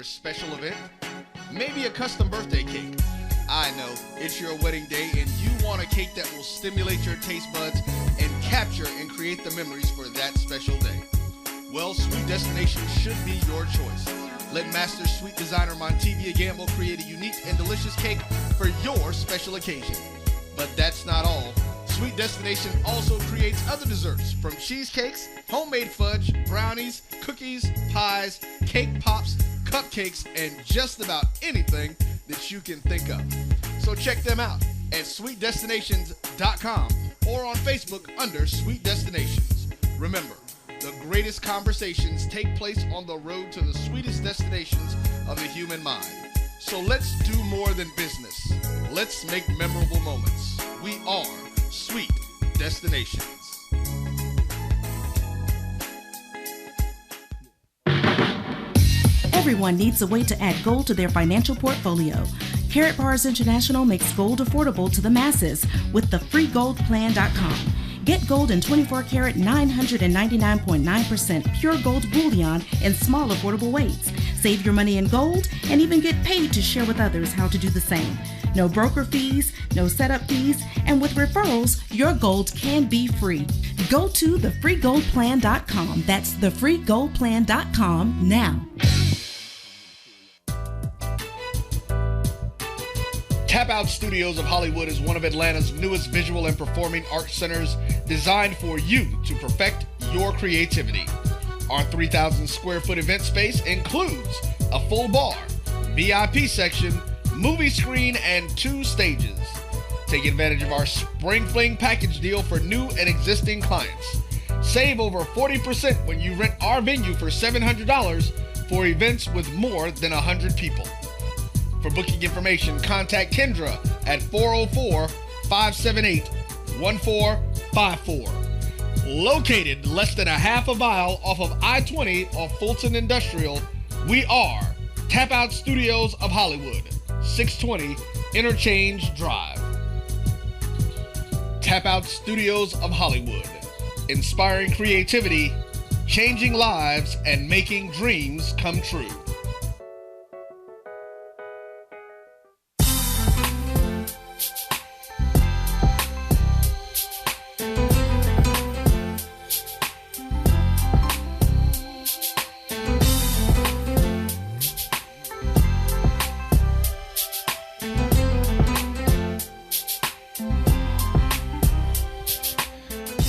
Special event? Maybe a custom birthday cake. I know, it's your wedding day and you want a cake that will stimulate your taste buds and capture and create the memories for that special day. Well, Sweet Destination should be your choice. Let Master Sweet Designer Montevia Gamble create a unique and delicious cake for your special occasion. But that's not all. Sweet Destination also creates other desserts, from cheesecakes, homemade fudge, brownies, cookies, pies, cake pops, cupcakes, and just about anything that you can think of. So check them out at sweetdestinations.com or on Facebook under Sweet Destinations. Remember, the greatest conversations take place on the road to the sweetest destinations of the human mind. So let's do more than business. Let's make memorable moments. We are Sweet Destinations. Everyone needs a way to add gold to their financial portfolio. Carrot Bars International makes gold affordable to the masses with the freegoldplan.com. Get gold in 24 karat 999.9% pure gold bullion in small affordable weights. Save your money in gold and even get paid to share with others how to do the same. No broker fees, no setup fees, and with referrals, your gold can be free. Go to thefreegoldplan.com. That's thefreegoldplan.com now. Tap Out Studios of Hollywood is one of Atlanta's newest visual and performing arts centers designed for you to perfect your creativity. Our 3,000 square foot event space includes a full bar, VIP section, movie screen, and 2 stages. Take advantage of our Spring Fling package deal for new and existing clients. Save over 40% when you rent our venue for $700 for events with more than 100 people. For booking information, contact Kendra at 404-578-1454. Located less than a half a mile off of I-20 off Fulton Industrial, we are Tap Out Studios of Hollywood, 620 Interchange Drive. Tap Out Studios of Hollywood, inspiring creativity, changing lives, and making dreams come true.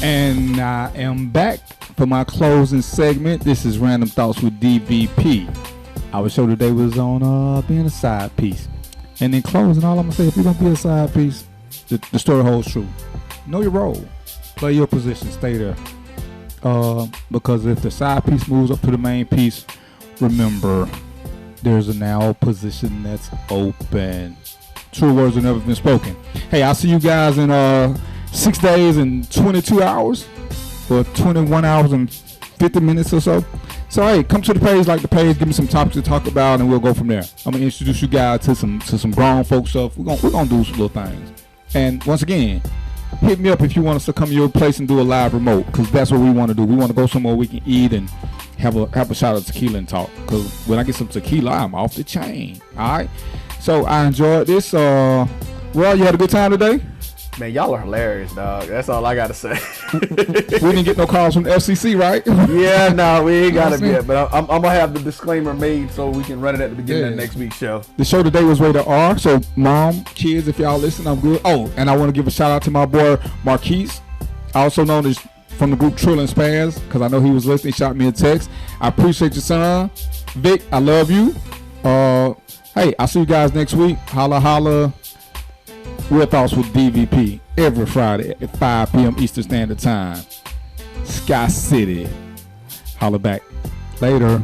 And I am back for my closing segment. This is Random Thoughts with DvP. Our show today was on being a side piece. And in closing, all I'm going to say, if you're going to be a side piece, the story holds true. Know your role. Play your position. Stay there. Because if the side piece moves up to the main piece, remember, there's a now position that's open. True words have never been spoken. Hey, I'll see you guys in 6 days and 22 hours, or 21 hours and 50 minutes or so. So hey, come to the page, like the page, give me some topics to talk about, and we'll go from there. I'm gonna introduce you guys to some grown folk stuff. We're gonna do some little things. And once again, hit me up if you want us to come to your place and do a live remote, because that's what we want to do. We want to go somewhere we can eat and have a shot of tequila and talk. Because when I get some tequila, I'm off the chain. All right. So I enjoyed this. Well, you had a good time today? Man, y'all are hilarious, dog. That's all I gotta say. We didn't get no calls from the FCC, right? Yeah, no, we ain't got it yet. But I'm gonna have the disclaimer made so we can run it at the beginning of next week's show. The show today was rated R. So, mom, kids, if y'all listen, I'm good. Oh, and I want to give a shout out to my boy Marquise, also known as from the group Trill and Spaz, because I know he was listening. He shot me a text. I appreciate your son, Vic. I love you. Hey, I'll see you guys next week. Holla, holla. Real Thoughts with DvP every Friday at 5 p.m. Eastern Standard Time. Sky City. Holla back. Later.